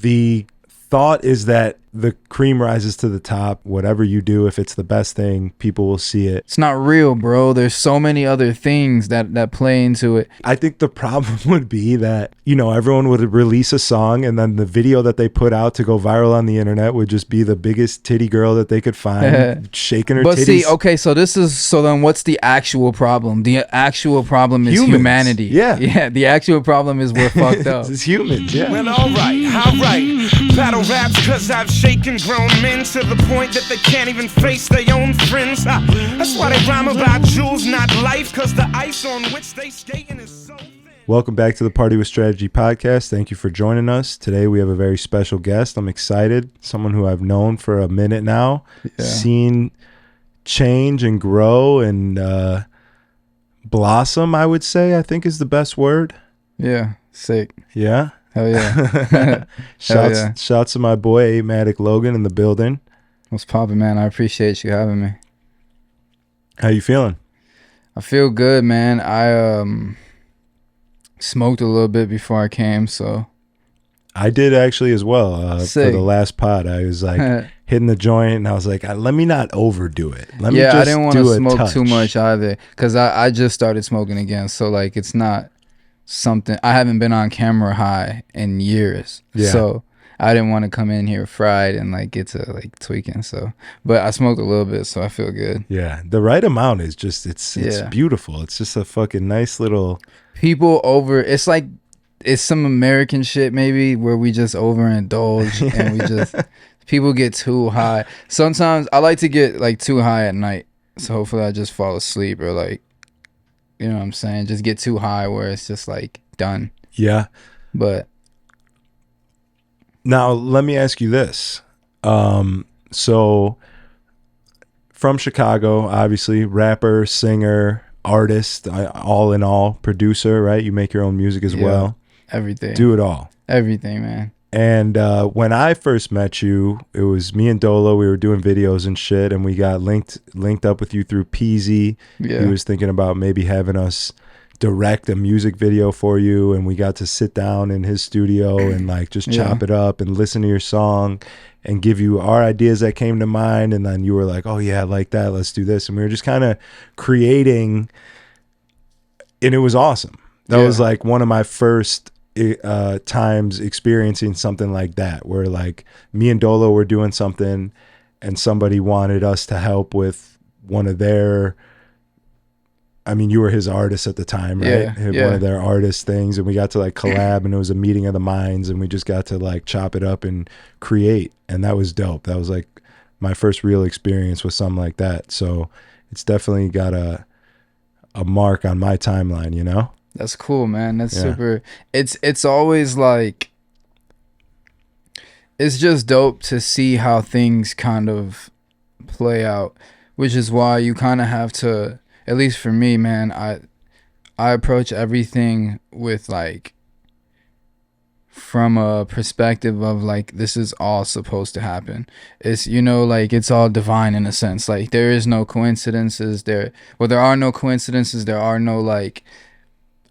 the thought is that the cream rises to the top. Whatever you do, if it's the best thing, people will see it. It's not real, bro. There's so many other things that play into it. I think the problem would be that, everyone would release a song and then the video that they put out to go viral on the internet would just be the biggest titty girl that they could find shaking her titties. But see, okay, so then what's the actual problem? The actual problem is humanity. Yeah, the actual problem is we're fucked up. It's humans, yeah. Well, all right. Battle raps cause I've shaken grown men to the point that they can't even face their own friends. That's why they rhyme about jewels, not life, cause the ice on which they skating is so thin. Welcome back to the Party with Strategy podcast. Thank you for joining us. Today we have a very special guest. I'm excited. Someone who I've known for a minute now, seen change and grow and blossom, I would say, I think is the best word. Yeah, sick. Yeah? Hell yeah. Shouts to my boy Amatic Logan in the building. What's poppin', man? I appreciate you having me. How you feeling? I feel good, man. I smoked a little bit before I came, so I did actually as well. For the last pod, I was like hitting the joint, and I was like, let me not overdo it. Let me just I didn't want to smoke touch. too much either, because I just started smoking again, so like it's not something. I haven't been on camera high in years, so I didn't want to come in here fried and like get to like tweaking. So, but I smoked a little bit, so I feel good. Yeah, the right amount is just it's beautiful. It's just a fucking nice little. People it's like it's some American shit maybe where we just overindulge and we just people get too high. Sometimes I like to get like too high at night, so hopefully I just fall asleep or like. You know what I'm saying? Just get too high where it's just like done. Yeah. But now let me ask you this. So from Chicago, obviously, rapper, singer, artist, all in all, producer, right? You make your own music as well. Everything. Do it all. Everything, man. And when I first met you, it was me and Dolo. We were doing videos and shit, and we got linked up with you through Peasy. Yeah. He was thinking about maybe having us direct a music video for you, and we got to sit down in his studio and like just chop it up and listen to your song and give you our ideas that came to mind. And then you were like, oh yeah, I like that. Let's do this. And we were just kind of creating, and it was awesome. That was like one of my first times experiencing something like that, where like me and Dolo were doing something and somebody wanted us to help with one of their, I mean, you were his artist at the time, right? One of their artist things, and we got to like collab, and it was a meeting of the minds, and we just got to like chop it up and create, and that was dope. That was like my first real experience with something like that. So it's definitely got a mark on my timeline, you know? That's cool, man. That's super. It's always like, it's just dope to see how things kind of play out, which is why you kind of have to, at least for me, man, I approach everything with like, from a perspective of like, this is all supposed to happen. It's, like it's all divine in a sense. Like there is no coincidences there. Well, there are no coincidences. There are no like,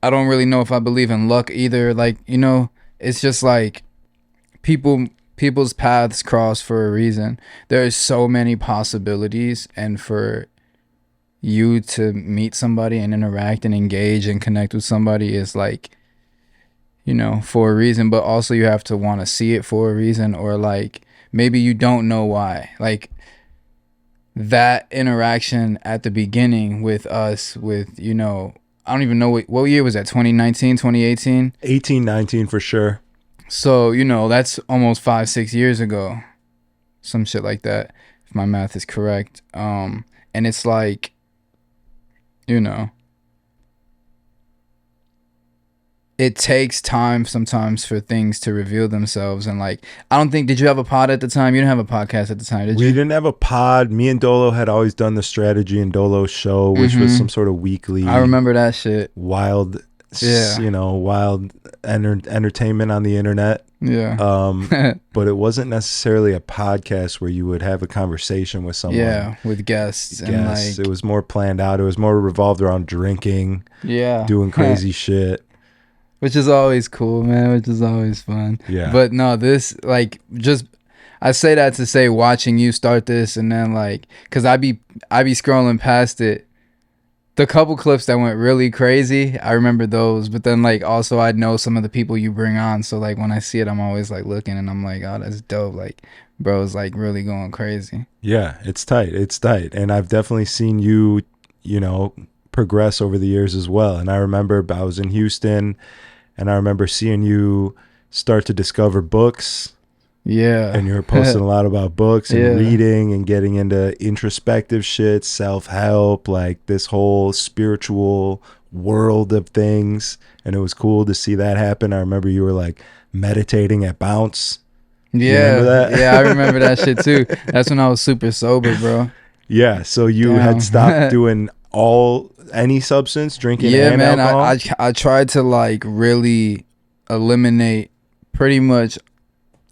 I don't really know if I believe in luck either. Like, it's just like people's paths cross for a reason. There's so many possibilities, and for you to meet somebody and interact and engage and connect with somebody is like, for a reason, but also you have to want to see it for a reason, or like maybe you don't know why. Like that interaction at the beginning with us, with, I don't even know what year was that, 2019, 2018? 18, 19 for sure. So, that's almost 5-6 years ago. Some shit like that, if my math is correct. And it's like, it takes time sometimes for things to reveal themselves. And like, I don't think, did you have a pod at the time? You didn't have a podcast at the time, did you? We didn't have a pod. Me and Dolo had always done the Strategy and Dolo show, which was some sort of weekly. I remember that shit. Wild, wild entertainment on the internet. Yeah. But it wasn't necessarily a podcast where you would have a conversation with someone. Yeah, with guests. And like, it was more planned out. It was more revolved around drinking. Yeah. Doing crazy shit. which is always cool, man, which is always fun. Yeah. But no, this, like, just, I say that to say, watching you start this, and then, like, because I be scrolling past it, the couple clips that went really crazy, I remember those. But then, like, also I know some of the people you bring on, so, like, when I see it, I'm always, like, looking, and I'm like, oh, that's dope. Like, bro's, like, really going crazy. Yeah, it's tight. It's tight. And I've definitely seen you, you know, progress over the years as well. And I remember I was in Houston, and I remember seeing you start to discover books. Yeah. And you're posting a lot about books and reading and getting into introspective shit, self-help, like this whole spiritual world of things. And it was cool to see that happen. I remember you were like meditating at Bounce. Yeah. You remember that? Yeah, I remember that shit too. That's when I was super sober, bro. Yeah. So you had stopped doing any substance, drinking and alcohol? I tried to, like, really eliminate pretty much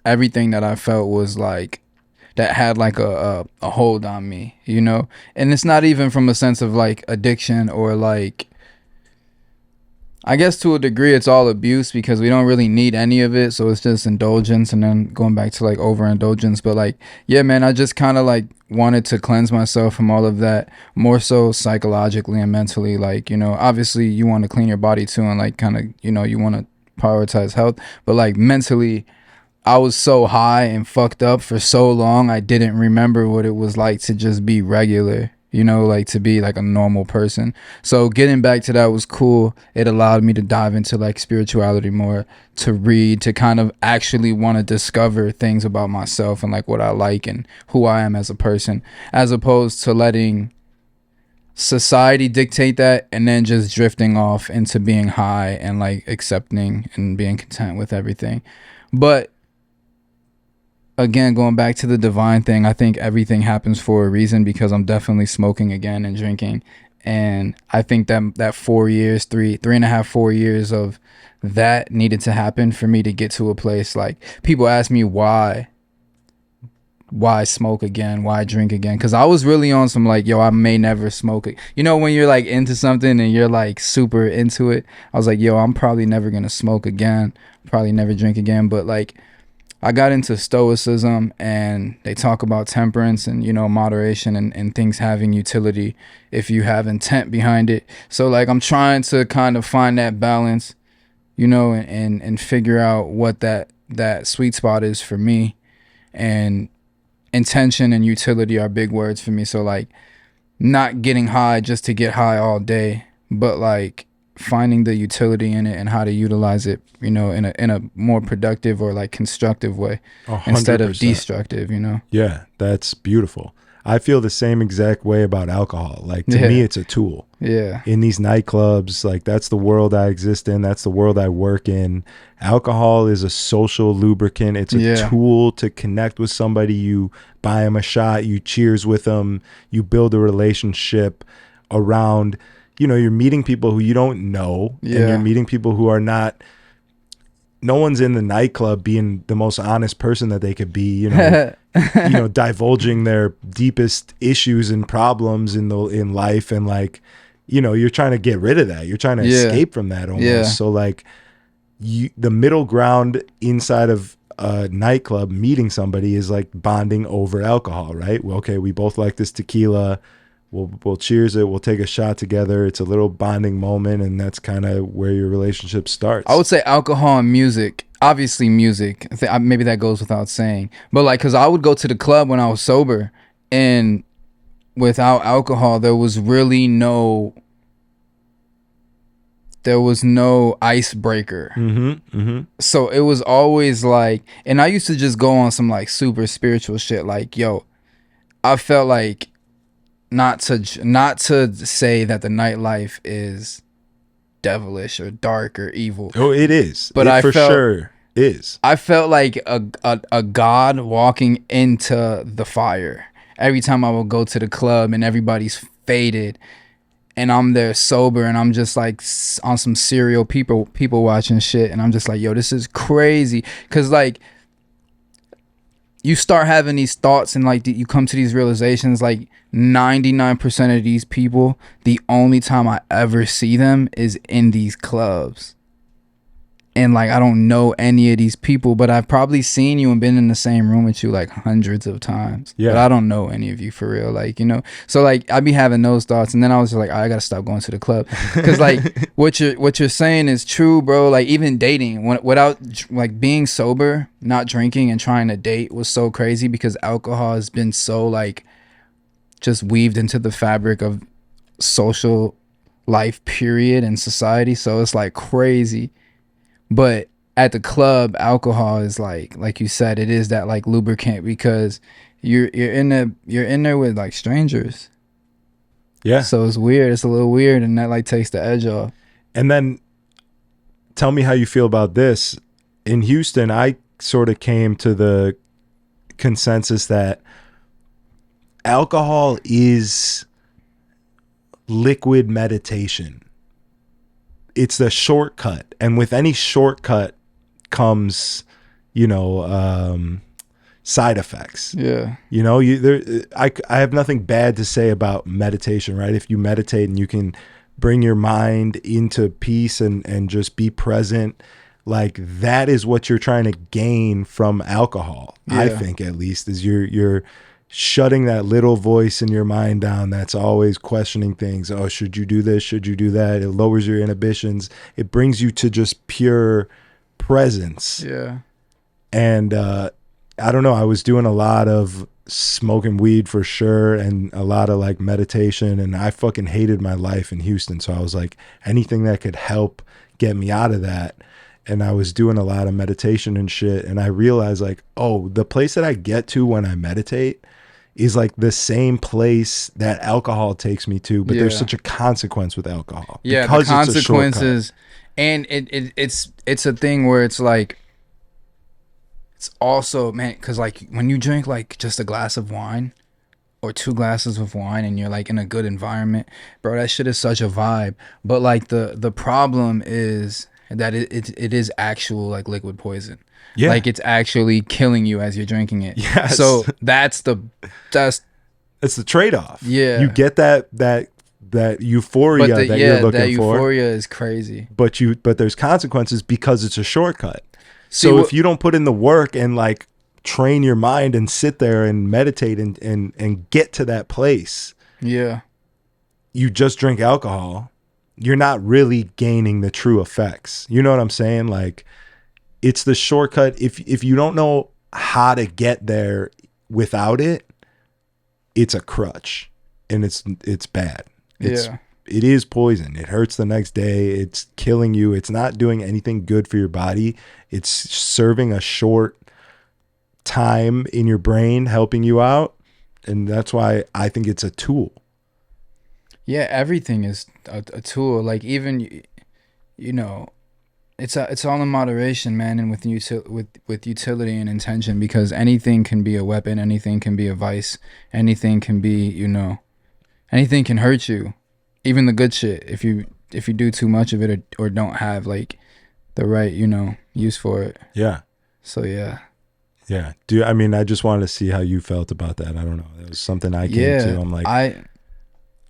everything that I felt was, like, that had, like, a hold on me, you know? And it's not even from a sense of, like, addiction or, like, I guess to a degree it's all abuse, because we don't really need any of it, so it's just indulgence, and then going back to, like, overindulgence. But, like, yeah, man, I just kind of, like, wanted to cleanse myself from all of that, more so psychologically and mentally. Like, you know, obviously you want to clean your body too, and, like, kind of, you know, you want to prioritize health, but, like, mentally I was so high and fucked up for so long, I didn't remember what it was like to just be regular, you know, like, to be like a normal person. So getting back to that was cool. It allowed me to dive into, like, spirituality more, to read, to kind of actually want to discover things about myself and, like, what I like and who I am as a person, as opposed to letting society dictate that and then just drifting off into being high and, like, accepting and being content with everything. But again, going back to the divine thing, I think everything happens for a reason, because I'm definitely smoking again and drinking. And I think that 4 years, 3.5, 4 years of that needed to happen for me to get to a place. Like, people ask me why smoke again, why drink again, because I was really on some, like, yo, I may never smoke it. You know, when you're, like, into something and you're, like, super into it, I was like, yo, I'm probably never gonna smoke again, probably never drink again. But, like, I got into stoicism, and they talk about temperance and, you know, moderation and things having utility if you have intent behind it. So, like, I'm trying to kind of find that balance, you know, and figure out what that sweet spot is for me. And intention and utility are big words for me. So, like, not getting high just to get high all day, but, like, finding the utility in it and how to utilize it, you know, in a more productive or, like, constructive way 100%. Instead of destructive, you know. Yeah, that's beautiful. I feel the same exact way about alcohol. Like, to me, it's a tool. Yeah. In these nightclubs, like, that's the world I exist in. That's the world I work in. Alcohol is a social lubricant. It's a tool to connect with somebody. You buy them a shot, you cheers with them, you build a relationship around, you know, you're meeting people who you don't know, and you're meeting people who are not, no one's in the nightclub being the most honest person that they could be, you know, you know, divulging their deepest issues and problems in life. And, like, you know, you're trying to get rid of that. You're trying to escape from that almost. Yeah. So, like, the middle ground inside of a nightclub meeting somebody is, like, bonding over alcohol, right? Well, okay, we both like this tequila. We'll cheers it. We'll take a shot together. It's a little bonding moment, and that's kind of where your relationship starts. I would say alcohol and music. Obviously, music. Maybe that goes without saying. But, like, because I would go to the club when I was sober, and without alcohol, there was no icebreaker. So it was always like, and I used to just go on some, like, super spiritual shit. Like, yo, I felt like, not to say that the nightlife is devilish or dark or evil. Oh, it is. But it for sure is. I felt like a god walking into the fire every time I would go to the club, and everybody's faded, and I'm there sober, and I'm just, like, on some serial people watching shit, and I'm just like, yo, this is crazy. Because, like, you start having these thoughts, and, like, you come to these realizations, like, 99% of these people, the only time I ever see them is in these clubs. and like I don't know any of these people, but I've probably seen you and been in the same room with you like hundreds of times. Yeah. But I don't know any of you for real, like, you know. So like I'd be having those thoughts, and then I was just like, I gotta stop going to the club, because like what you're saying is true, bro. Like even dating without like being sober, not drinking, and trying to date was so crazy, because alcohol has been so like just weaved into the fabric of social life period and society. So it's like crazy. But at the club, alcohol is like you said, it is that like lubricant, because you're in there with like strangers. Yeah. So it's weird. It's a little weird, and that like takes the edge off. And then tell me how you feel about this. In Houston, I sort of came to the consensus that alcohol is liquid meditation. It's the shortcut, and with any shortcut comes, you know, side effects. Yeah. You know, I have nothing bad to say about meditation, right? If you meditate and you can bring your mind into peace and just be present, like that is what you're trying to gain from alcohol. Yeah. I think, at least, is you're shutting that little voice in your mind down that's always questioning things. Oh, should you do this? Should you do that? It lowers your inhibitions. It brings you to just pure presence. Yeah. And I don't know, I was doing a lot of smoking weed for sure, and a lot of like meditation, and I fucking hated my life in Houston. So I was like, anything that could help get me out of that. And I was doing a lot of meditation and shit, and I realized like, oh, the place that I get to when I meditate is like the same place that alcohol takes me to, but there's such a consequence with alcohol. Yeah, because the consequences, and it's a thing where it's like, it's also, man, because like when you drink like just a glass of wine or 2 glasses of wine and you're like in a good environment, bro, that shit is such a vibe. But like the problem is that it is actual like liquid poison. Yeah. Like it's actually killing you as you're drinking it. Yes. So that's the trade-off. Yeah. You get that euphoria that you're looking that for. Euphoria is crazy. But there's consequences because it's a shortcut. See, so if you don't put in the work and like train your mind and sit there and meditate and get to that place, yeah, you just drink alcohol, you're not really gaining the true effects. You know what I'm saying? Like, it's the shortcut. If you don't know how to get there without it, it's a crutch, and it's bad. It is poison. It hurts the next day. It's killing you. It's not doing anything good for your body. It's serving a short time in your brain, helping you out, and that's why I think it's a tool. Yeah, everything is a tool. Like even, you know, it's all in moderation, man, and with utility and intention, because anything can be a weapon, anything can be a vice, anything can be, you know, anything can hurt you, even the good shit, if you do too much of it or don't have like the right, you know, use for it. Yeah. So yeah. Yeah. I mean, I just wanted to see how you felt about that. I don't know. It was something I came to. I'm like,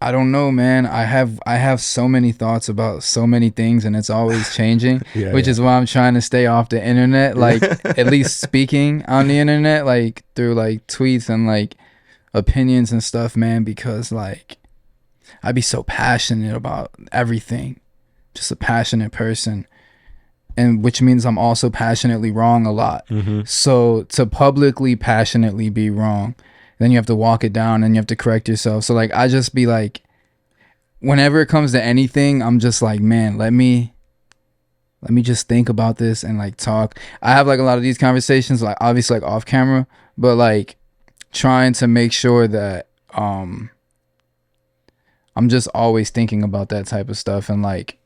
I don't know, man. I have so many thoughts about so many things, and it's always changing, which is why I'm trying to stay off the internet, like at least speaking on the internet, like through like tweets and like opinions and stuff, man, because like I'd be so passionate about everything, just a passionate person, and which means I'm also passionately wrong a lot. Mm-hmm. So to publicly passionately be wrong, then you have to walk it down and you have to correct yourself. So like I just be like, whenever it comes to anything, I'm just like, man, let me just think about this and like talk. I have like a lot of these conversations, like obviously like off camera, but like trying to make sure that I'm just always thinking about that type of stuff. And like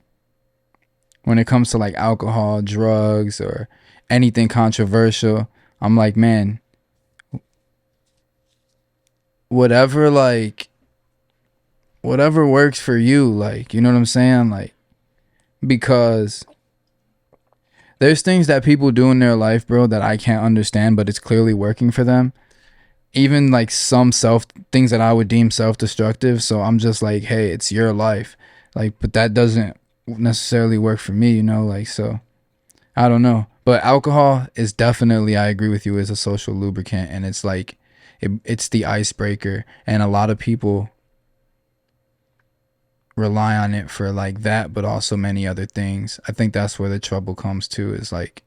when it comes to like alcohol, drugs, or anything controversial, I'm like, man, whatever works for you, like, you know what I'm saying? Like, because there's things that people do in their life, bro, that I can't understand, but it's clearly working for them. Even like some things that I would deem self-destructive. So I'm just like, hey, it's your life. Like, but that doesn't necessarily work for me, you know? Like, so I don't know. But alcohol is definitely, I agree with you, is a social lubricant, and it's like it's the icebreaker, and a lot of people rely on it for like that, but also many other things. I think that's where the trouble comes to, is like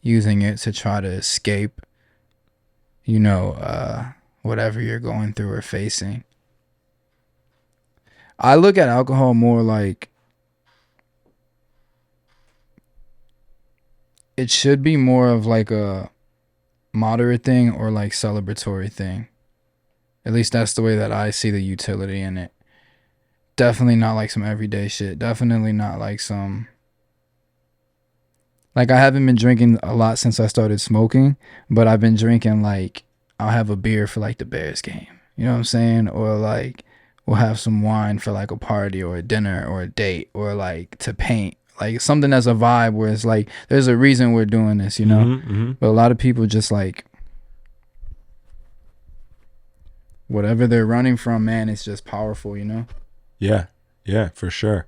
using it to try to escape, you know, whatever you're going through or facing. I look at alcohol more like it should be more of like a moderate thing or like celebratory thing. At least that's the way that I see the utility in it. Definitely not like some everyday shit. Definitely not like some... Like, I haven't been drinking a lot since I started smoking, but I've been drinking, like, I'll have a beer for like the Bears game. You know what I'm saying? Or like, we'll have some wine for like a party or a dinner or a date, or like to paint. Like something that's a vibe where it's like, there's a reason we're doing this, you know? But a lot of people just like, whatever they're running from, man, it's just powerful, you know? Yeah, for sure.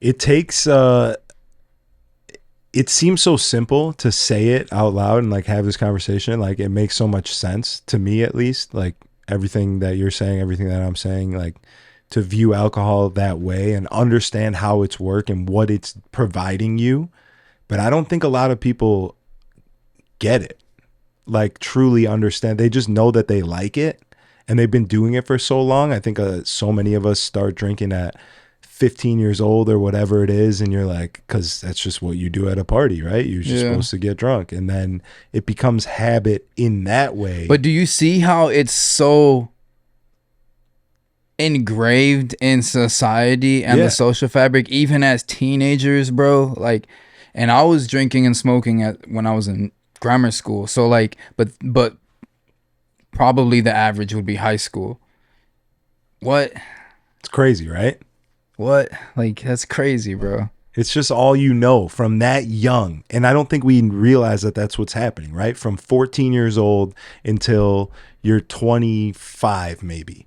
It takes it seems so simple to say it out loud and like have this conversation. Like, it makes so much sense to me, at least, like everything that you're saying, everything that I'm saying, like to view alcohol that way and understand how it's work and what it's providing you. But I don't think a lot of people get it, like truly understand. They just know that they like it and they've been doing it for so long. I think so many of us start drinking at 15 years old or whatever it is, and you're like, because that's just what you do at a party, right? You're just supposed to get drunk, and then it becomes habit in that way. But do you see how it's so engraved in society and the social fabric, even as teenagers, bro? Like, and I was drinking and smoking when I was in grammar school, so like, but probably the average would be high school. What? It's crazy, right? What? Like, that's crazy, bro. It's just all you know from that young. And I don't think we realize that that's what's happening, right? From 14 years old until you're 25, maybe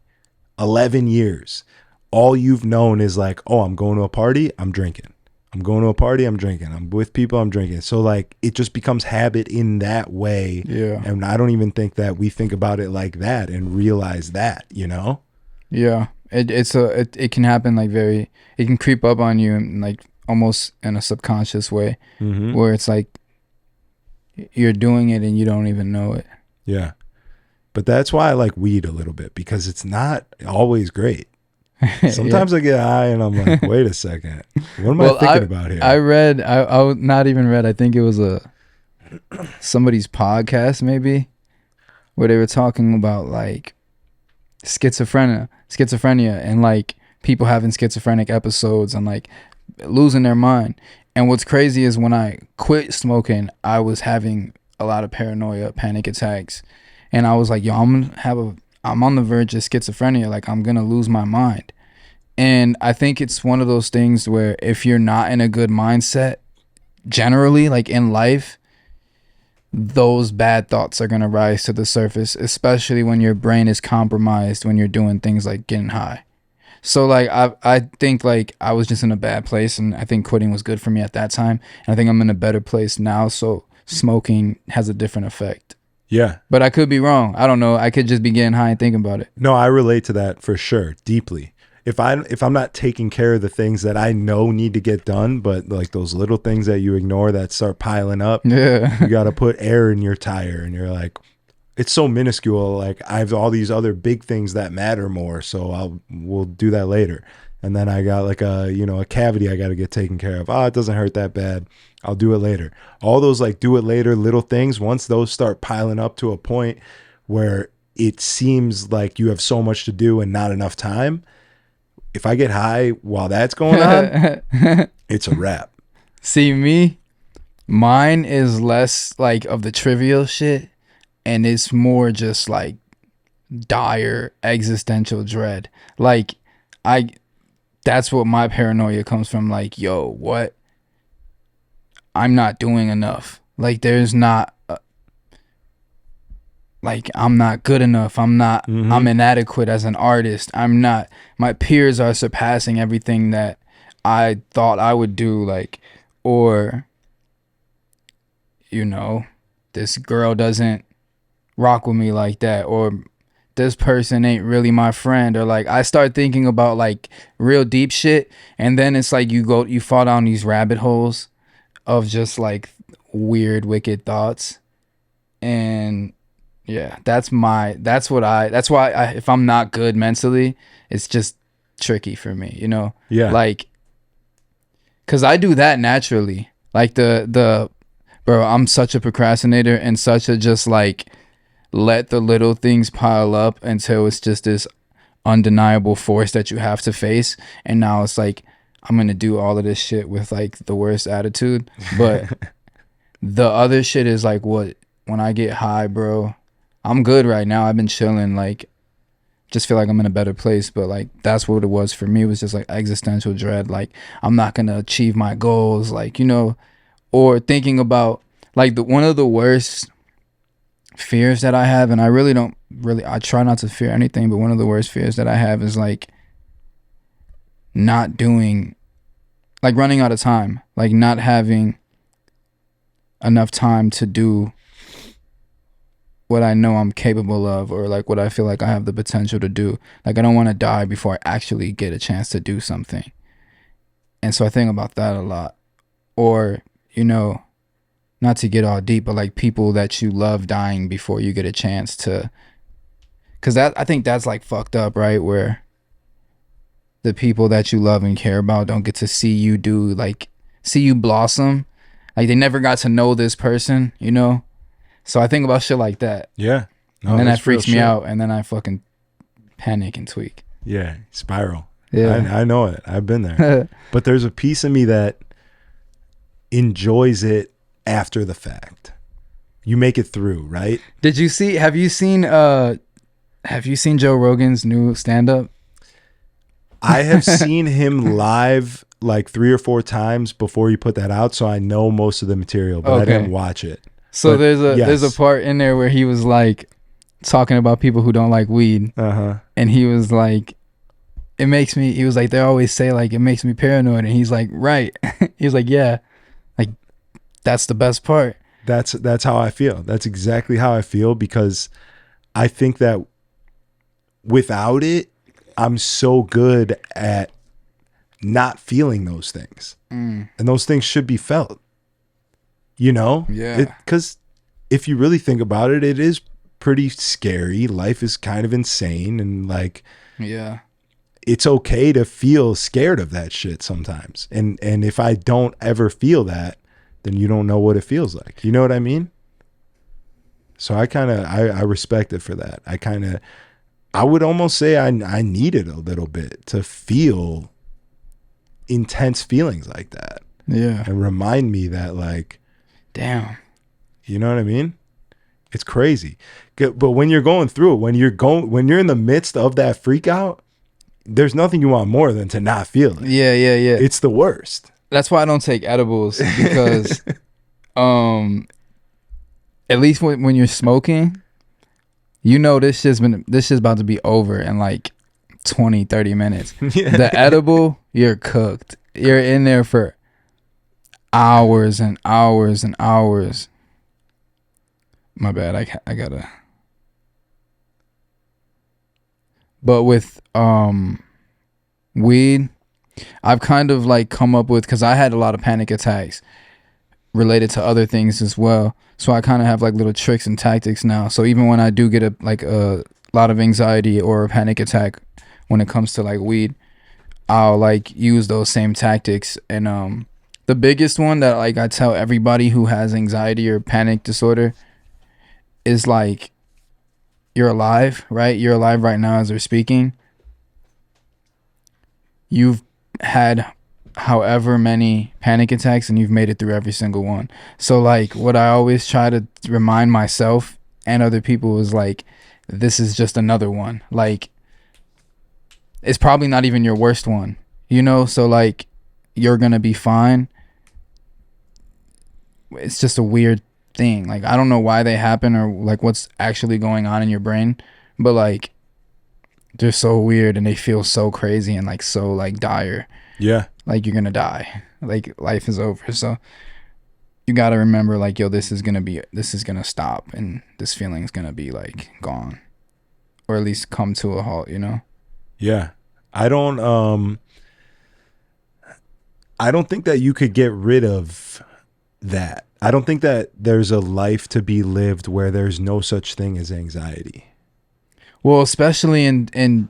11 years. All you've known is like, oh, I'm going to a party, I'm drinking. I'm going to a party, I'm drinking. I'm with people, I'm drinking. So like, it just becomes habit in that way. Yeah. And I don't even think that we think about it like that and realize that, you know? Yeah. It can happen like it can creep up on you and like almost in a subconscious way, where it's like you're doing it and you don't even know it. Yeah. But that's why I like weed a little bit, because it's not always great. Sometimes I get high and I'm like, wait a second, what am I thinking about here? I read, I not even read, I think it was somebody's podcast maybe, where they were talking about like schizophrenia and like people having schizophrenic episodes and like losing their mind. And what's crazy is when I quit smoking, I was having a lot of paranoia, panic attacks, and I was like, yo, I'm on the verge of schizophrenia, like I'm gonna lose my mind. And I think it's one of those things where if you're not in a good mindset generally, like in life, those bad thoughts are going to rise to the surface, especially when your brain is compromised when you're doing things like getting high. So like I think like I was just in a bad place, and I think quitting was good for me at that time, and I think I'm in a better place now, so smoking has a different effect. Yeah. But I could be wrong. I don't know. I could just be getting high and thinking about it. No, I relate to that for sure, deeply. If I'm not taking care of the things that I know need to get done, but like those little things that you ignore that start piling up, you got to put air in your tire, and you're like, it's so minuscule. Like, I have all these other big things that matter more, so we'll do that later. And then I got like a cavity I got to get taken care of. Oh, it doesn't hurt that bad, I'll do it later. All those like do it later little things, once those start piling up to a point where it seems like you have so much to do and not enough time, if I get high while that's going on, it's a wrap. See, mine is less like of the trivial shit, and it's more just like dire existential dread. Like, that's what my paranoia comes from. Like, yo, what? I'm not doing enough. Like, there's not like, I'm not good enough. I'm inadequate as an artist. My peers are surpassing everything that I thought I would do. Like, or this girl doesn't rock with me like that, or this person ain't really my friend, or like I start thinking about like real deep shit, and then it's like you fall down these rabbit holes of just like weird wicked thoughts. And yeah, that's why if I'm not good mentally, it's just tricky for me, Yeah. like because I do that naturally, like the bro, I'm such a procrastinator and such a just like let the little things pile up until it's just this undeniable force that you have to face. And now it's like I'm gonna do all of this shit with like the worst attitude, but the other shit is like when I get high, bro, I'm good right now. I've been chilling, like just feel like I'm in a better place. But like that's what it was for me. It was just like existential dread, like I'm not gonna achieve my goals, like or thinking about like one of the worst fears that I have, and I try not to fear anything, but one of the worst fears that I have is like not doing, like running out of time, like not having enough time to do what I know I'm capable of, or like what I feel like I have the potential to do. Like I don't want to die before I actually get a chance to do something. And so I think about that a lot. Or not to get all deep, but like people that you love dying before you get a chance to, because I think that's like fucked up, right? Where the people that you love and care about don't get to see you see you blossom. Like they never got to know this person, So I think about shit like that. Yeah. No, and then that freaks me out, and then I fucking panic and tweak. Yeah. Spiral. Yeah. I know it. I've been there. But there's a piece of me that enjoys it after the fact. You make it through, right? Have you seen Joe Rogan's new stand-up? I have seen him live like 3 or 4 times before you put that out, so I know most of the material, but I didn't watch it. So but there's a part in there where he was like talking about people who don't like weed. And he was like, he was like, they always say like it makes me paranoid, and he's like, right. He's like, yeah, like that's the best part. That's how I feel. That's exactly how I feel, because I think that without it, I'm so good at not feeling those things. And those things should be felt. Yeah. Because if you really think about it, it is pretty scary. Life is kind of insane, and like, yeah, it's okay to feel scared of that shit sometimes. And if I don't ever feel that, then you don't know what it feels like. You know what I mean? So I respect it for that. I would almost say I need it a little bit to feel intense feelings like that. Yeah. And remind me that like, damn, you know what I mean? It's crazy. But when you're going through it, when you're in the midst of that freak out, there's nothing you want more than to not feel it. Yeah. It's the worst. That's why I don't take edibles, because at least when you're smoking, this shit's about to be over in like 20-30 minutes. Yeah. The edible, you're cooked. You're in there for hours and hours and hours. My bad. I gotta. But with weed, I've kind of like come up with, because I had a lot of panic attacks related to other things as well. So I kind of have like little tricks and tactics now. So even when I do get a lot of anxiety or a panic attack when it comes to like weed, I'll like use those same tactics. And the biggest one that like I tell everybody who has anxiety or panic disorder is like, you're alive, right? You're alive right now as we're speaking. You've had however many panic attacks and you've made it through every single one. So like what I always try to remind myself and other people is like, this is just another one. Like, it's probably not even your worst one, so like you're gonna be fine. It's just a weird thing. Like, I don't know why they happen or like what's actually going on in your brain, but like they're so weird and they feel so crazy and like so like dire. Yeah. like you're gonna die, like life is over. So you gotta remember, like, yo, this is gonna stop, and this feeling's gonna be like gone, or at least come to a halt, you know? Yeah. I don't think that you could get rid of that. I don't think that there's a life to be lived where there's no such thing as anxiety. Well, especially in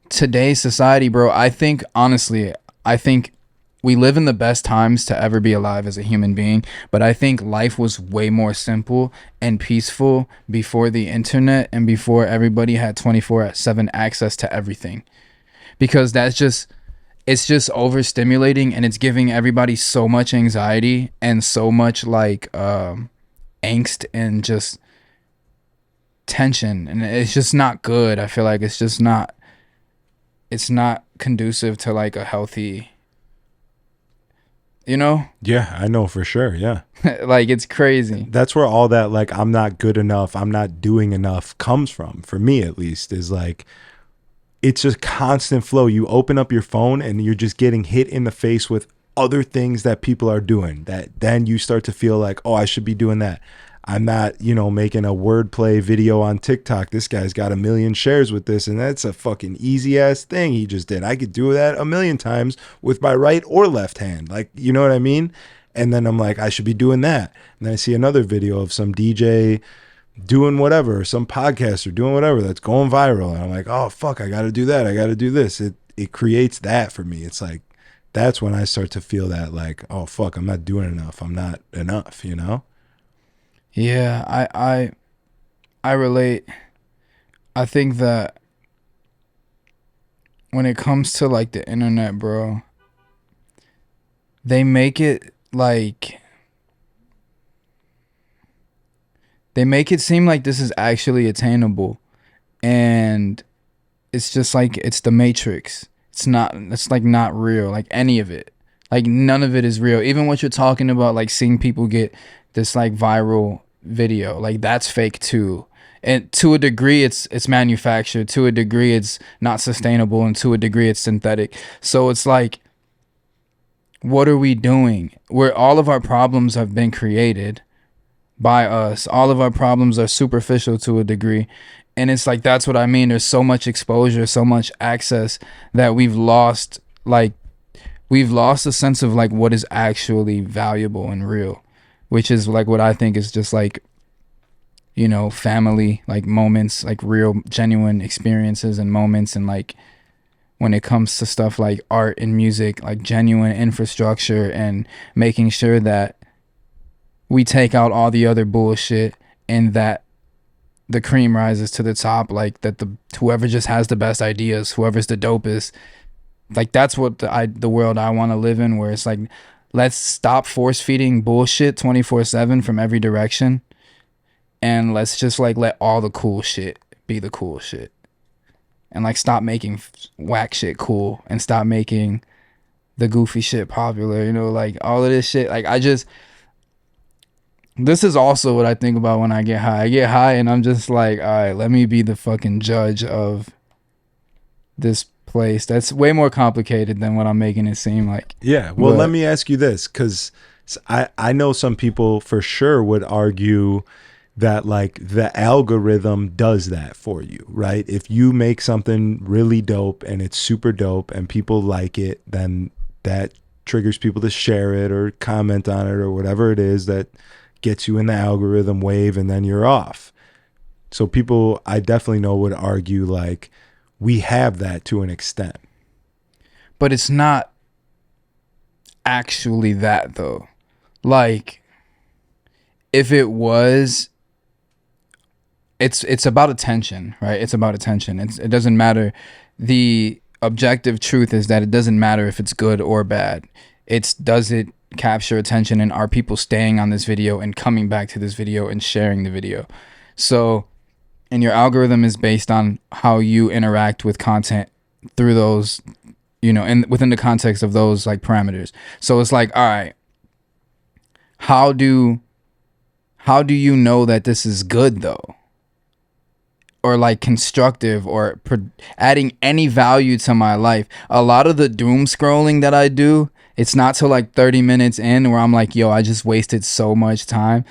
today's society, bro. I think, honestly, we live in the best times to ever be alive as a human being, but I think life was way more simple and peaceful before the internet and before everybody had 24/7 access to everything. Because it's just overstimulating, and it's giving everybody so much anxiety and so much like angst and just tension, and it's just not good. I feel like it's not conducive to like a healthy, you know? Yeah, I know for sure. Yeah. Like, it's crazy. That's where all that, like, I'm not good enough, I'm not doing enough comes from, for me at least, is like, it's just constant flow. You open up your phone and you're just getting hit in the face with other things that people are doing, that then you start to feel like, oh, I should be doing that. I'm not, making a wordplay video on TikTok. This guy's got 1 million shares with this, and that's a fucking easy ass thing he just did. I could do that 1,000,000 times with my right or left hand. Like, you know what I mean? And then I'm like, I should be doing that. And then I see another video of some DJ doing whatever, some podcaster doing whatever that's going viral, and I'm like, oh fuck, I gotta do that, I gotta do this. It creates that for me. It's like, that's when I start to feel that, like, oh fuck, I'm not doing enough, I'm not enough, Yeah, I relate. I think that when it comes to like the internet, bro, they make it like they make it seem like this is actually attainable, and it's just like it's the Matrix. It's like not real, like any of it. Like none of it is real. Even what you're talking about, like seeing people get this like viral video, like that's fake too. And to a degree it's manufactured, to a degree it's not sustainable, and to a degree it's synthetic. So it's like, what are we doing? Where all of our problems have been created by us. All of our problems are superficial to a degree. And it's like, that's what I mean. There's so much exposure, so much access, that we've lost a sense of like what is actually valuable and real, which is like what I think is just like, family, like moments, like real genuine experiences and moments. And like when it comes to stuff like art and music, like genuine infrastructure, and making sure that we take out all the other bullshit, and that the cream rises to the top, like that whoever just has the best ideas, whoever's the dopest, like that's what the world I want to live in, where it's like, let's stop force feeding bullshit 24/7 from every direction, and let's just like let all the cool shit be the cool shit, and like stop making whack shit cool, and stop making the goofy shit popular, like all of this shit. Like this is also what I think about when I get high. I get high and I'm just like, all right, let me be the fucking judge of this place. That's way more complicated than what I'm making it seem like. Yeah. Well, let me ask you this, because I know some people for sure would argue that like the algorithm does that for you, right? If you make something really dope and it's super dope and people like it, then that triggers people to share it or comment on it or whatever it is that gets you in the algorithm wave, and then you're off. So people, I definitely know, would argue like we have that to an extent. But it's not actually that though. Like if it was, it's about attention, right? It's about attention. It doesn't matter. The objective truth is that it doesn't matter if it's good or bad. Does it capture attention, and are people staying on this video and coming back to this video and sharing the video? So, and your algorithm is based on how you interact with content through those, and within the context of those like parameters. So it's like, all right, how do you know that this is good though? or like constructive or adding any value to my life. A lot of the doom scrolling that I do, it's not till like 30 minutes in where I'm like, yo, I just wasted so much time.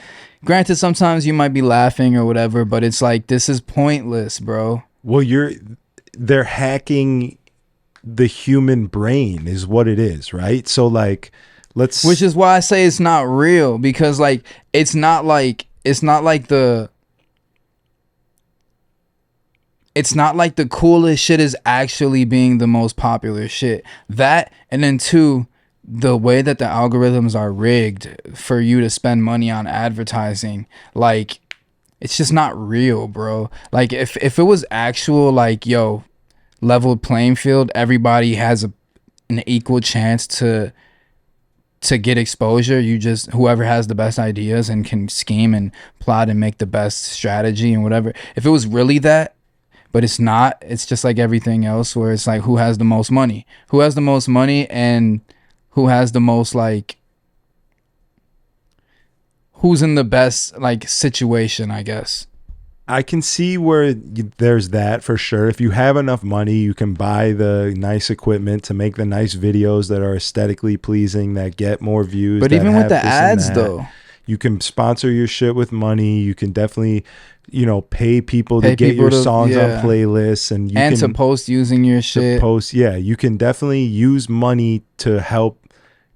Granted, sometimes you might be laughing or whatever, but it's like, this is pointless, bro. Well, they're hacking the human brain is what it is, right? So like, which is why I say it's not real, because like it's not like the coolest shit is actually being the most popular shit. That, and then two, the way that the algorithms are rigged for you to spend money on advertising, like it's just not real, bro. Like if it was actual, like, yo, leveled playing field, everybody has an equal chance to get exposure. You just, whoever has the best ideas and can scheme and plot and make the best strategy and whatever. If it was really that, but it's not, it's just like everything else where it's like, who has the most money and who has the most, like, who's in the best like situation, I guess. I can see where there's that for sure. If you have enough money, you can buy the nice equipment to make the nice videos that are aesthetically pleasing, that get more views. But even with the ads, though, you can sponsor your shit with money. You can definitely, pay people to get your songs on playlists, and to post using your shit. You can definitely use money to help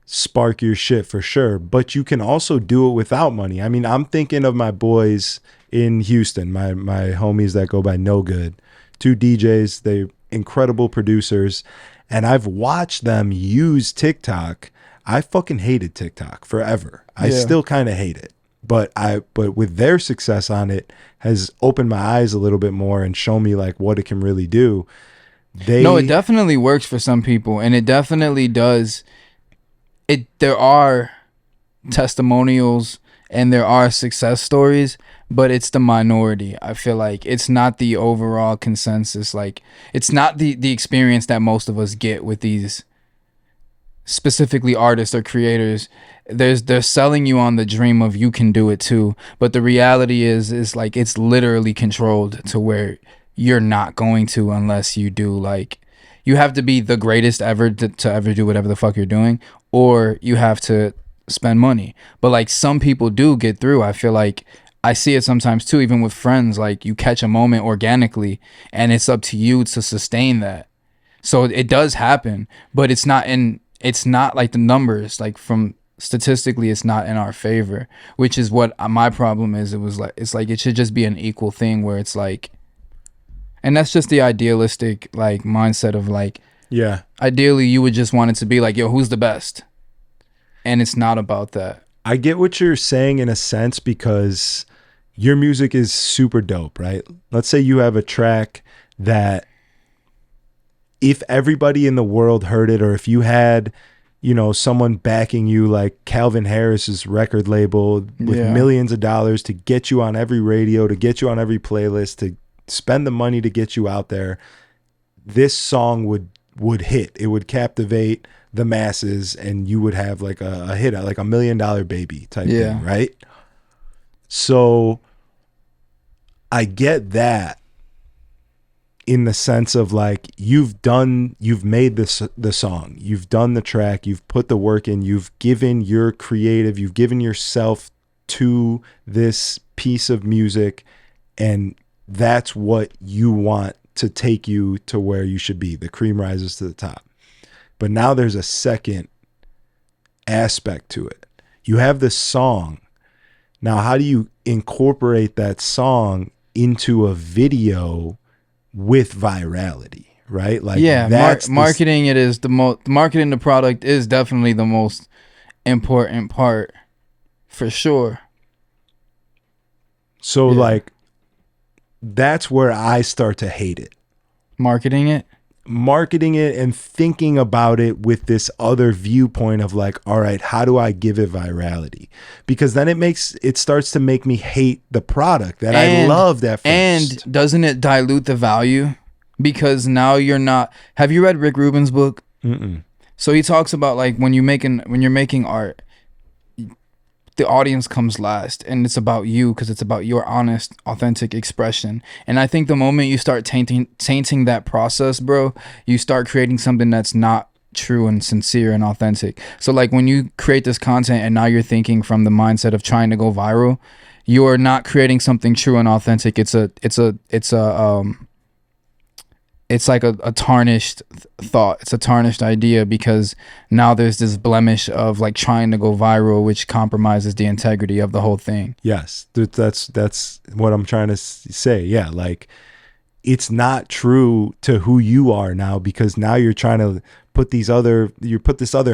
spark your shit for sure. But you can also do it without money. I mean, I'm thinking of my boys in Houston, my homies that go by No Good, 2 DJs, they incredible producers, and I've watched them use TikTok. I fucking hated TikTok forever. I still kind of hate it, but with their success on it has opened my eyes a little bit more and shown me like what it can really do. No, it definitely works for some people, and it definitely does. There are testimonials and there are success stories, but it's the minority. I feel like it's not the overall consensus. Like, it's not the experience that most of us get with these specifically artists or creators. They're selling you on the dream of you can do it too, but the reality is like it's literally controlled to where you're not going to unless you do. Like, you have to be the greatest ever to ever do whatever the fuck you're doing, or you have to spend money. But like, some people do get through. I feel like I see it sometimes too, even with friends. Like, you catch a moment organically and it's up to you to sustain that. So it does happen, but it's not like the numbers, like from statistically, it's not in our favor, which is what my problem is. It's like it should just be an equal thing where it's like, and that's just the idealistic like mindset of like, yeah, ideally you would just want it to be like, yo, who's the best? And it's not about that. I get what you're saying in a sense, because your music is super dope, right? Let's say you have a track that if everybody in the world heard it, or if you had, someone backing you like Calvin Harris's record label with millions of dollars to get you on every radio, to get you on every playlist, to spend the money to get you out there, this song would hit. It would captivate the masses, and you would have like a hit, like $1 Million Baby type thing, right? So I get that in the sense of like, you've made the song, you've done the track, you've put the work in, you've given your creative, you've given yourself to this piece of music, and that's what you want to take you to where you should be. The cream rises to the top. But now there's a second aspect to it. You have this song. Now, how do you incorporate that song into a video with virality, right? Like, marketing it is marketing the product is definitely the most important part, for sure. So like, that's where I start to hate it. Marketing it and thinking about it with this other viewpoint of like, all right, how do I give it virality? Because then it starts to make me hate the product that I loved at first. And doesn't it dilute the value? Because now you're not. Have you read Rick Rubin's book? Mm-mm. So he talks about like when you're making art, the audience comes last, and it's about you because it's about your honest, authentic expression. And I think the moment you start tainting that process, bro, you start creating something that's not true and sincere and authentic. So like when you create this content and now you're thinking from the mindset of trying to go viral, you're not creating something true and authentic. It's like a tarnished thought. It's a tarnished idea because now there's this blemish of like trying to go viral, which compromises the integrity of the whole thing. Yes, that's what I'm trying to say. Yeah, like it's not true to who you are now, because now you're trying to put this other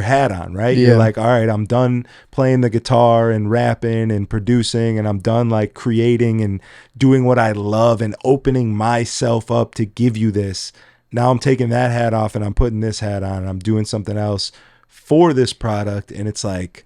hat on, right? Yeah. You're like, all right, I'm done playing the guitar and rapping and producing, and I'm done like creating and doing what I love and opening myself up to give you this. Now I'm taking that hat off and I'm putting this hat on and I'm doing something else for this product. And it's like,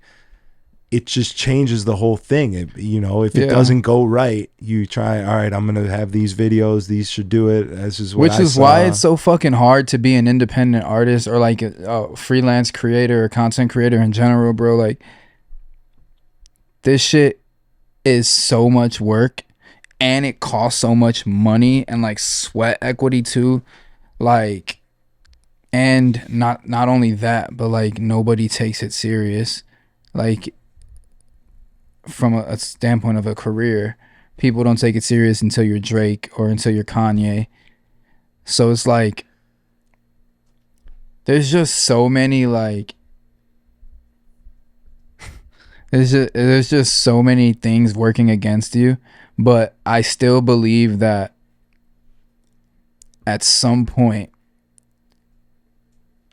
it just changes the whole thing. If it doesn't go right, you try, all right, I'm going to have these videos. These should do it. This is what why it's so fucking hard to be an independent artist or like a freelance creator or content creator in general, bro. Like this shit is so much work and it costs so much money and like sweat equity too. Like, and not only that, but like nobody takes it serious. Like, from a standpoint of a career, people don't take it serious until you're Drake or until you're Kanye. So it's like there's just so many like there's just so many things working against you, but I still believe that at some point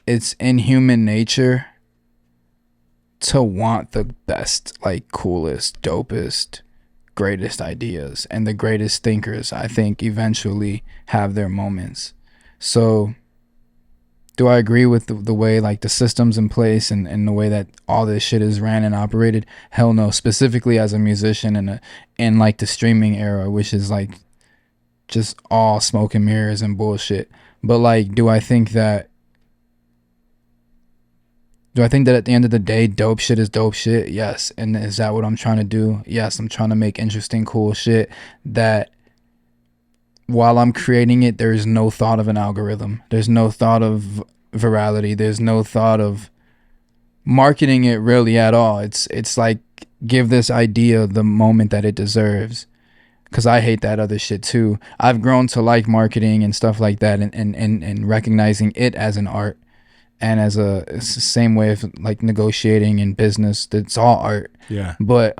it's in human nature to want the best, like coolest, dopest, greatest ideas, and the greatest thinkers, I think, eventually have their moments. So do I agree with the way like the systems in place and the way that all this shit is ran and operated? Hell no. Specifically as a musician in like the streaming era, which is like just all smoke and mirrors and bullshit. But like, do I think that at the end of the day, dope shit is dope shit? Yes. And is that what I'm trying to do? Yes. I'm trying to make interesting, cool shit that while I'm creating it, there's no thought of an algorithm. There's no thought of virality. There's no thought of marketing it really at all. It's like, give this idea the moment that it deserves. Because I hate that other shit too. I've grown to like marketing and stuff like that and recognizing it as an art. And it's the same way of like negotiating in business. It's all art. Yeah. But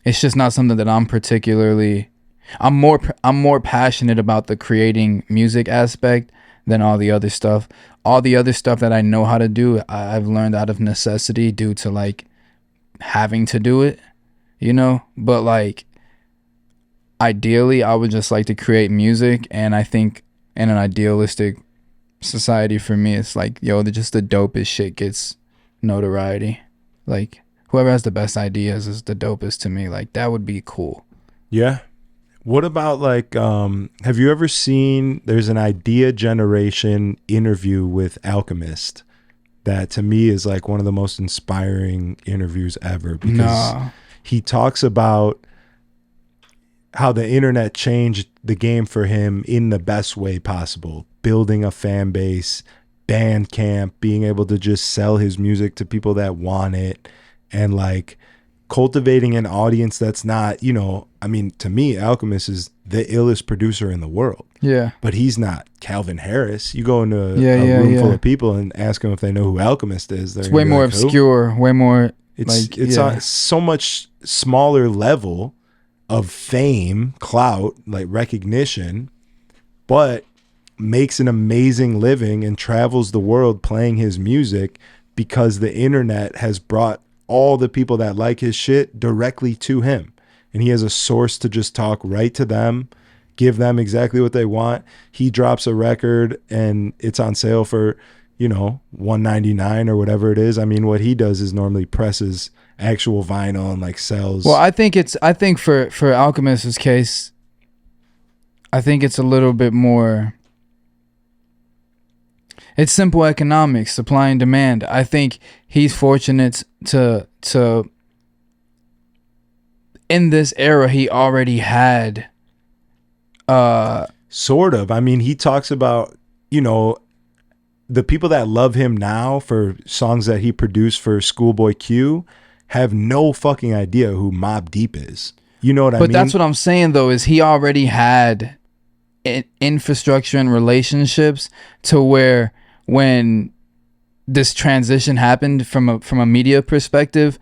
it's just not something that I'm particularly. I'm more passionate about the creating music aspect than all the other stuff. All the other stuff that I know how to do, I've learned out of necessity due to like having to do it, But like ideally, I would just like to create music, and I think in an idealistic society for me, it's like, just the dopest shit gets notoriety. Like whoever has the best ideas is the dopest to me. Like that would be cool. Yeah. What about like have you ever seen, there's an Idea Generation interview with Alchemist that to me is like one of the most inspiring interviews ever, because he talks about how the internet changed the game for him in the best way possible. Building a fan base, Bandcamp, being able to just sell his music to people that want it, and like cultivating an audience that's not, to me, Alchemist is the illest producer in the world. Yeah. But he's not Calvin Harris. You go into a room full of people and ask them if they know who Alchemist is. It's way more obscure, way more. It's on so much smaller level of fame, clout, like recognition, but makes an amazing living and travels the world playing his music because the internet has brought all the people that like his shit directly to him. And he has a source to just talk right to them, give them exactly what they want. He drops a record and it's on sale for, $1.99 or whatever it is. I mean, what he does is normally presses actual vinyl and like sells. Well, I think for Alchemist's case, I think it's a little bit more. It's simple economics, supply and demand. I think he's fortunate to in this era he already had sort of. I mean, he talks about, you know, the people that love him now for songs that he produced for Schoolboy Q have no fucking idea who Mobb Deep is. You know what I mean? But that's what I'm saying though, is he already had infrastructure and relationships to where when this transition happened from a media perspective,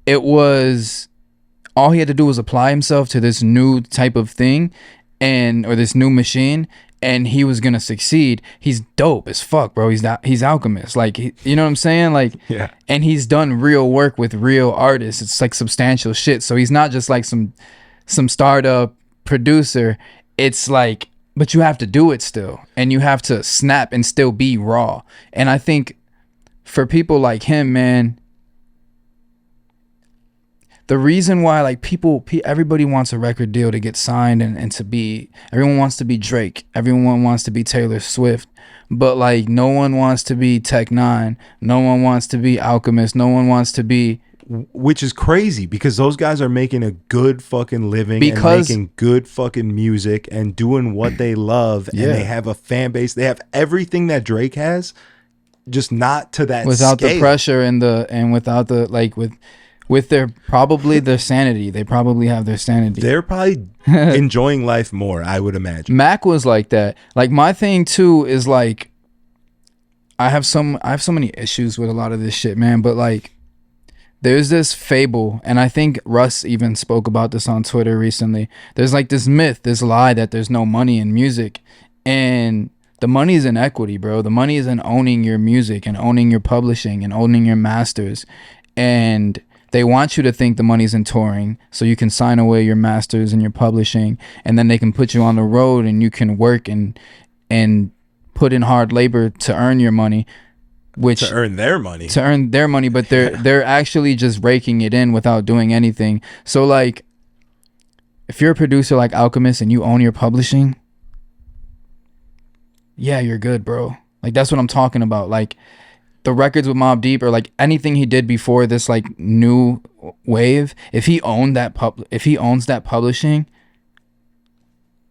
it was all he had to do was apply himself to this new type of thing or this new machine, and he was gonna succeed. He's dope as fuck, bro. He's Alchemist, like you know what I'm saying, like yeah. And he's done real work with real artists. It's like substantial shit. So he's not just like some startup producer. It's like, but you have to do it still, and you have to snap and still be raw. And I think for people like him, man, the reason why like everybody wants a record deal to get signed and to be, everyone wants to be Drake, everyone wants to be Taylor Swift, but like no one wants to be Tech Nine, no one wants to be Alchemist, no one wants to be, which is crazy because those guys are making a good fucking living and making good fucking music and doing what they love. And they have a fan base. They have everything that Drake has, just not to that without scale. the pressure and without the like with their sanity. They probably have their sanity. They're probably enjoying life more, I would imagine. Mac was like that. Like my thing too is like I have so many issues with a lot of this shit, man, but like there's this fable, and I think Russ even spoke about this on Twitter recently. There's like this myth, this lie that there's no money in music, and the money is in equity, bro. The money is in owning your music and owning your publishing and owning your masters. And they want you to think the money's in touring so you can sign away your masters and your publishing, and then they can put you on the road and you can work and put in hard labor to earn your money. To earn their money, but they're actually just raking it in without doing anything. So like if you're a producer like Alchemist and you own your publishing, yeah, you're good, bro. Like that's what I'm talking about. Like the records with Mobb Deep or like anything he did before this like new wave, if he owns that publishing,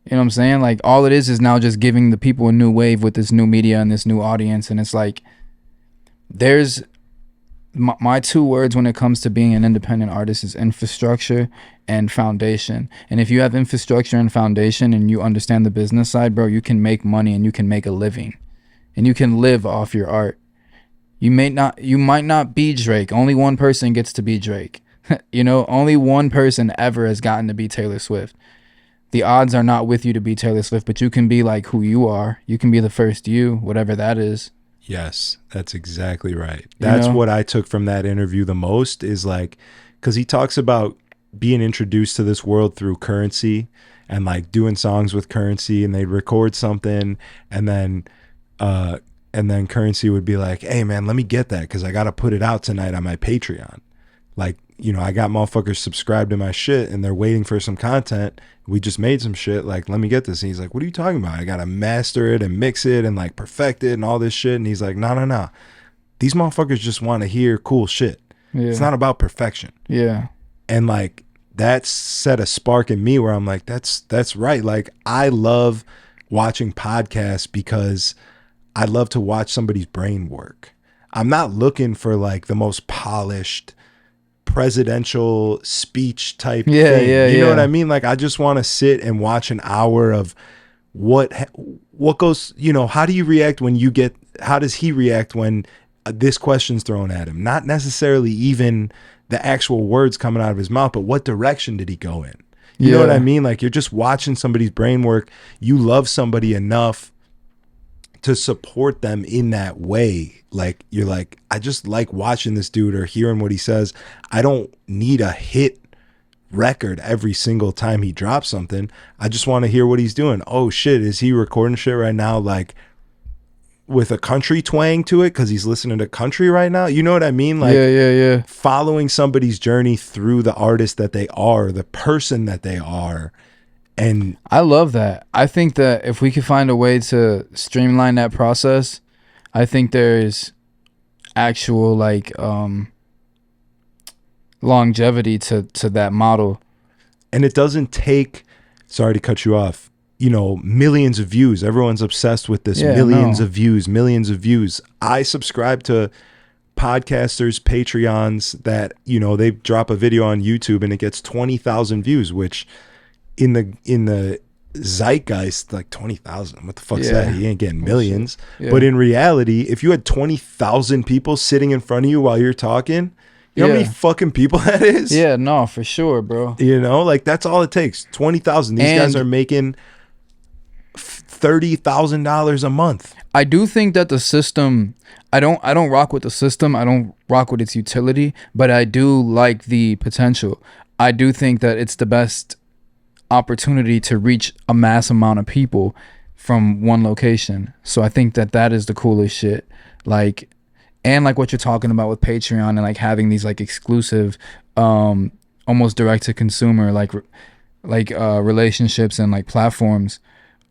you know what I'm saying? Like all it is now just giving the people a new wave with this new media and this new audience. And it's like there's my two words when it comes to being an independent artist is infrastructure and foundation. And if you have infrastructure and foundation and you understand the business side, bro, you can make money and you can make a living and you can live off your art. You might not be Drake. Only one person gets to be Drake. You know, only one person ever has gotten to be Taylor Swift. The odds are not with you to be Taylor Swift, but you can be like who you are. You can be the first you, whatever that is. Yes, that's exactly right. That's what I took from that interview the most is like, because he talks about being introduced to this world through Currency and like doing songs with Currency, and they'd record something and then Currency would be like, hey man, let me get that because I got to put it out tonight on my Patreon. Like, you know, I got motherfuckers subscribed to my shit and they're waiting for some content. We just made some shit. Like, let me get this. And he's like, what are you talking about? I got to master it and mix it and like perfect it and all this shit. And he's like, no. These motherfuckers just want to hear cool shit. Yeah. It's not about perfection. Yeah. And like, that set a spark in me where I'm like, that's right. Like, I love watching podcasts because I love to watch somebody's brain work. I'm not looking for like the most polished presidential speech type thing. You know what I mean? Like I just want to sit and watch an hour of what goes, you know, how do you react how does he react when this question's thrown at him? Not necessarily even the actual words coming out of his mouth, but what direction did he go in? You know what I mean? Like you're just watching somebody's brain work. You love somebody enough to support them in that way. Like you're like, I just like watching this dude or hearing what he says. I don't need a hit record every single time he drops something. I just want to hear what he's doing. Oh shit, is he recording shit right now like with a country twang to it because he's listening to country right now? You know what I mean? Like yeah. Following somebody's journey through the artist that they are, the person that they are. And I love that. I think that if we could find a way to streamline that process, I think there's actual like longevity to that model And it doesn't take, sorry to cut you off, you know, millions of views. Everyone's obsessed with this. Millions of views, millions of views. I subscribe to podcasters, Patreons that, you know, they drop a video on YouTube and it gets 20,000 views, which in the zeitgeist, like 20,000, what the fuck's that? You ain't getting millions. But in reality, if you had 20,000 people sitting in front of you while you're talking, you know how many fucking people that is? Yeah, no, for sure, bro. You know, like that's all it takes. 20,000. These guys are making $30,000 a month. I do think that the system, I don't rock with the system. I don't rock with its utility, but I do like the potential. I do think that it's the best opportunity to reach a mass amount of people from one location. So I think that that is the coolest shit. Like, and like what you're talking about with Patreon and like having these like exclusive, almost direct to consumer, like relationships and like platforms.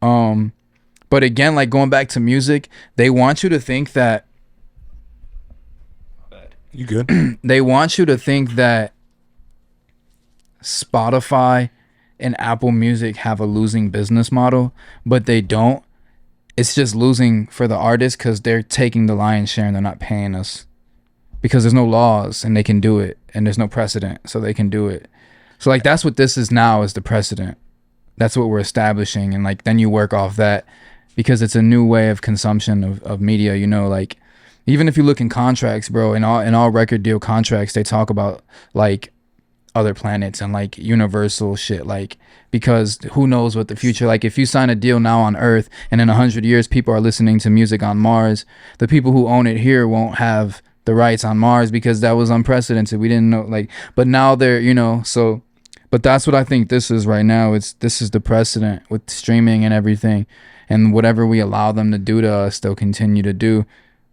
But again, like going back to music, they want you to think that you good? They want you to think that Spotify and Apple Music have a losing business model, but they don't. It's just losing for the artists because they're taking the lion's share and they're not paying us because there's no laws and they can do it, and there's no precedent, so they can do it. So like that's what this is now, is the precedent. That's what we're establishing, and like then you work off that because it's a new way of consumption of media. You know, like even if you look in contracts, bro, in all record deal contracts, they talk about like other planets and like universal shit, like because who knows what the future, like if you sign a deal now on Earth and in 100 years people are listening to music on Mars, the people who own it here won't have the rights on Mars because that was unprecedented. We didn't know, like, but now they're, you know, so, but that's what I think this is right now. This is the precedent with streaming and everything, and whatever we allow them to do to us, they'll continue to do.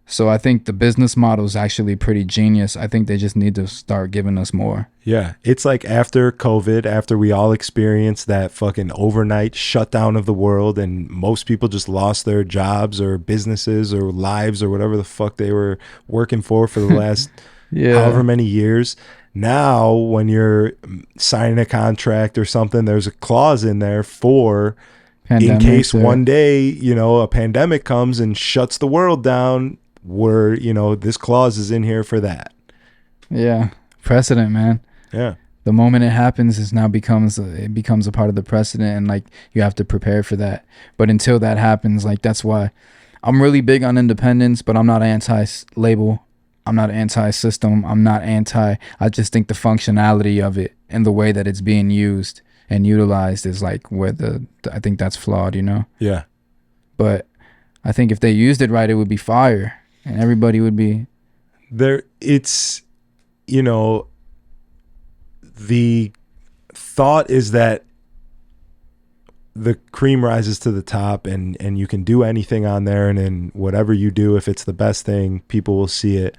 So I think the business model is actually pretty genius. I think they just need to start giving us more. Yeah. It's like after COVID, after we all experienced that fucking overnight shutdown of the world and most people just lost their jobs or businesses or lives or whatever the fuck they were working for the last however many years. Now, when you're signing a contract or something, there's a clause in there for in case one day, you know, a pandemic comes and shuts the world down, where, you know, this clause is in here for that. Yeah. Precedent, man. Yeah. The moment it happens, it becomes a part of the precedent, and like you have to prepare for that. But until that happens, like that's why I'm really big on independence, but I'm not anti-label. I'm not anti-system. I'm not anti. I just think the functionality of it and the way that it's being used and utilized is like where I think that's flawed, you know? Yeah. But I think if they used it right, it would be fire and everybody would be there. It's, you know, the thought is that the cream rises to the top and you can do anything on there, and then whatever you do, if it's the best thing, people will see it.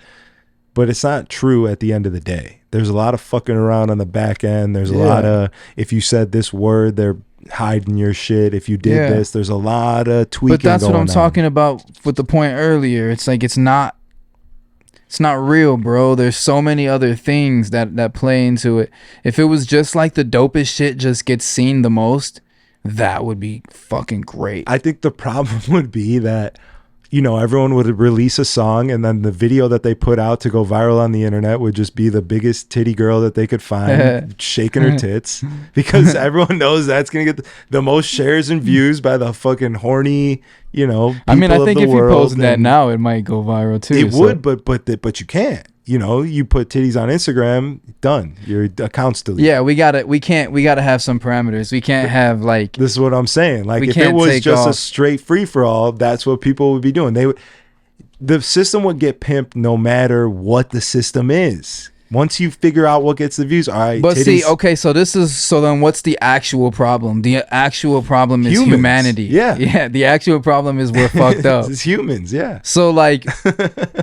But it's not true at the end of the day. There's a lot of fucking around on the back end. There's a lot of, if you said this word, they're hiding your shit. If you did this, there's a lot of tweaking. But that's what I'm talking on. about with the point earlier. It's like it's not real, bro. There's so many other things that play into it. If it was just like the dopest shit just gets seen the most, that would be fucking great. I think the problem would be that, you know, everyone would release a song and then the video that they put out to go viral on the internet would just be the biggest titty girl that they could find shaking her tits, because everyone knows that's going to get the most shares and views by the fucking horny, you know, people. I mean, I think if you post that now, it might go viral too. It would, but you can't. You know, you put titties on Instagram, done. Your account's deleted. Yeah, we gotta have some parameters. We can't have like. This is what I'm saying. Like if it was just a straight free for all, that's what people would be doing. The system would get pimped no matter what the system is. Once you figure out what gets the views, all right. But see, okay, so then what's the actual problem? The actual problem is humanity. Yeah. The actual problem is we're fucked up. It's humans. Yeah. So like,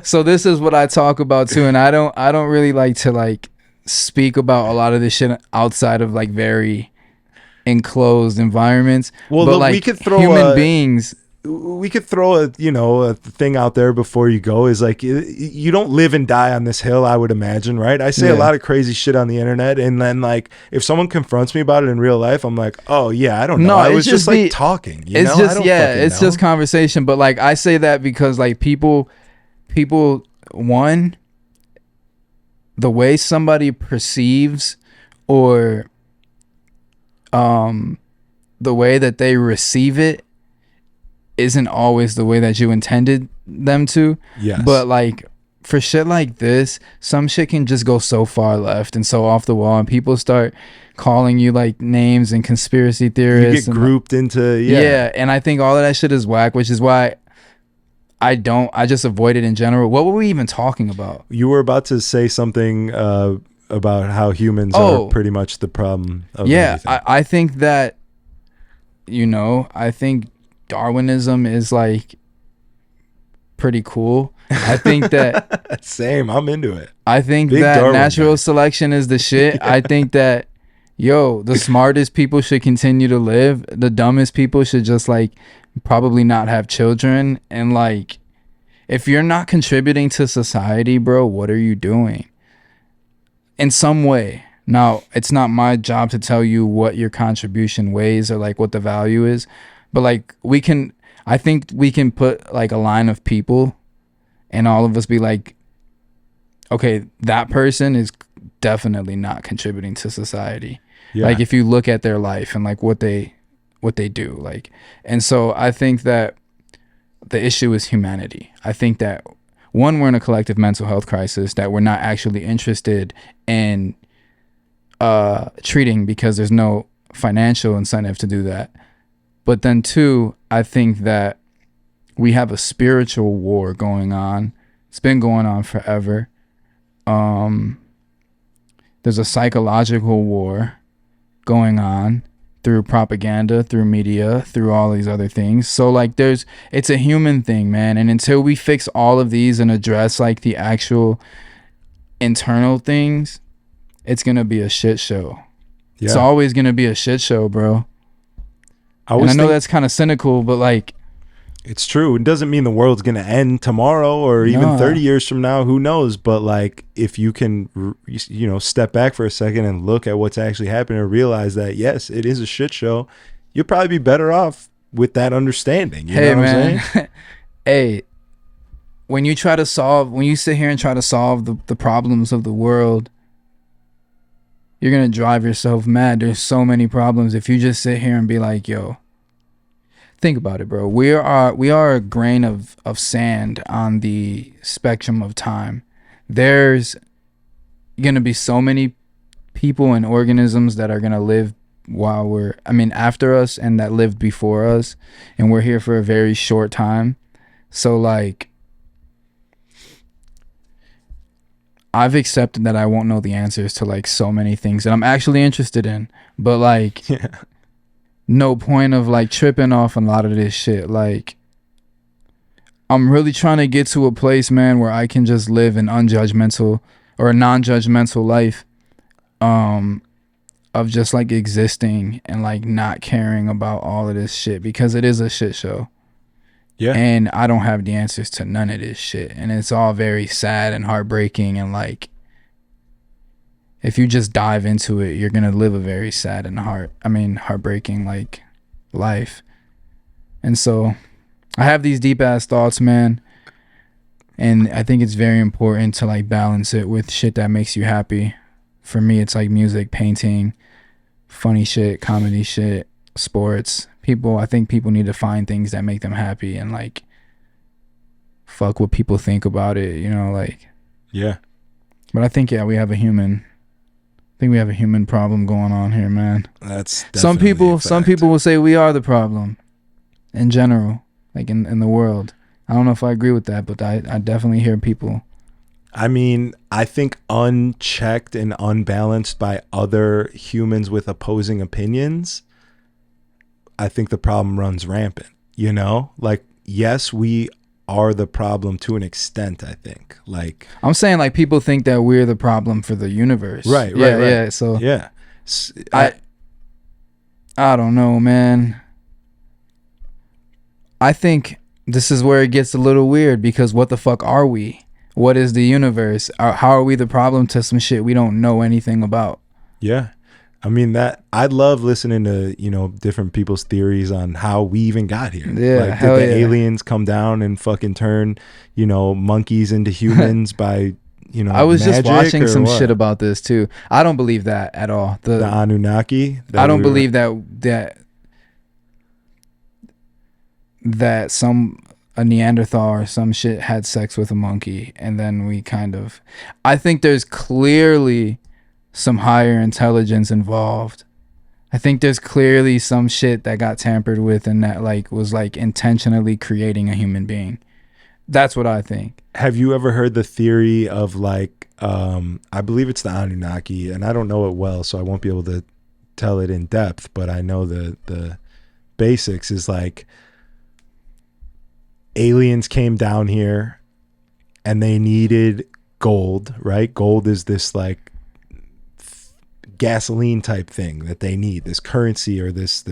so this is what I talk about too, and I don't really like to like speak about a lot of this shit outside of like very enclosed environments. Well, but look, like we could throw human beings. we could throw a thing out there before you go, is like, you don't live and die on this hill, I would imagine, right? I say a lot of crazy shit on the internet, and then like if someone confronts me about it in real life, I'm like, oh yeah, I don't know. No, I was just like talking, you know? Just it's just conversation. But like I say that because like people one, the way somebody perceives or the way that they receive it isn't always the way that you intended them to. Yes. But like for shit like this, some shit can just go so far left and so off the wall, and people start calling you like names and conspiracy theorists. You get grouped into and I think all of that shit is whack, which is why I just avoid it in general. What were we even talking about? You were about to say something about how humans are pretty much the problem of everything. I think that, I think Darwinism is like pretty cool. I think that same, I'm into it. I think Big that Darwin natural guy. selection is the shit. I think that the smartest people should continue to live. The dumbest people should just like probably not have children. And like, if you're not contributing to society, bro, what are you doing? In some way. Now, it's not my job to tell you what your contribution weighs or like what the value is, but like I think we can put like a line of people and all of us be like, okay, that person is definitely not contributing to society. Yeah. Like if you look at their life and like what they do, like, and so I think that the issue is humanity. I think that one, we're in a collective mental health crisis that we're not actually interested in treating because there's no financial incentive to do that. But then two, I think that we have a spiritual war going on. It's been going on forever. There's a psychological war going on through propaganda, through media, through all these other things. So like it's a human thing, man. And until we fix all of these and address like the actual internal things, it's going to be a shit show. Yeah. It's always going to be a shit show, bro. I know that's kind of cynical, but like, it's true. It doesn't mean the world's going to end tomorrow or even 30 years from now. Who knows? But like, if you can, step back for a second and look at what's actually happening and realize that, yes, it is a shit show, you'll probably be better off with that understanding. You know what I'm saying? Hey, when you sit here and try to solve the problems of the world, you're going to drive yourself mad. There's so many problems. If you just sit here and be like, yo, think about it, bro. We are a grain of sand on the spectrum of time. There's going to be so many people and organisms that are going to live after us and that lived before us. And we're here for a very short time. So like, I've accepted that I won't know the answers to like so many things that I'm actually interested in, but like, no point of like tripping off a lot of this shit. Like, I'm really trying to get to a place, man, where I can just live an unjudgmental or a non-judgmental life, of just like existing and like not caring about all of this shit, because it is a shit show. Yeah. And I don't have the answers to none of this shit. And it's all very sad and heartbreaking. And like, if you just dive into it, you're going to live a very sad and heartbreaking like life. And so I have these deep ass thoughts, man. And I think it's very important to like balance it with shit that makes you happy. For me, it's like music, painting, funny shit, comedy shit, sports. I think people need to find things that make them happy and like fuck what people think about it, like. Yeah. But I think, we have a human problem going on here, man. That's some people will say we are the problem in general, like in the world. I don't know if I agree with that, but I definitely hear people. I mean, I think unchecked and unbalanced by other humans with opposing opinions, I think the problem runs rampant, like, yes, we are the problem to an extent. I think, like, I'm saying, like, people think that we're the problem for the universe. Right. Yeah. So yeah, I don't know, man. I think this is where it gets a little weird, because what the fuck are we? What is the universe? How are we the problem to some shit we don't know anything about? Yeah. I mean, that I love listening to, different people's theories on how we even got here. Yeah, like, hell did the yeah. aliens come down and fucking turn, monkeys into humans by, I was just magic watching or some what? shit about this too. I don't believe that at all. The Anunnaki? I don't believe that a Neanderthal or some shit had sex with a monkey, and then I think there's clearly some higher intelligence involved. I think there's clearly some shit that got tampered with and that was intentionally creating a human being. That's what I think. Have you ever heard the theory of I believe it's the Anunnaki, and I don't know it well, so I won't be able to tell it in depth, but I know the basics is aliens came down here and they needed gold, right? Gold is this gasoline type thing that they need, this currency or this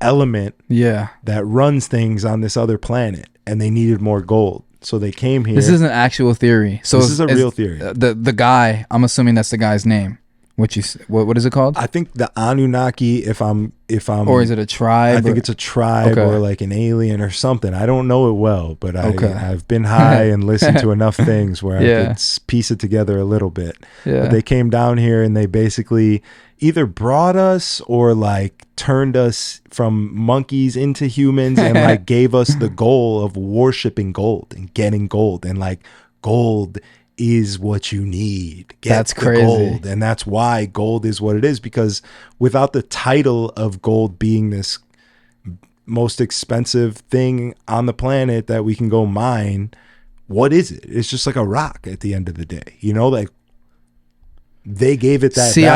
element that runs things on this other planet, and they needed more gold, so they came here. This is an actual theory. So this is a real theory. The guy, I'm assuming that's the guy's name. What is it called? I think the Anunnaki, if I'm or is it a tribe? I think it's a tribe or an alien or something. I don't know it well, but I've been high and listened to enough things where I could piece it together a little bit. Yeah. But they came down here and they basically either brought us or turned us from monkeys into humans and gave us the goal of worshiping gold and getting gold, and gold is what you need. That's crazy. Gold. And that's why gold is what it is, because without the title of gold being this most expensive thing on the planet that we can go mine, what is it? It's just like a rock at the end of the day. They gave it that value.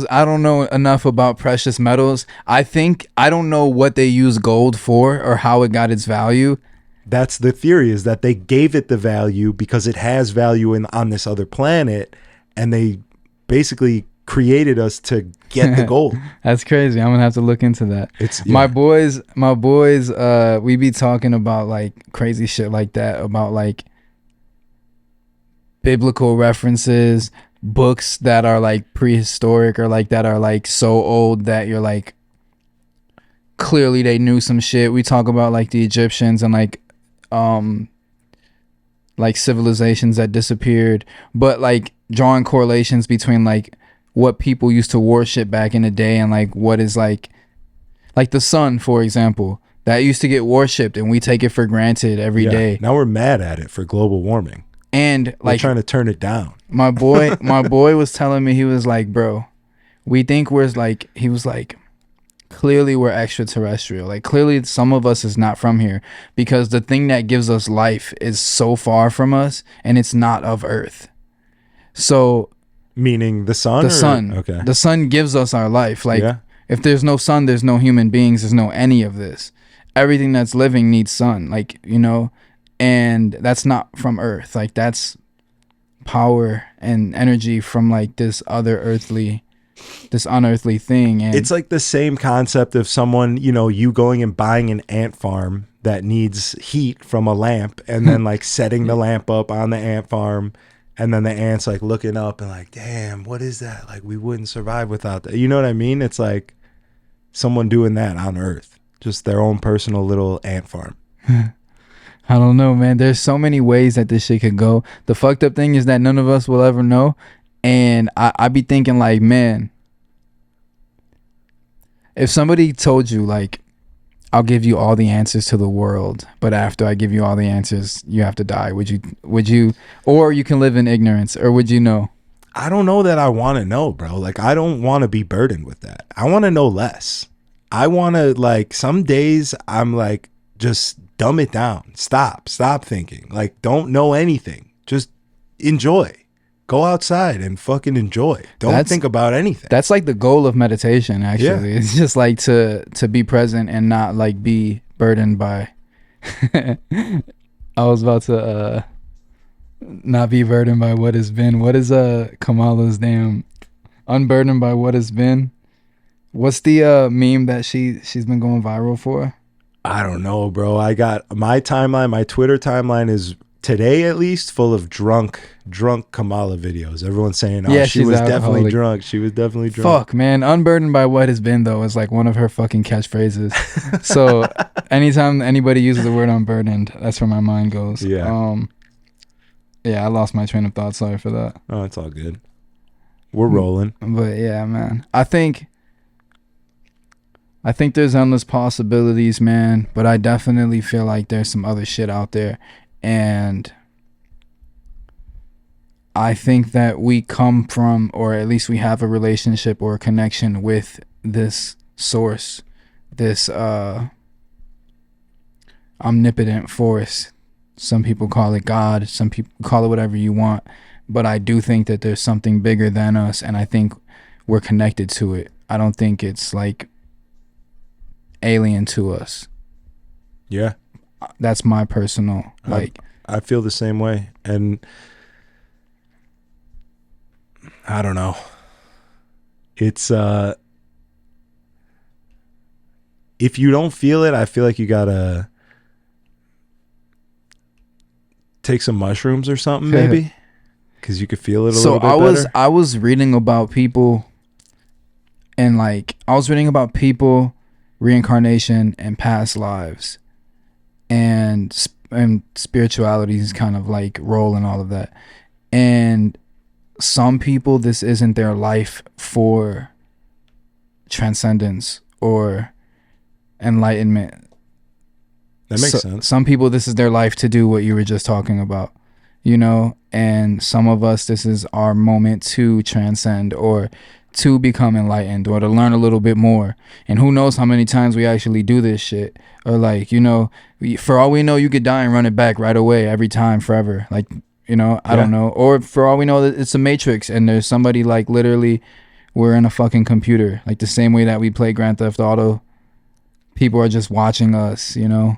I don't know enough about precious metals. I don't know what they use gold for or how it got its value. That's the theory, is that they gave it the value because it has value on this other planet, and they basically created us to get the gold. That's crazy. I'm gonna have to look into that. My boys, we be talking about crazy shit like that, about biblical references, books that are prehistoric or that are so old that you're clearly they knew some shit. We talk about the Egyptians and civilizations that disappeared, but drawing correlations between what people used to worship back in the day and what is like the sun, for example, that used to get worshipped and we take it for granted every day. Now we're mad at it for global warming, and we're trying to turn it down. My boy was telling me, he was bro, we think he was clearly we're extraterrestrial. Clearly some of us is not from here, because the thing that gives us life is so far from us and it's not of Earth. So meaning the sun? The sun. Okay. The sun gives us our life. If there's no sun, there's no human beings, there's no any of this. Everything that's living needs sun, and that's not from Earth. That's power and energy from this unearthly thing. And it's the same concept of someone, you going and buying an ant farm that needs heat from a lamp, and then setting the lamp up on the ant farm, and then the ants looking up and damn, what is that? We wouldn't survive without that. You know what I mean? It's someone doing that on Earth, just their own personal little ant farm. I don't know, man. There's so many ways that this shit could go. The fucked up thing is that none of us will ever know. And I be thinking man, if somebody told you I'll give you all the answers to the world, but after I give you all the answers, you have to die, would you, or you can live in ignorance, or would you know? I don't know that I want to know, bro. I don't want to be burdened with that. I want to know less. I want to some days I'm just dumb it down. Stop thinking. Don't know anything. Just enjoy. Go outside and fucking enjoy. Don't think about anything. That's the goal of meditation, actually. Yeah. It's just to be present and not be burdened by I was about to not be burdened by what has been. What is Kamala's damn unburdened by what has been? What's the meme that she's been going viral for? I don't know, bro. I got my timeline. My Twitter timeline is today at least full of drunk Kamala videos. Everyone's saying, "Oh, Yeah, she she's was definitely alcoholic. drunk. She was definitely drunk." Fuck, man. Unburdened by what has been, though, is like one of her fucking catchphrases. So anytime anybody uses the word unburdened, that's where my mind goes. Yeah. Yeah, I lost my train of thought. Sorry for that. Oh, it's all good. We're rolling. But yeah, man. I think there's endless possibilities, man. But I definitely feel like there's some other shit out there. And I think that we come from, or at least we have a relationship or a connection with this source, this omnipotent force. Some people call it God, some people call it whatever you want, but I do think that there's something bigger than us, and I think we're connected to it. I don't think it's like alien to us. Yeah. That's my personal I feel the same way, and I don't know. It's if you don't feel it, I feel like you gotta take some mushrooms or something, maybe, because you could feel it a little bit better. I was reading about people, and reincarnation and past lives, and spirituality's kind of like role and all of that. And some people, this isn't their life for transcendence or enlightenment. That makes sense. Some people, this is their life to do what you were just talking about, you know, and some of us, this is our moment to transcend or to become enlightened or to learn a little bit more. And who knows how many times we actually do this shit, or like, you know, for all we know, you could die and run it back right away every time forever. Like, you know, I don't know. Or for all we know, that it's a Matrix and there's somebody like literally we're in a fucking computer, like the same way that we play Grand Theft Auto. People are just watching us, you know?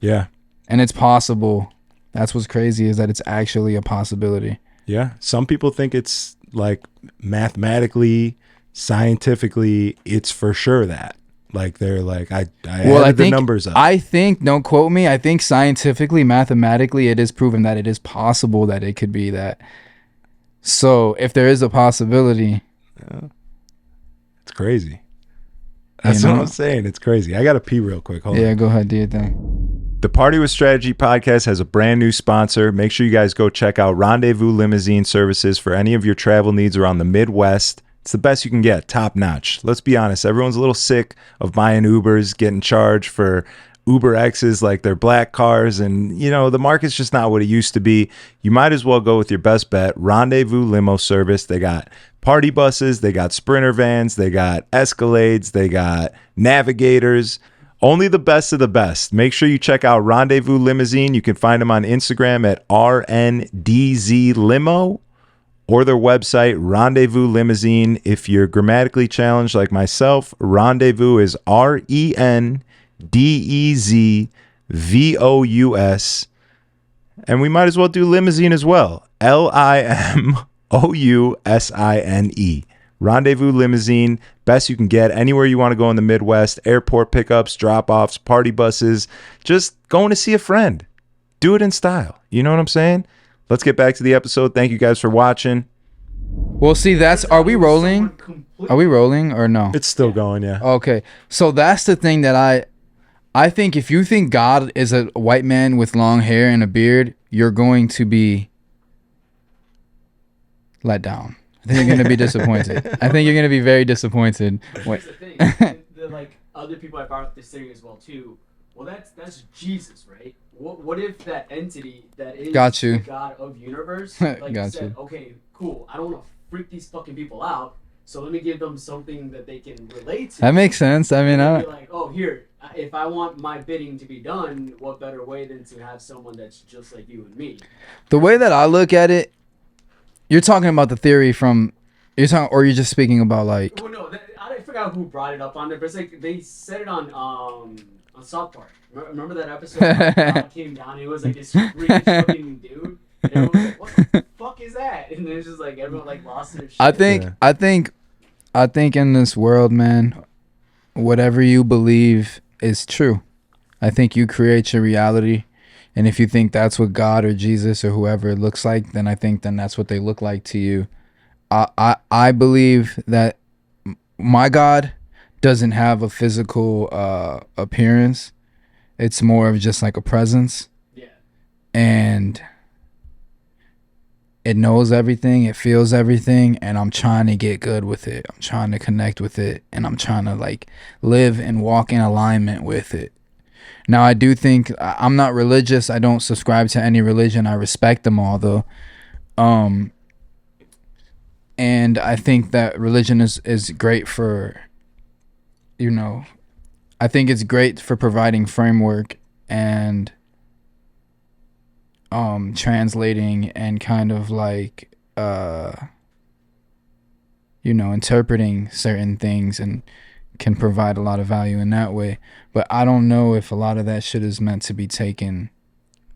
Yeah. And it's possible. That's what's crazy, is that it's actually a possibility. Yeah. Some people think it's like mathematically, scientifically, it's for sure that. Like they're like, I added the numbers up. I think, don't quote me, I think scientifically, mathematically, it is proven that it is possible that it could be that. So if there is a possibility. Yeah. It's crazy. That's what I'm saying. It's crazy. I got to pee real quick. Hold on. Yeah, go ahead, do your thing. The Party with Strategy podcast has a brand new sponsor. Make sure you guys go check out Rendezvous Limousine Services for any of your travel needs around the Midwest. It's the best you can get, top notch. Let's be honest, everyone's a little sick of buying Ubers, getting charged for Uber X's like they're black cars, and you know, the market's just not what it used to be. You might as well go with your best bet, Rendezvous Limo Service. They got party buses, they got Sprinter vans, they got Escalades, they got Navigators. Only the best of the best. Make sure you check out Rendezvous Limousine. You can find them on Instagram at RNDZ Limo or their website, Rendezvous Limousine. If you're grammatically challenged like myself, Rendezvous is RENDEZVOUS. And we might as well do limousine as well. LIMOUSINE. Rendezvous Limousine, best you can get anywhere you want to go in the Midwest. Airport pickups, drop-offs, party buses, just going to see a friend. Do it in style. You know what I'm saying? Let's get back to the episode. Thank you guys for watching. Well, see, are we rolling? Are we rolling or no? It's still going, yeah. Okay. So that's the thing that I think if you think God is a white man with long hair and a beard, you're going to be let down. I think you're going to be disappointed. I think you're going to be very disappointed. Here's the thing. Like other people I brought up this theory as well too. Well, that's Jesus, right? What if that entity that is the God of universe like said, okay, cool, I don't want to freak these fucking people out, so let me give them something that they can relate to. That makes sense. I mean, be like, oh, here, if I want my bidding to be done, what better way than to have someone that's just like you and me? The way that I look at it, you're talking about the theory from, or you're just speaking about like. Oh no, I forgot who brought it up on there, but it's like they said it on South Park. Remember that episode? God came down. And it was like this freakish fucking dude. And everyone was like, "What the fuck is that?" And then it's just like everyone like lost their shit. I think I think in this world, man, whatever you believe is true. I think you create your reality. And if you think that's what God or Jesus or whoever it looks like, then I think then that's what they look like to you. I believe that my God doesn't have a physical appearance. It's more of just like a presence. Yeah. And it knows everything, it feels everything, and I'm trying to get good with it. I'm trying to connect with it, and I'm trying to like live and walk in alignment with it. Now, I do think I'm not religious. I don't subscribe to any religion. I respect them all, though. And I think that religion is great for, you know, I think it's great for providing framework and translating and kind of like, you know, interpreting certain things and can provide a lot of value in that way. But I don't know if a lot of that shit is meant to be taken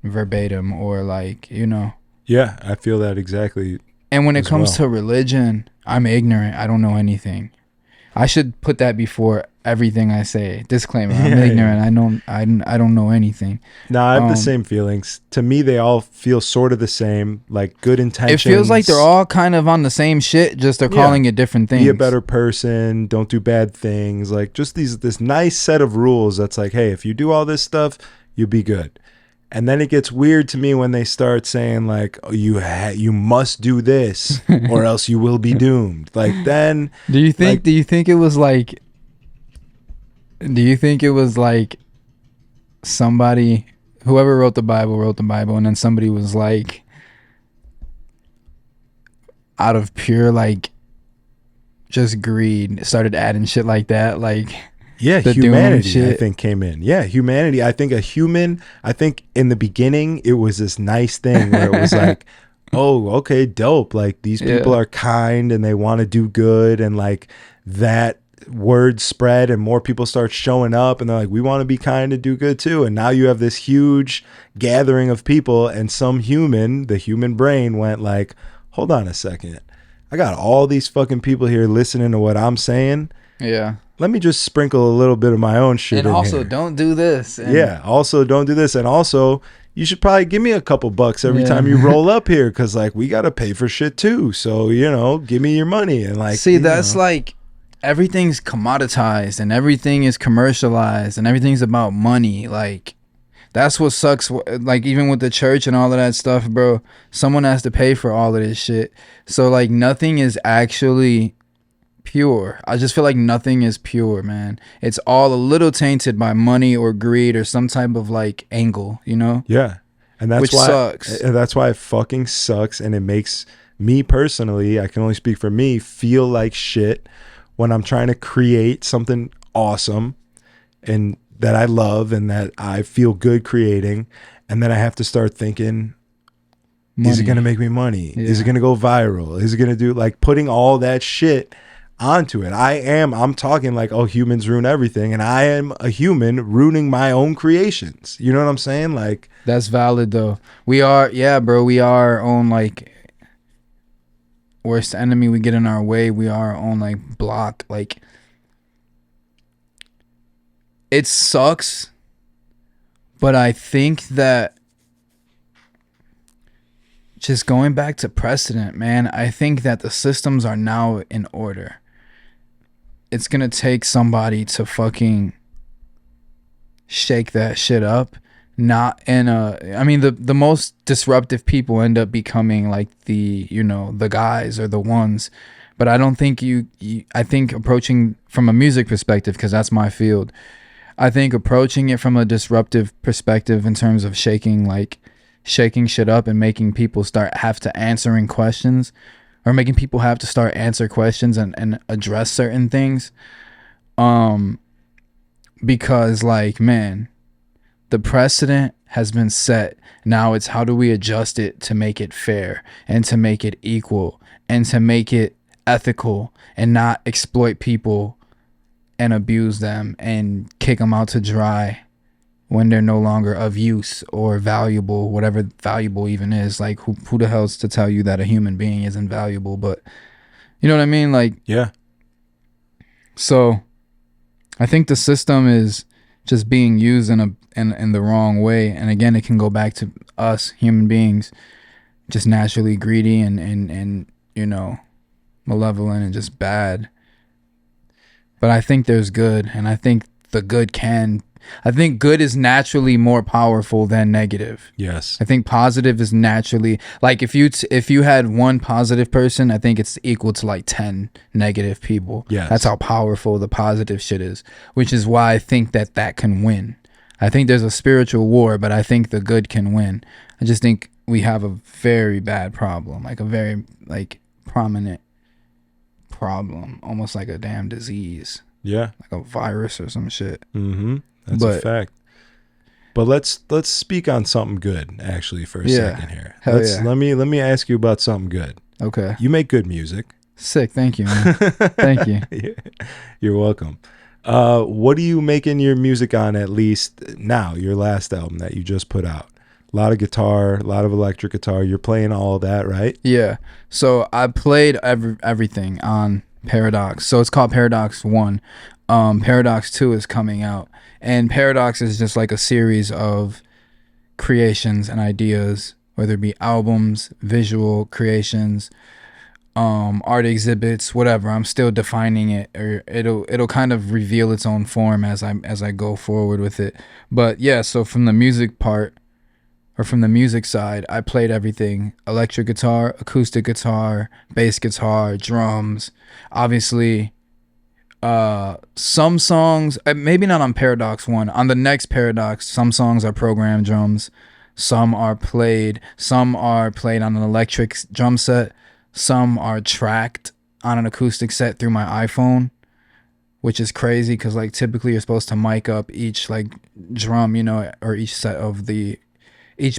verbatim or like, you know. Yeah, I feel that exactly. And when it comes to religion, I'm ignorant. I don't know anything. I should put that before everything I say. Disclaimer: I'm ignorant. I don't know anything. No, I have the same feelings. To me, they all feel sort of the same. Like good intentions. It feels like they're all kind of on the same shit. Just they're calling it different things. Be a better person. Don't do bad things. Like just this nice set of rules. That's like, hey, if you do all this stuff, you'll be good. And then it gets weird to me when they start saying like, oh, you must do this or else you will be doomed. Like then, do you think it was like somebody, whoever wrote the Bible, and then somebody was like, out of pure like just greed, started adding shit like that, like. Yeah, humanity, I think, came in. Yeah, humanity. I think in the beginning, it was this nice thing where it was like, oh, okay, dope. Like, these people are kind and they want to do good. And, like, that word spread and more people start showing up. And they're like, we want to be kind and do good, too. And now you have this huge gathering of people. And the human brain went like, hold on a second. I got all these fucking people here listening to what I'm saying. Yeah. Let me just sprinkle a little bit of my own shit in here. And also, don't do this. Also, don't do this. And also, you should probably give me a couple bucks every time you roll up here because, like, we got to pay for shit, too. So, you know, give me your money. And, like, see, that's like everything's commoditized and everything is commercialized and everything's about money. Like, that's what sucks. Like, even with the church and all of that stuff, bro, someone has to pay for all of this shit. So, like, nothing is actually pure. I just feel like nothing is pure, man. It's all a little tainted by money or greed or some type of like angle, you know? Yeah. And that's why sucks. And that's why it fucking sucks. And it makes me personally, I can only speak for me, feel like shit when I'm trying to create something awesome and that I love and that I feel good creating. And then I have to start thinking, is it going to make me money? Yeah. Is it going to go viral? Is it going to do like putting all that shit onto it? I'm talking like, oh, humans ruin everything, and I am a human ruining my own creations. You know what I'm saying? Like, that's valid though. We are, bro, we are our own like worst enemy. We get in our way. We are our own like block. Like, it sucks, but I think that just going back to precedent, man, I think that the systems are now in order. It's going to take somebody to fucking shake that shit up. Not in I mean, the most disruptive people end up becoming like the, you know, the guys or the ones. But I don't think I think approaching from a music perspective, because that's my field, I think approaching it from a disruptive perspective in terms of shaking shit up and making people have to answering questions, or making people have to start answer questions and address certain things. Because like, man, the precedent has been set. Now it's how do we adjust it to make it fair and to make it equal and to make it ethical and not exploit people and abuse them and kick them out to dry when they're no longer of use or valuable, whatever valuable even is. Like, who the hell's to tell you that a human being isn't valuable? But you know what I mean? Like, yeah, So I think the system is just being used in the wrong way. And again, it can go back to us human beings, just naturally greedy and you know, malevolent and just bad. But I think there's good, and I think good is naturally more powerful than negative. Yes. I think positive is naturally, like if you had one positive person, I think it's equal to like 10 negative people. Yes. That's how powerful the positive shit is, which is why I think that can win. I think there's a spiritual war, but I think the good can win. I just think we have a very bad problem, like a very like prominent problem, almost like a damn disease. Yeah. Like a virus or some shit. Mm-hmm. That's a fact. But let's speak on something good actually for a second here. Let me ask you about something good. Okay. You make good music. Sick. Thank you, man. Thank you. You're welcome. What are you making your music on, at least now, your last album that you just put out? A lot of guitar, a lot of electric guitar. You're playing all of that, right? Yeah. So I played everything on Paradox. So it's called Paradox 1. Paradox 2 is coming out. And Paradox is just like a series of creations and ideas, whether it be albums, visual creations, art exhibits, whatever. I'm still defining it, or it'll kind of reveal its own form as I go forward with it. But yeah, so from the music part, or from the music side, I played everything: electric guitar, acoustic guitar, bass guitar, drums. Obviously, some songs, maybe not on Paradox 1. On the next Paradox, some songs are programmed drums. Some are played on an electric drum set. Some are tracked on an acoustic set through my iPhone, which is crazy because like typically you're supposed to mic up each like drum, you know, or each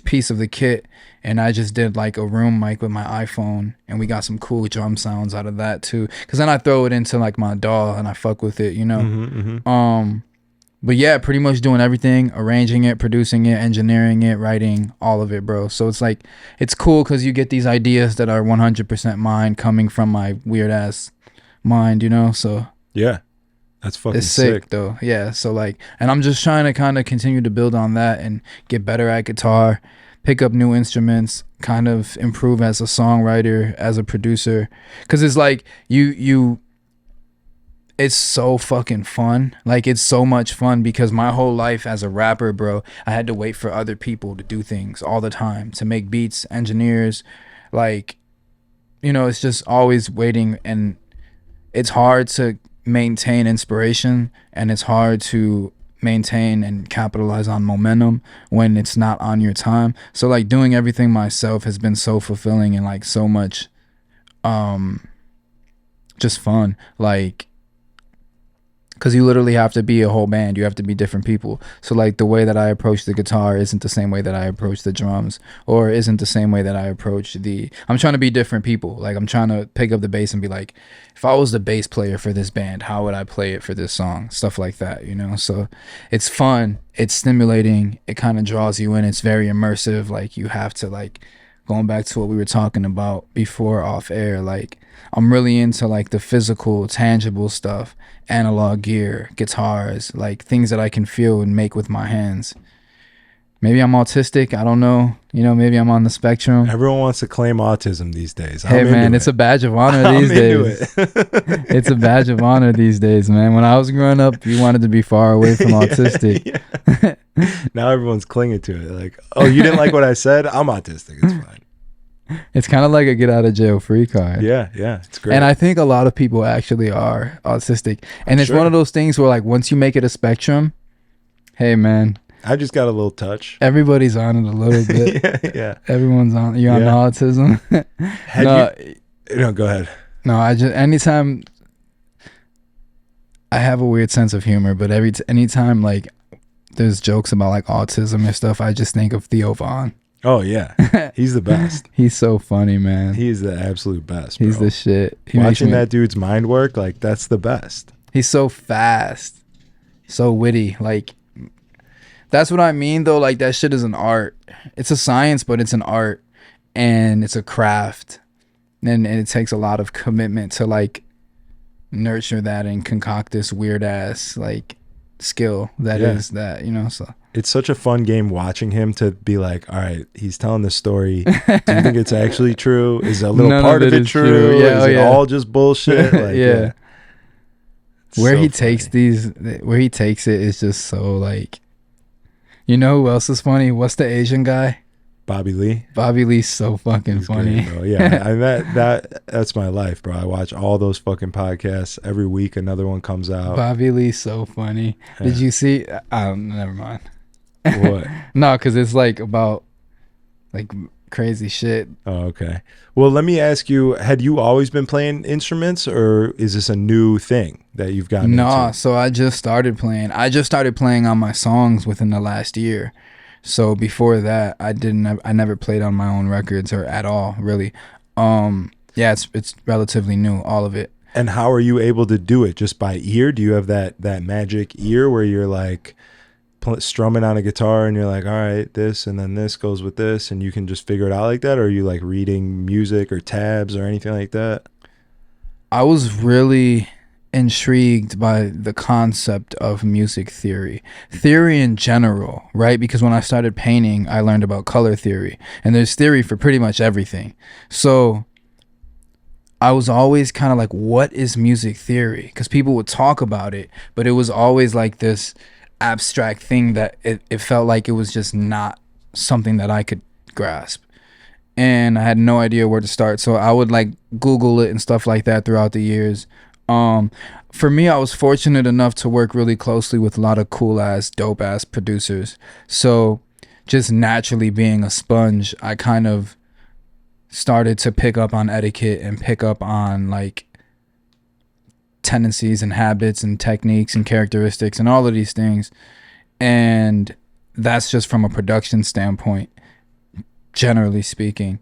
piece of the kit. And I just did like a room mic with my iPhone, and we got some cool drum sounds out of that too. Cause then I throw it into like my DAW and I fuck with it, you know? Mm-hmm, mm-hmm. But yeah, pretty much doing everything, arranging it, producing it, engineering it, writing, all of it, bro. So it's like, it's cool cause you get these ideas that are 100% mine coming from my weird ass mind, you know? So yeah, that's fucking it's sick though. Yeah. So like, and I'm just trying to kind of continue to build on that and get better at guitar, pick up new instruments, kind of improve as a songwriter, as a producer. Cause it's like it's so fucking fun. Like it's so much fun because my whole life as a rapper, bro, I had to wait for other people to do things all the time, to make beats, engineers, like, you know, it's just always waiting, and it's hard to maintain inspiration, and it's hard to maintain and capitalize on momentum when it's not on your time. So like doing everything myself has been so fulfilling and like so much just fun, like, because you literally have to be a whole band. You have to be different people. So like the way that I approach the guitar isn't the same way that I approach the drums, or isn't the same way that I approach I'm trying to be different people. Like I'm trying to pick up the bass and be like, if I was the bass player for this band, how would I play it for this song? Stuff like that, you know? So it's fun. It's stimulating. It kind of draws you in. It's very immersive. Like you have to, like, going back to what we were talking about before off air, like I'm really into like the physical, tangible stuff, analog gear, guitars, like things that I can feel and make with my hands. Maybe I'm autistic. I don't know. You know, maybe I'm on the spectrum. Everyone wants to claim autism these days. Hey, man, it's a badge of honor these days. It's a badge of honor these days, man. When I was growing up, you wanted to be far away from autistic. Yeah. Now everyone's clinging to it. Like, oh, you didn't like what I said? I'm autistic. It's fine. It's kind of like a get out of jail free card. Yeah, it's great. And I think a lot of people actually are autistic. And it's one of those things where like once you make it a spectrum, hey, man, I just got a little touch. Everybody's on it a little bit. Yeah. Everyone's on. You're on autism. No, go ahead. No, I just, anytime, I have a weird sense of humor, but anytime like there's jokes about like autism and stuff, I just think of Theo Von. Oh yeah, he's the best. He's so funny, man. He's the absolute best, bro. He's the shit. Watching that dude's mind work, like that's the best. He's so fast, so witty. Like that's what I mean though. Like that shit is an art. It's a science, but it's an art, and it's a craft, and it takes a lot of commitment to like nurture that and concoct this weird ass like skill that is that, you know. So it's such a fun game watching him to be like, all right, he's telling the story. Do you think it's actually true? Is a little part of it true? Yeah, is it all just bullshit? Like, yeah. Where so he takes where he takes it is just so like, you know who else is funny? What's the Asian guy? Bobby Lee. Bobby Lee's so fucking He's funny. Great, bro. Yeah, that's my life, bro. I watch all those fucking podcasts every week. Another one comes out. Bobby Lee's so funny. Yeah. Did you see? Never mind. What? No, because it's like about like crazy shit. Oh, okay. Well, let me ask you: had you always been playing instruments, or is this a new thing that you've gotten into? So I just started playing. I just started playing on my songs within the last year. So before that, I never played on my own records or at all, really. Yeah, it's relatively new, all of it. And how are you able to do it? Just by ear? Do you have that magic ear where you're like strumming on a guitar and you're like, all right, this and then this goes with this, and you can just figure it out like that? Or are you like reading music or tabs or anything like that? I was really intrigued by the concept of music theory in general, right? Because when I started painting, I learned about color theory, and there's theory for pretty much everything. So I was always kind of like, what is music theory? Because people would talk about it, but it was always like this abstract thing that it felt like it was just not something that I could grasp. And I had no idea where to start. So I would like Google it and stuff like that throughout the years. For me, I was fortunate enough to work really closely with a lot of cool ass, dope ass producers. So just naturally being a sponge, I kind of started to pick up on etiquette and pick up on like tendencies and habits and techniques and characteristics and all of these things. And that's just from a production standpoint, generally speaking.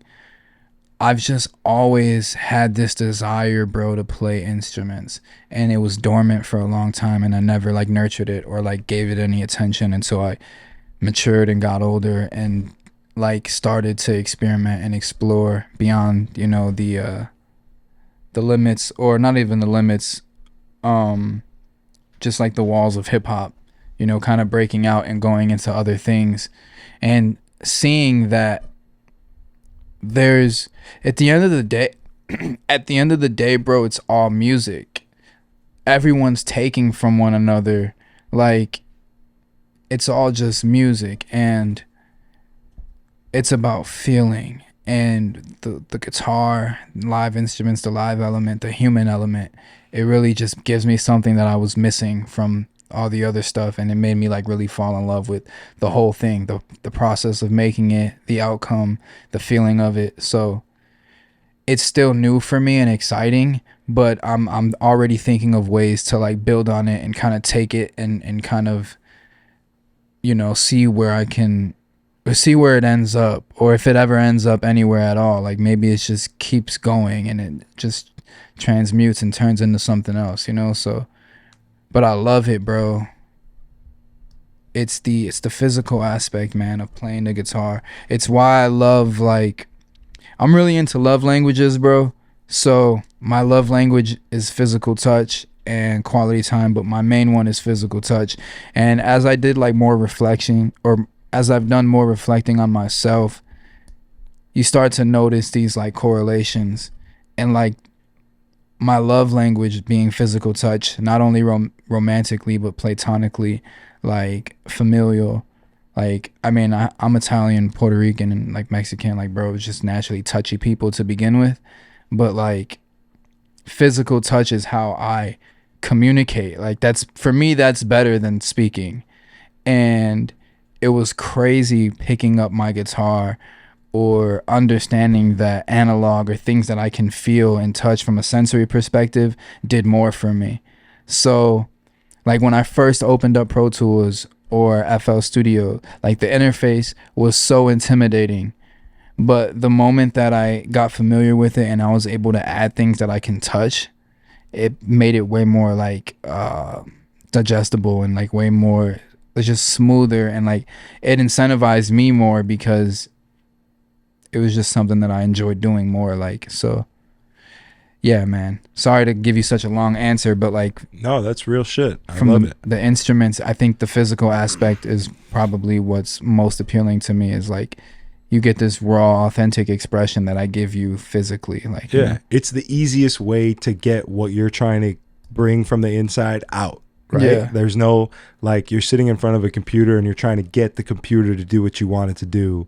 I've just always had this desire, bro, to play instruments, and it was dormant for a long time, and I never like nurtured it or like gave it any attention until I matured and got older and like started to experiment and explore beyond, you know, the limits, or not even the limits, just like the walls of hip hop, you know, kind of breaking out and going into other things and seeing that there's at the end of the day, bro, it's all music. Everyone's taking from one another. Like, it's all just music, and it's about feeling. And the guitar, live instruments, the live element, the human element, it really just gives me something that I was missing from all the other stuff, and it made me like really fall in love with the whole thing, the process of making it, the outcome, the feeling of it. So it's still new for me and exciting, but I'm already thinking of ways to like build on it and kind of take it and kind of, you know, see where it ends up, or if it ever ends up anywhere at all. Like maybe it just keeps going and it just transmutes and turns into something else, you know. So but I love it, bro. It's the physical aspect, man, of playing the guitar. It's why I love, like, I'm really into love languages, bro. So my love language is physical touch and quality time, but my main one is physical touch. And as I did like more reflection, or as I've done more reflecting on myself, you start to notice these like correlations. And like my love language being physical touch, not only romantically, but platonically, like familial. Like, I mean, I'm Italian, Puerto Rican, and like Mexican, like, bro, it's just naturally touchy people to begin with. But like physical touch is how I communicate. Like that's, for me, that's better than speaking. And it was crazy picking up my guitar or understanding that analog or things that I can feel and touch from a sensory perspective did more for me. So like when I first opened up Pro Tools or FL Studio, like the interface was so intimidating. But the moment that I got familiar with it and I was able to add things that I can touch, it made it way more like digestible and like way more, it's just smoother, and like it incentivized me more because it was just something that I enjoyed doing more. Like, so yeah, man. Sorry to give you such a long answer, but like, no, that's real shit. I from love it. The instruments, I think the physical aspect is probably what's most appealing to me. Is like, you get this raw, authentic expression that I give you physically. Like, yeah, it's the easiest way to get what you're trying to bring from the inside out. Right? Yeah. There's no, like, you're sitting in front of a computer and you're trying to get the computer to do what you want it to do.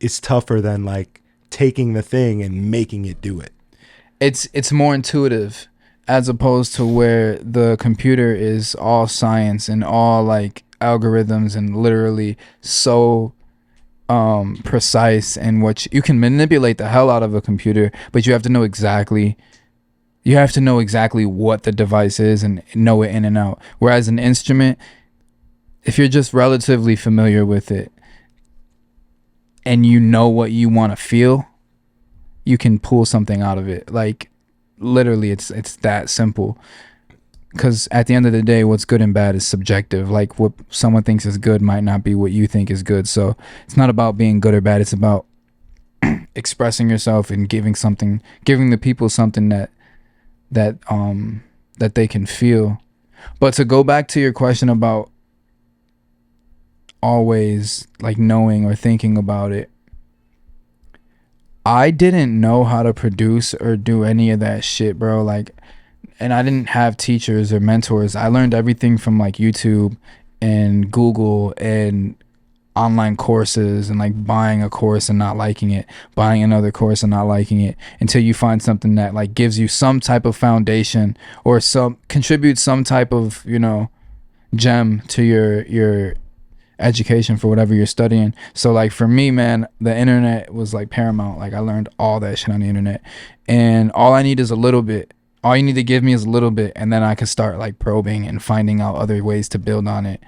It's tougher than like taking the thing and making it do it. It's more intuitive, as opposed to where the computer is all science and all like algorithms and literally so precise, and you can manipulate the hell out of a computer, but you have to know exactly what the device is and know it in and out. Whereas an instrument, if you're just relatively familiar with it and you know what you want to feel, you can pull something out of it. Like, literally, it's that simple. Because at the end of the day, what's good and bad is subjective. Like, what someone thinks is good might not be what you think is good. So it's not about being good or bad. It's about expressing yourself and giving the people something that they can feel. But to go back to your question about always like knowing or thinking about it, I didn't know how to produce or do any of that shit, bro. Like, and I didn't have teachers or mentors. I learned everything from like YouTube and Google and online courses, and like buying a course and not liking it, buying another course and not liking it, until you find something that like gives you some type of foundation or contributes some type of, gem to your education for whatever you're studying. So like for me, man, the internet was like paramount. Like, I learned all that shit on the internet, and all I need is a little bit. All you need to give me is a little bit, and then I can start like probing and finding out other ways to build on it.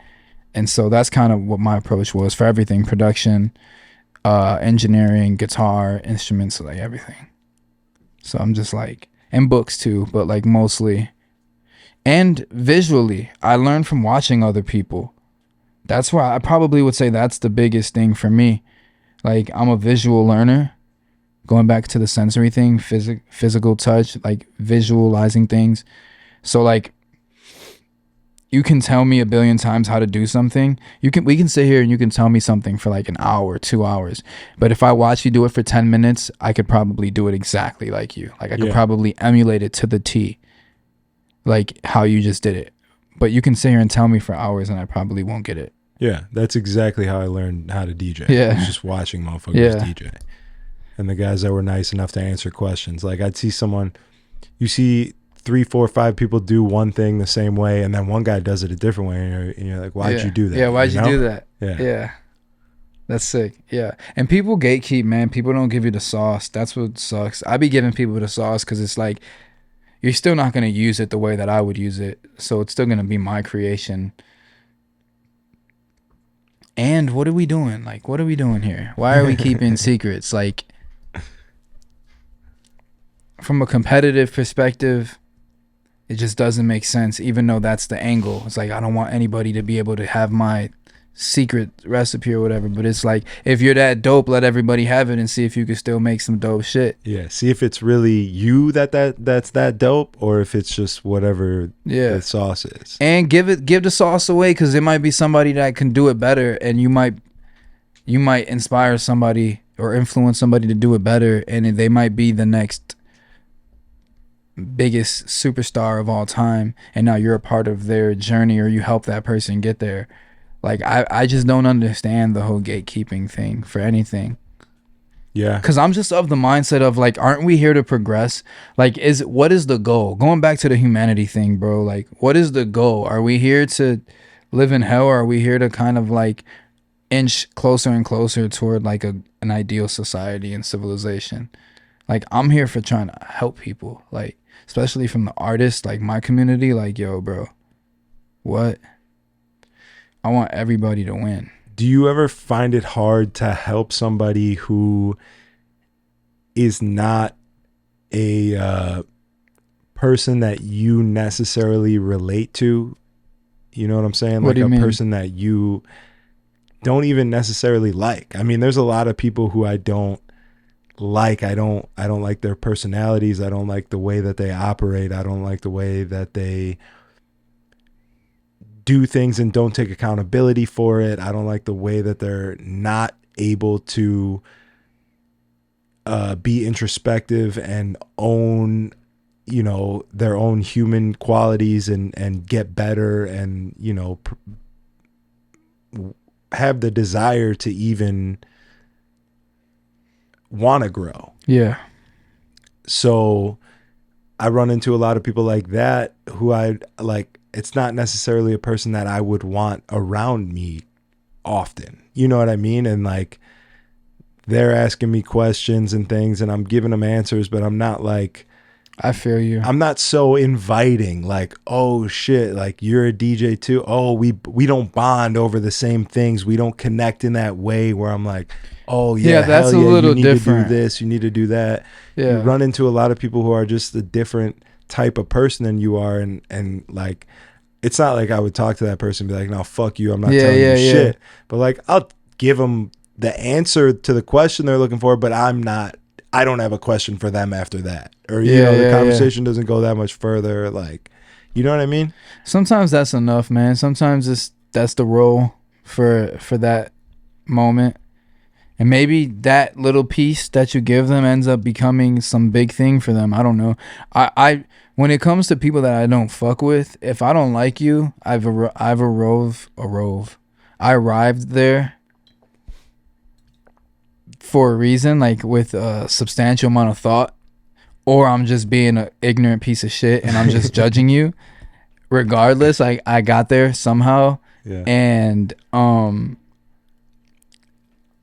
And so that's kind of what my approach was for everything: production, engineering, guitar, instruments, like everything. So I'm just like, and books too, but like mostly. And visually, I learned from watching other people. That's why I probably would say that's the biggest thing for me. Like, I'm a visual learner. Going back to the sensory thing, physical touch, like visualizing things. So like, you can tell me a billion times how to do something. We can sit here and you can tell me something for like an hour, 2 hours. But if I watch you do it for 10 minutes, I could probably do it exactly like you. Like, I could probably emulate it to the T, like how you just did it. But you can sit here and tell me for hours and I probably won't get it. Yeah, that's exactly how I learned how to DJ. Yeah. I was just watching motherfuckers DJ. And the guys that were nice enough to answer questions. Like, I'd see someone, you see 3, 4, 5 people do one thing the same way, and then one guy does it a different way, and you're like, why'd you do that? Yeah, why'd you do that? Yeah. That's sick. Yeah. And people gatekeep, man. People don't give you the sauce. That's what sucks. I be giving people the sauce because it's like, you're still not going to use it the way that I would use it. So it's still going to be my creation. And what are we doing? Like, what are we doing here? Why are we keeping secrets? Like, from a competitive perspective, it just doesn't make sense, even though that's the angle. It's like, I don't want anybody to be able to have my secret recipe or whatever. But it's like, if you're that dope, let everybody have it and see if you can still make some dope shit. Yeah, see if it's really you that's that dope, or if it's just whatever the sauce is. And give the sauce away, because there might be somebody that can do it better, and you might inspire somebody or influence somebody to do it better, and they might be the next biggest superstar of all time, and now you're a part of their journey, or you help that person get there. Like, I just don't understand the whole gatekeeping thing for anything. Yeah. Because I'm just of the mindset of like, aren't we here to progress? Like, what is the goal? Going back to the humanity thing, bro. Like, what is the goal? Are we here to live in hell, or are we here to kind of like inch closer and closer toward like an ideal society and civilization? Like, I'm here for trying to help people, like, especially from the artists, like my community. Like, yo, bro, what? I want everybody to win. Do you ever find it hard to help somebody who is not a person that you necessarily relate to? You know what I'm saying? What like do you a mean? person that you don't even necessarily like. I mean, there's a lot of people who I don't like. I don't like their personalities. I don't like the way that they operate. I don't like the way that they do things and don't take accountability for it. I don't like the way that they're not able to be introspective and own, you know, their own human qualities and get better and, you know, have the desire to even want to grow. Yeah. So I run into a lot of people like that who I like. It's not necessarily a person that I would want around me often. You know what I mean? And like, they're asking me questions and things and I'm giving them answers, but I'm not like, I feel you. I'm not so inviting, like, oh shit, like you're a DJ too. Oh, we don't bond over the same things. We don't connect in that way where I'm like, oh yeah, that's hell a yeah, little you need different. to do this, you need to do that. Yeah. You run into a lot of people who are just a different type of person than you are, and like, it's not like I would talk to that person and be like, no, fuck you, I'm not telling you shit. But like, I'll give them the answer to the question they're looking for, but I don't have a question for them after that. Or, you know, the conversation doesn't go that much further. Like, you know what I mean? Sometimes that's enough, man. Sometimes that's the role for that moment. And maybe that little piece that you give them ends up becoming some big thing for them. I don't know. I when it comes to people that I don't fuck with, if I don't like you, I arrived there for a reason, like with a substantial amount of thought, or I'm just being an ignorant piece of shit and I'm just judging you. Regardless, I got there somehow. Yeah. And I'm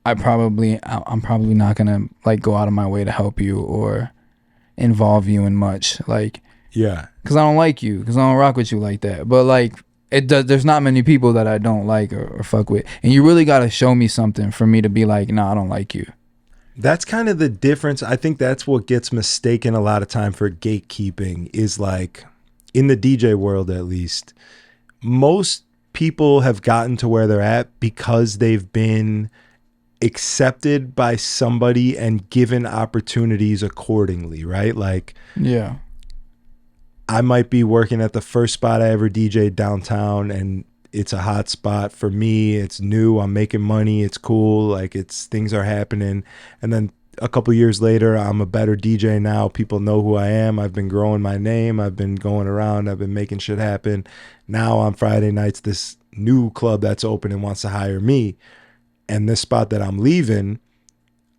probably not gonna like go out of my way to help you or involve you in much, like, yeah, because I don't like you, because I don't rock with you like that. But like, there's not many people that I don't like or fuck with, and you really got to show me something for me to be like, nah, I don't like you. That's kind of the difference. I think that's what gets mistaken a lot of time for gatekeeping, is like, in the DJ world at least, most people have gotten to where they're at because they've been accepted by somebody and given opportunities accordingly, right? Like, yeah, I might be working at the first spot I ever DJ'd downtown, and it's a hot spot for me. It's new. I'm making money. It's cool. Like, things are happening. And then a couple years later, I'm a better DJ now. People know who I am. I've been growing my name. I've been going around. I've been making shit happen. Now on Friday nights, this new club that's open and wants to hire me. And this spot that I'm leaving,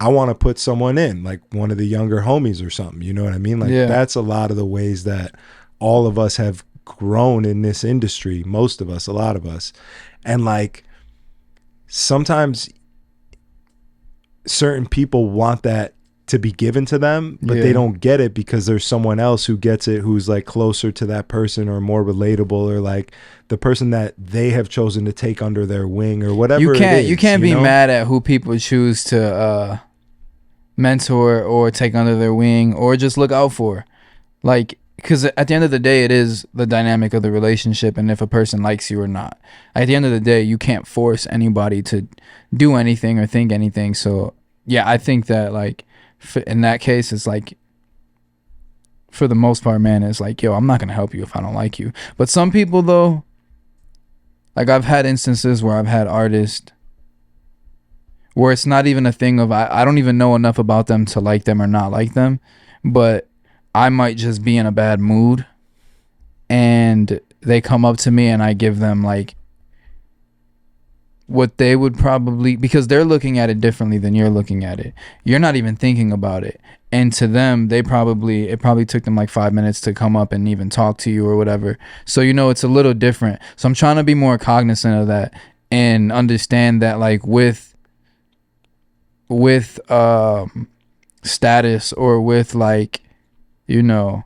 I want to put someone in, like one of the younger homies or something. You know what I mean? Like, that's a lot of the ways that all of us have grown in this industry. Most of us, a lot of us. And like, sometimes certain people want that to be given to them, but they don't get it because there's someone else who gets it, who's like closer to that person or more relatable, or like the person that they have chosen to take under their wing or whatever. You can't be mad at who people choose to mentor or take under their wing or just look out for. Like, because at the end of the day, it is the dynamic of the relationship and if a person likes you or not. At the end of the day, you can't force anybody to do anything or think anything. So yeah, I think that like in that case, it's like, for the most part, man, it's like, yo, I'm not going to help you if I don't like you. But some people though, like I've had instances where I've had artists where it's not even a thing of I don't even know enough about them to like them or not like them, but I might just be in a bad mood and they come up to me and I give them like what they would probably, because they're looking at it differently than you're looking at it. You're not even thinking about it. And to them, it probably took them like 5 minutes to come up and even talk to you or whatever. So, you know, it's a little different. So I'm trying to be more cognizant of that and understand that like with status or with like, you know,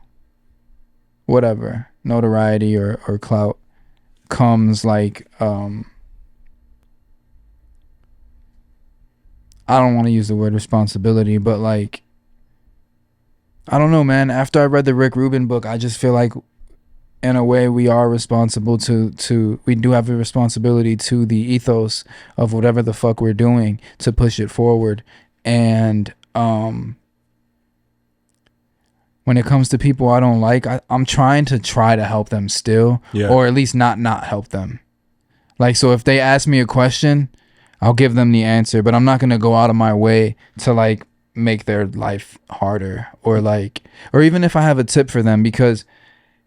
whatever, notoriety or clout comes like, I don't want to use the word responsibility, but like, I don't know, man. After I read the Rick Rubin book, I just feel like in a way we are responsible we do have a responsibility to the ethos of whatever the fuck we're doing to push it forward. And when it comes to people I don't like, I'm trying to help them still, or at least not help them. Like, so if they ask me a question, I'll give them the answer, but I'm not going to go out of my way to like make their life harder, or even if I have a tip for them, because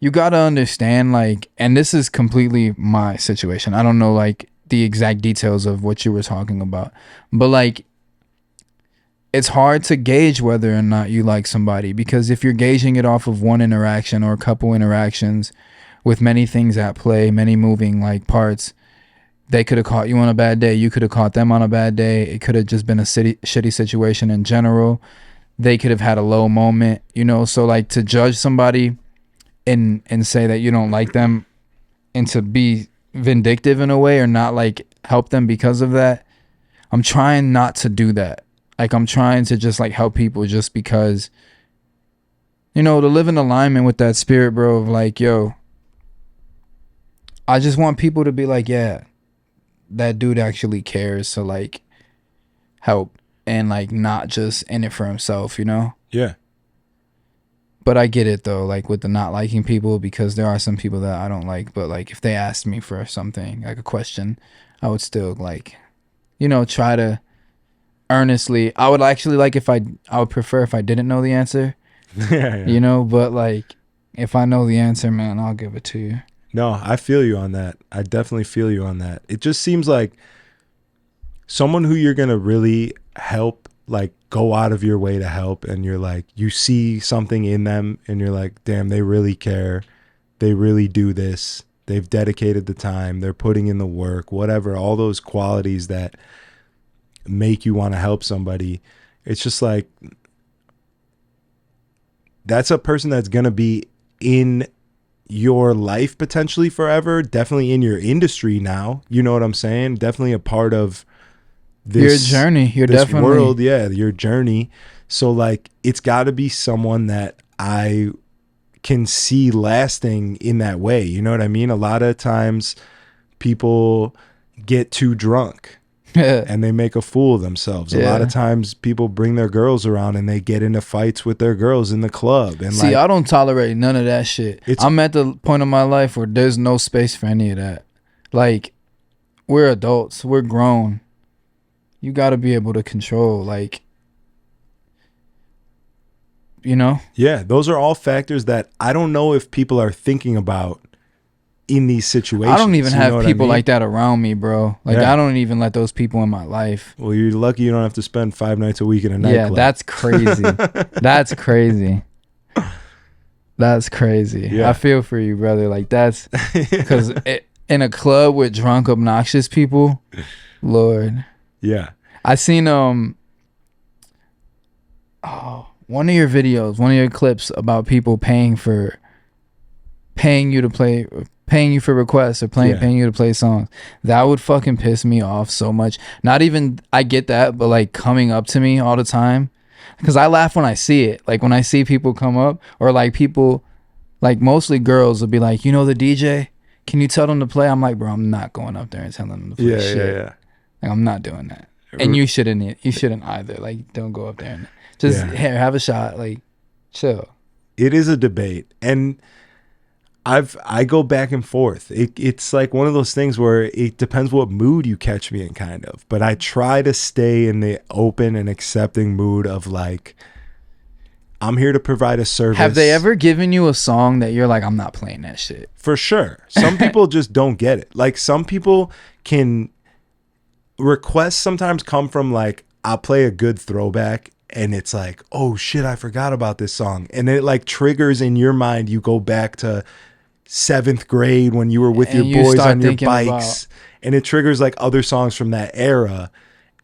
you got to understand, like, and this is completely my situation. I don't know like the exact details of what you were talking about, but like, it's hard to gauge whether or not you like somebody, because if you're gauging it off of one interaction or a couple interactions with many things at play, many moving like parts, they could have caught you on a bad day. You could have caught them on a bad day. It could have just been a shitty situation in general. They could have had a low moment, you know? So like, to judge somebody and say that you don't like them and to be vindictive in a way, or not like help them because of that, I'm trying not to do that. Like, I'm trying to just like help people just because, you know, to live in alignment with that spirit, bro, of like, yo, I just want people to be like, yeah, that dude actually cares to like help, and like not just in it for himself, you know? Yeah. But I get it though, like with the not liking people, because there are some people that I don't like, but like if they asked me for something, like a question, I would still like, you know, try to earnestly. I would actually like I would prefer if I didn't know the answer. Yeah. You know, but like if I know the answer, man, I'll give it to you. No, I feel you on that. I definitely feel you on that. It just seems like someone who you're going to really help, like go out of your way to help, and you're like, you see something in them and you're like, damn, they really care. They really do this. They've dedicated the time. They're putting in the work, whatever, all those qualities that make you want to help somebody. It's just like, that's a person that's going to be in your life potentially forever, definitely in your industry now, you know what I'm saying, definitely a part of this your journey, this definitely world, your journey. So like, it's got to be someone that I can see lasting in that way, you know what I mean? A lot of times people get too drunk and they make a fool of themselves. A lot of times people bring their girls around and they get into fights with their girls in the club. And see, like, I don't tolerate none of that shit. I'm at the point of my life where there's no space for any of that. Like, we're adults, we're grown. You got to be able to control, like, you know? Yeah, those are all factors that I don't know if people are thinking about in these situations. I don't even have people like that around me, bro. Like, I don't even let those people in my life. Well, you're lucky you don't have to spend 5 nights a week in a nightclub. Yeah, that's crazy. That's crazy. That's crazy. Yeah. I feel for you, brother. Like, that's because in a club with drunk, obnoxious people, Lord. Yeah. I seen one of your videos, one of your clips about people paying you for requests, or paying you to play songs. That would fucking piss me off so much. Not even, I get that, but like coming up to me all the time, because I laugh when I see it. Like when I see people come up, or like people, like mostly girls, will be like, you know the DJ? Can you tell them to play? I'm like, bro, I'm not going up there and telling them to play shit. Yeah. Like, I'm not doing that. And you shouldn't either. Like, don't go up there and just here, have a shot. Like, chill. It is a debate, and I go back and forth. It's like one of those things where it depends what mood you catch me in, kind of. But I try to stay in the open and accepting mood of like, I'm here to provide a service. Have they ever given you a song that you're like, I'm not playing that shit? For sure. Some people just don't get it. Like, some people can, requests sometimes come from like, I'll play a good throwback and it's like, oh shit, I forgot about this song. And it like triggers in your mind, you go back to 7th grade when you were with your boys on your bikes, and it triggers like other songs from that era,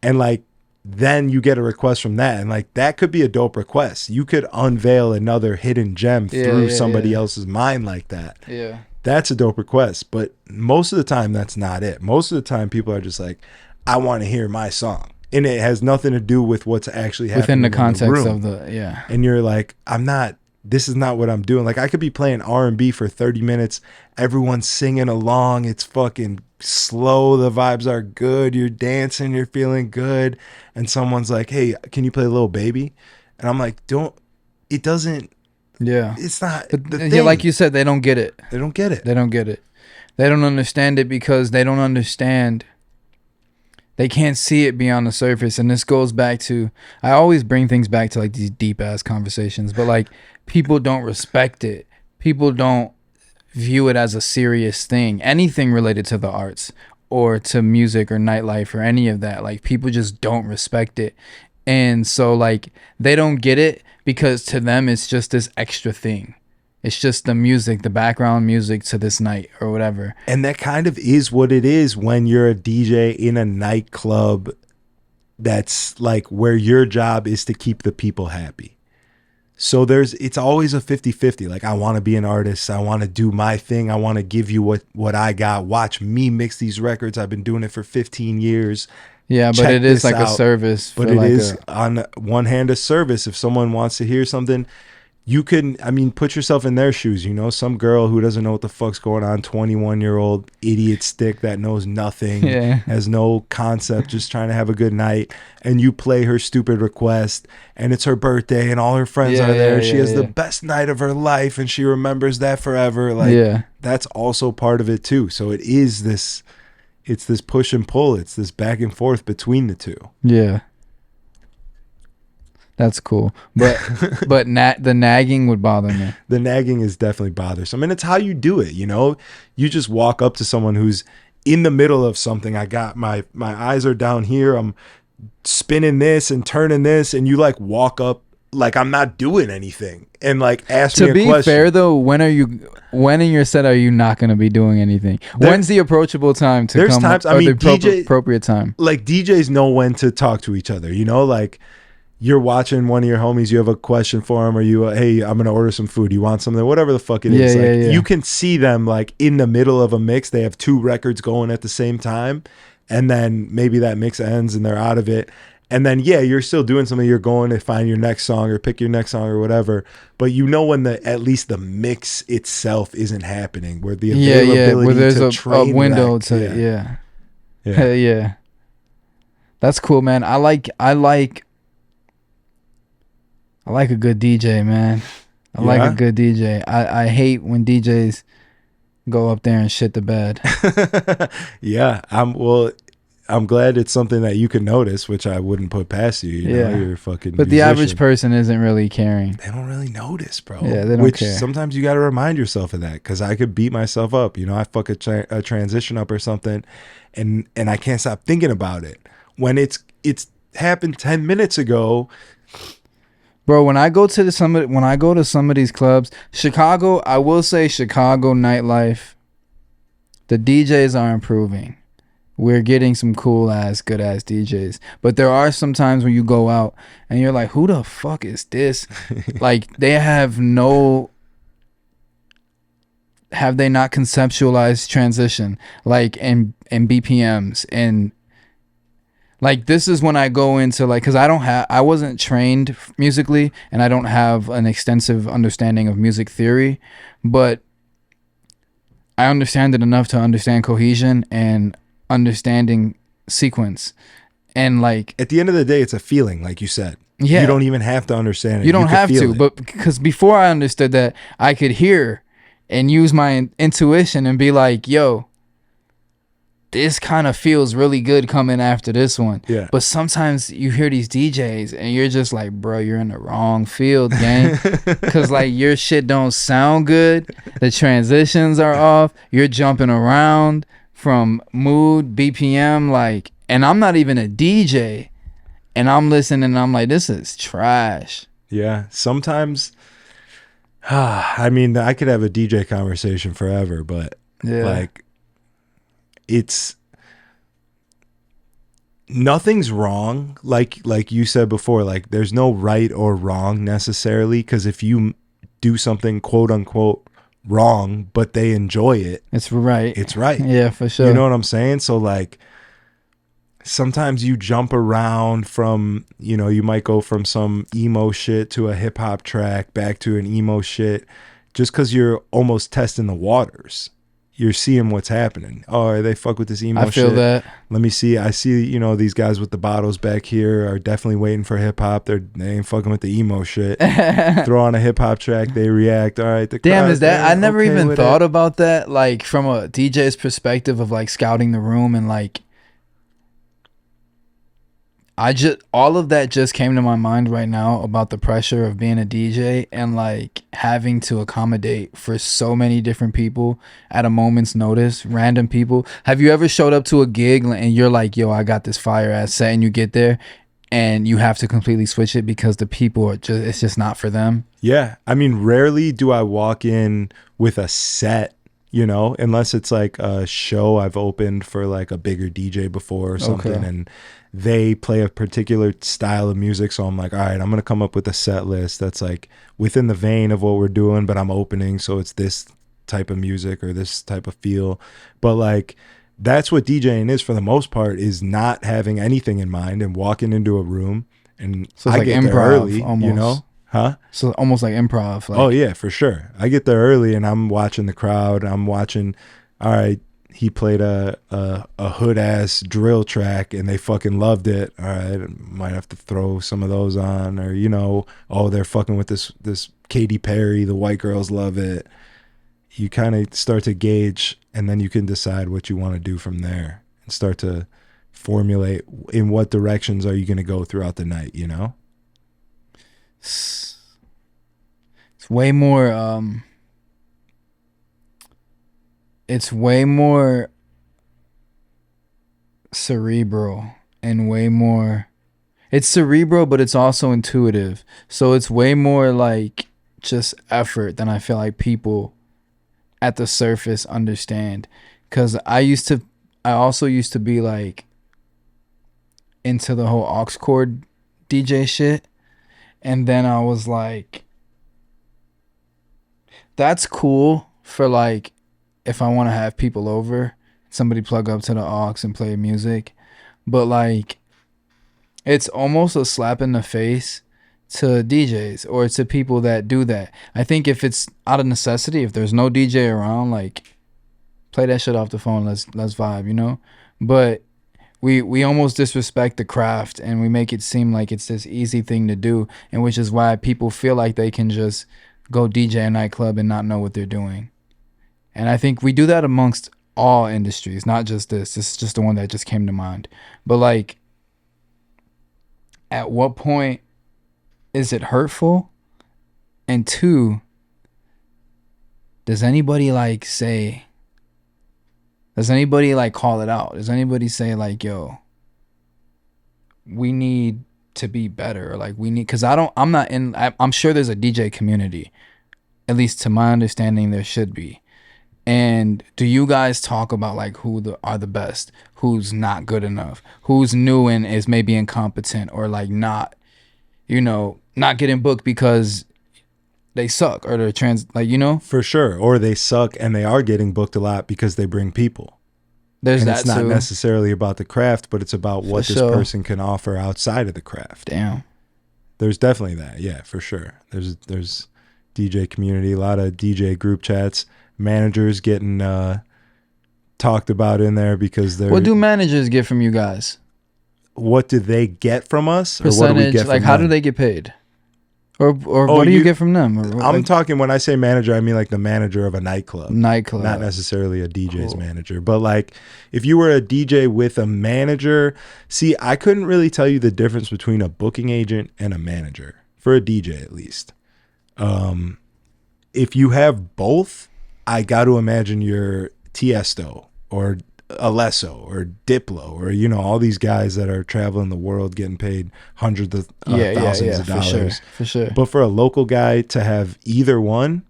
and like then you get a request from that, and like that could be a dope request. You could unveil another hidden gem through somebody else's mind like that. Yeah, that's a dope request. But most of the time that's not it. Most of the time people are just like, I want to hear my song, and it has nothing to do with what's actually happening within the context of the and you're like, this is not what I'm doing. Like, I could be playing R&B for 30 minutes. Everyone's singing along. It's fucking slow. The vibes are good. You're dancing. You're feeling good. And someone's like, hey, can you play Lil Baby? And I'm like, Yeah. It's not but the yeah, thing. like you said, they don't get it. They don't get it. They don't get it. They don't understand it because they don't understand. They can't see it beyond the surface. And this goes back to, I always bring things back to like these deep ass conversations, but like people don't respect it. People don't view it as a serious thing. Anything related to the arts or to music or nightlife or any of that, like people just don't respect it. And so like they don't get it because to them it's just this extra thing. It's just the music, the background music to this night or whatever. And that kind of is what it is when you're a DJ in a nightclub that's like where your job is to keep the people happy. So it's always a 50-50. Like, I want to be an artist. I want to do my thing. I want to give you what I got. Watch me mix these records. I've been doing it for 15 years. Yeah, but it is like a service. But it is on one hand a service. If someone wants to hear something, you can, I mean, put yourself in their shoes. You know, some girl who doesn't know what the fuck's going on, 21-year-old idiot stick that knows nothing, has no concept, just trying to have a good night. And you play her stupid request, and it's her birthday, and all her friends are there. She has the best night of her life, and she remembers that forever. Like, that's also part of it too. So it is this, it's this push and pull. It's this back and forth between the two. Yeah. That's cool. But the nagging would bother me. The nagging is definitely bothersome. And it's how you do it, you know? You just walk up to someone who's in the middle of something. I got my eyes are down here. I'm spinning this and turning this. And you like walk up like I'm not doing anything. And like ask me a question. To be fair though, when in your set are you not going to be doing anything? When's the approachable time to come? There's times, I mean, appropriate time. Like DJs know when to talk to each other, you know? Like, you're watching one of your homies, you have a question for him, or you, hey, I'm going to order some food. You want something? Whatever the fuck it is. You can see them like in the middle of a mix. They have two records going at the same time. And then maybe that mix ends and they're out of it. And then, you're still doing something. You're going to find your next song or pick your next song or whatever. But you know when at least the mix itself isn't happening, where the availability where there's to a window to, yeah. That's cool, man. I like a good DJ, man. I like a good DJ. I hate when DJs go up there and shit the bed. I'm glad it's something that you can notice, which I wouldn't put past you. You know, you're a fucking But musician. The average person isn't really caring. They don't really notice, bro. Yeah, they don't care. Sometimes you got to remind yourself of that, because I could beat myself up. You know, I fuck a transition up or something, and I can't stop thinking about it. When it's happened 10 minutes ago. Bro, when I go to some of these clubs, Chicago, I will say Chicago nightlife, the DJs are improving. We're getting some cool ass, good ass DJs. But there are some times when you go out and you're like, who the fuck is this? Like, they have they not conceptualized transition, like, and BPMs, and like, this is when I go into, like, because I wasn't trained musically, and I don't have an extensive understanding of music theory, but I understand it enough to understand cohesion and understanding sequence. And like, at the end of the day, it's a feeling, like you said. Yeah. You don't even have to understand it. You don't have to, but because before I understood that, I could hear and use my intuition and be like, yo, this kind of feels really good coming after this one. Yeah. But sometimes you hear these DJs and you're just like, bro, you're in the wrong field, gang. Because like, your shit don't sound good. The transitions are off. You're jumping around from mood, BPM, like, and I'm not even a DJ. And I'm listening and I'm like, this is trash. Yeah. Sometimes, I mean, I could have a DJ conversation forever, but like, it's nothing's wrong, like you said before. Like, there's no right or wrong necessarily, because if you do something quote unquote wrong but they enjoy it, it's right. Yeah, for sure. You know what I'm saying? So like, sometimes you jump around from, you know, you might go from some emo shit to a hip hop track back to an emo shit, just because you're almost testing the waters. you're seeing what's happening. Oh, they fuck with this emo shit. I feel that. Let me see. I see, you know, these guys with the bottles back here are definitely waiting for hip hop. They ain't fucking with the emo shit. Throw on a hip hop track, they react. All right, the damn, crowd, is that? I never okay even thought about that, like from a DJ's perspective of like scouting the room and like. All of that just came to my mind right now about the pressure of being a DJ and like having to accommodate for so many different people at a moment's notice, random people. Have you ever showed up to a gig and you're like, yo, I got this fire ass set, and you get there and you have to completely switch it because the people are just, it's just not for them? Yeah. I mean, rarely do I walk in with a set, you know, unless it's like a show I've opened for like a bigger DJ before or something. Okay. And they play a particular style of music. So I'm like, all right, I'm going to come up with a set list that's like within the vein of what we're doing, but I'm opening. So it's this type of music or this type of feel. But like, that's what DJing is for the most part, is not having anything in mind and walking into a room. And so it's I like get improv, there early, almost. You know? Huh? So almost like improv. Like. Oh yeah, for sure. I get there early and I'm watching the crowd. I'm watching, all right, he played a hood ass drill track and they fucking loved it. All right, might have to throw some of those on, or you know, oh, they're fucking with this Katy Perry, the white girls love it. You kind of start to gauge, and then you can decide what you want to do from there and start to formulate in what directions are you going to go throughout the night, you know? It's way more cerebral and way more, it's cerebral, but it's also intuitive. So it's way more like just effort than I feel like people at the surface understand. Because I also used to be like into the whole aux cord DJ shit. And then I was like, that's cool for like, if I want to have people over, somebody plug up to the aux and play music. But like, it's almost a slap in the face to DJs or to people that do that. I think if it's out of necessity, if there's no DJ around, like, play that shit off the phone, let's vibe, you know? But we almost disrespect the craft and we make it seem like it's this easy thing to do, and which is why people feel like they can just go DJ a nightclub and not know what they're doing. And I think we do that amongst all industries, not just this. This is just the one that just came to mind. But like, at what point is it hurtful? And two, does anybody like call it out? Does anybody say like, yo, we need to be better? Or like we need, cause I'm sure there's a DJ community, at least to my understanding there should be. And do you guys talk about like who are the best, who's not good enough, who's new and is maybe incompetent, or like not, you know, not getting booked because they suck, or they're like, you know? For sure. Or they suck and they are getting booked a lot because they bring people. There's and that it's not too. necessarily about the craft, but it's about what this person can offer outside of the craft. Damn. There's definitely that. Yeah, for sure. There's DJ community, a lot of DJ group chats, managers getting talked about in there because they're. What do managers get from you guys? What do they get from us? Percentage, or what do we get like from how them? do they get paid? Or what do you get from them? Or I'm like, talking, when I say manager, I mean like the manager of a nightclub. Not necessarily a DJ's manager. But like if you were a DJ with a manager, see, I couldn't really tell you the difference between a booking agent and a manager, for a DJ at least. If you have both, I got to imagine you're Tiesto or Alesso or Diplo, or you know, all these guys that are traveling the world getting paid hundreds of thousands of dollars. For sure. But for a local guy to have either one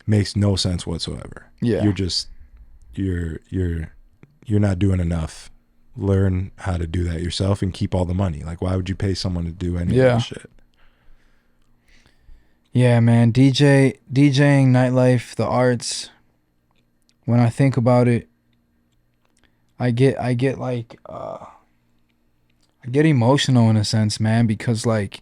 makes no sense whatsoever. Yeah. You're just you're not doing enough. Learn how to do that yourself and keep all the money. Like, why would you pay someone to do any of that shit? Yeah, man. DJing, nightlife, the arts. When I think about it, I get like I get emotional in a sense, man, because like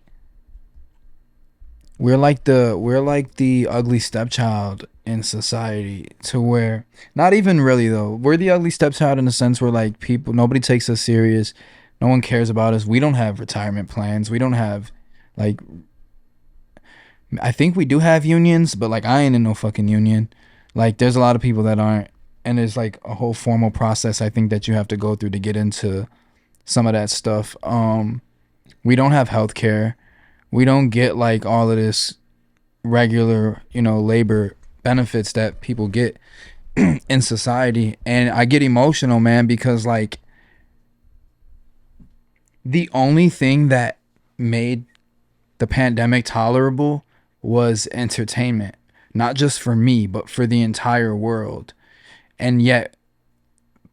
we're like the ugly stepchild in society to where, not even really though, we're the ugly stepchild in the sense where like nobody takes us serious, no one cares about us, we don't have retirement plans, we don't have like, I think we do have unions, but like I ain't in no fucking union. Like there's a lot of people that aren't, and there's like a whole formal process I think that you have to go through to get into some of that stuff. We don't have health care, we don't get like all of this regular, you know, labor benefits that people get in society. And I get emotional, man, because like the only thing that made the pandemic tolerable was entertainment, not just for me but for the entire world. And yet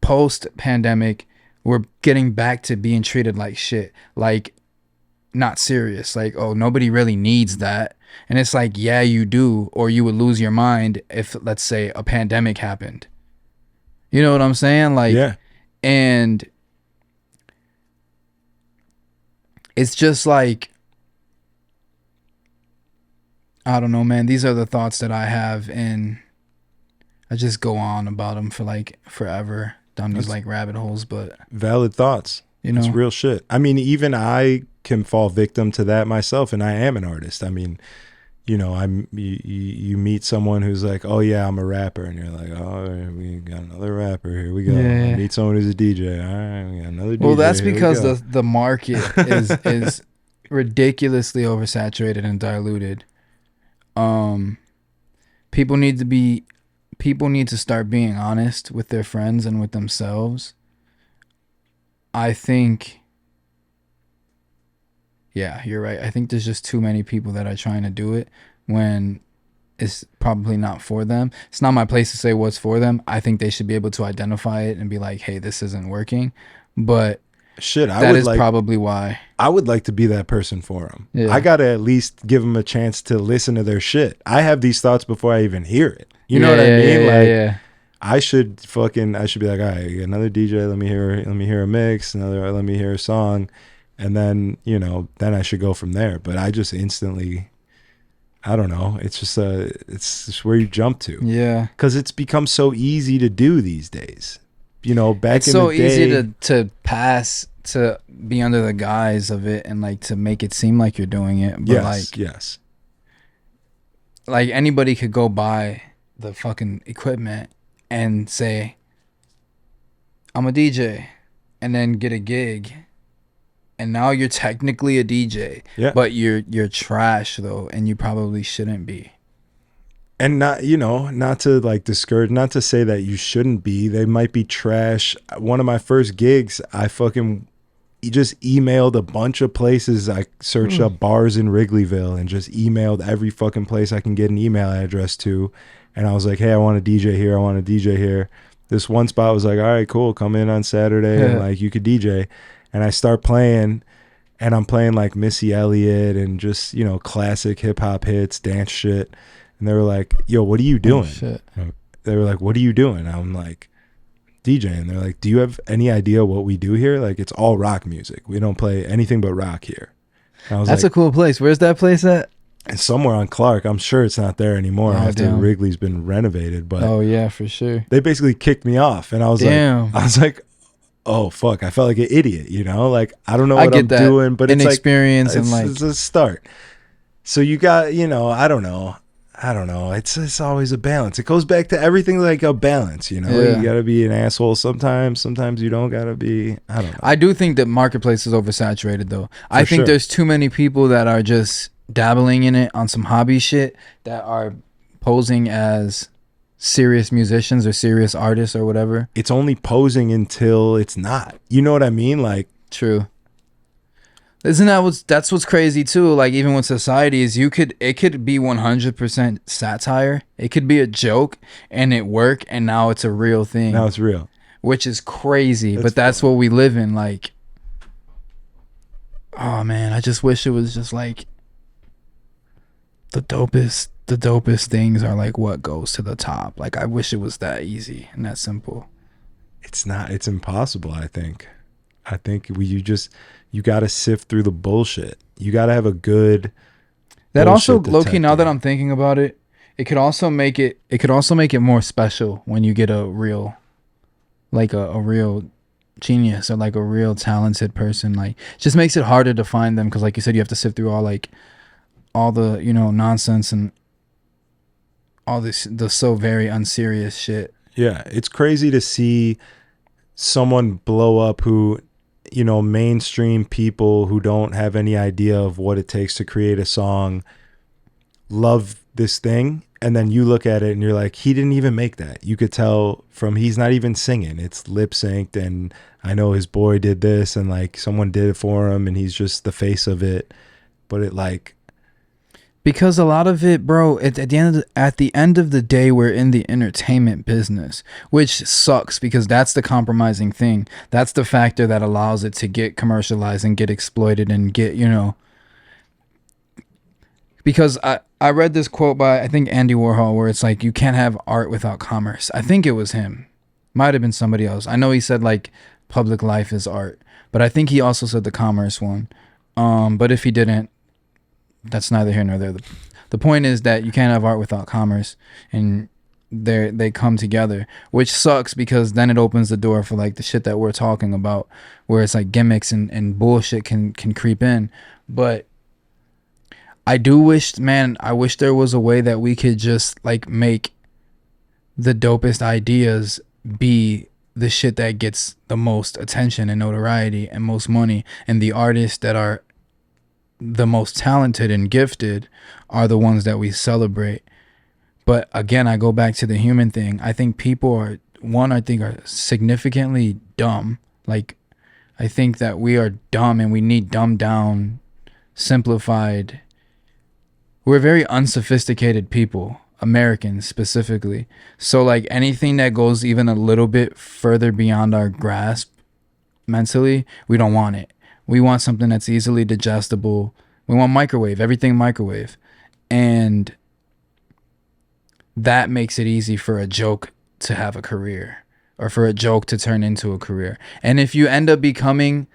post pandemic we're getting back to being treated like shit, like not serious, like, oh, nobody really needs that. And it's like, yeah, you do, or you would lose your mind if, let's say, a pandemic happened. You know what I'm saying? Like, yeah. And it's just like, I don't know, man. These are the thoughts that I have, and I just go on about them for like forever down these like rabbit holes. But valid thoughts. You know, it's real shit. I mean, even I can fall victim to that myself, and I am an artist. I mean, you know, you meet someone who's like, oh yeah, I'm a rapper, and you're like, oh, we got another rapper, here we go. Yeah. Meet someone who's a DJ, all right, we got another DJ. Well, that's because the market is ridiculously oversaturated and diluted. People need to start being honest with their friends and with themselves. I think, yeah, you're right. I think there's just too many people that are trying to do it when it's probably not for them. It's not my place to say what's for them. I think they should be able to identify it and be like, hey, this isn't working. But shit, that is probably why. I would like to be that person for them. Yeah. I got to at least give them a chance to listen to their shit. I have these thoughts before I even hear it. You know what I mean? Yeah. I should be like, all right, another DJ, let me hear a mix, let me hear a song, and then, you know, then I should go from there. But I just instantly, I don't know, it's just where you jump to. Yeah. Cuz it's become so easy to do these days. You know, back it's in the day, it's so easy to pass, to be under the guise of it and like to make it seem like you're doing it. But yes. Like anybody could go buy the fucking equipment and say, I'm a DJ, and then get a gig, and now you're technically a DJ, but you're trash though, and you probably shouldn't be. And not to like discourage, not to say that you shouldn't be. They might be trash. One of my first gigs, I fucking just emailed a bunch of places. I searched up bars in Wrigleyville and just emailed every fucking place I can get an email address to. And I was like, hey, I want a DJ here. I want a DJ here. This one spot was like, all right, cool. Come in on Saturday and like you could DJ. And I start playing, and I'm playing like Missy Elliott and just, you know, classic hip hop hits, dance shit. And they were like, yo, what are you doing? Oh, shit. They were like, what are you doing? I'm like, DJing. They're like, do you have any idea what we do here? Like, it's all rock music. We don't play anything but rock here. And I was That's like, a cool place. Where's that place at? It's somewhere on Clark. I'm sure it's not there anymore after Wrigley's been renovated. But oh yeah, for sure. They basically kicked me off, and I was like, oh fuck, I felt like an idiot, you know? Like, I don't know what I'm doing, but it's inexperience, like, and like it's a start. So you got, you know, I don't know. It's always a balance. It goes back to everything like a balance, you know. You gotta be an asshole sometimes you don't gotta be. I don't know. I do think that marketplace is oversaturated though. I think there's too many people that are just dabbling in it on some hobby shit, that are posing as serious musicians or serious artists or whatever. It's only posing until it's not. You know what I mean? Like, true. Isn't that's what's crazy too? Like, even with society is it could be 100% satire. It could be a joke and it work, and now it's a real thing. Now it's real. Which is crazy, but that's what we live in. Like, oh man, I just wish it was just like the dopest things are like what goes to the top. Like, I wish it was that easy and that simple. It's not. It's impossible, I think. You got to sift through the bullshit. You got to have a good that also, low-key, now that I'm thinking about it, It could also make it more special when you get a real, like a real genius or like a real talented person. Like, it just makes it harder to find them because, like you said, you have to sift through all the nonsense and all the so very unserious shit. Yeah, it's crazy to see someone blow up who, mainstream people who don't have any idea of what it takes to create a song love this thing, and then you look at it and you're like, he didn't even make that. You could tell from he's not even singing, it's lip synced, and I know his boy did this and like someone did it for him and he's just the face of it. But it like, because a lot of it, bro, at the end of the day, we're in the entertainment business, which sucks because that's the compromising thing. That's the factor that allows it to get commercialized and get exploited and get, because I read this quote by, I think, Andy Warhol, where it's like, you can't have art without commerce. I think it was him. Might have been somebody else. I know he said like public life is art, but I think he also said the commerce one. But if he didn't, that's neither here nor there. The point is that you can't have art without commerce, and they come together, which sucks because then it opens the door for like the shit that we're talking about, where it's like gimmicks and bullshit can creep in. But I wish there was a way that we could just like make the dopest ideas be the shit that gets the most attention and notoriety and most money, and the artists that are the most talented and gifted are the ones that we celebrate. But again, I go back to the human thing. I think people are significantly dumb. Like, I think that we are dumb and we need dumbed down, simplified. We're very unsophisticated people, Americans specifically. So like anything that goes even a little bit further beyond our grasp mentally, we don't want it. We want something that's easily digestible. We want everything microwave. And that makes it easy for a joke to have a career, or for a joke to turn into a career. And if you end up becoming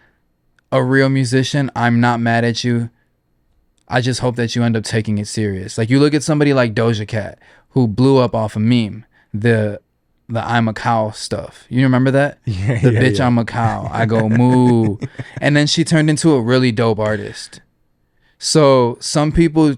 a real musician, I'm not mad at you. I just hope that you end up taking it serious. Like, you look at somebody like Doja Cat, who blew up off a meme, the I'm a cow stuff. You remember that? Yeah, bitch, yeah. I'm a cow. I go moo. And then she turned into a really dope artist. So some people,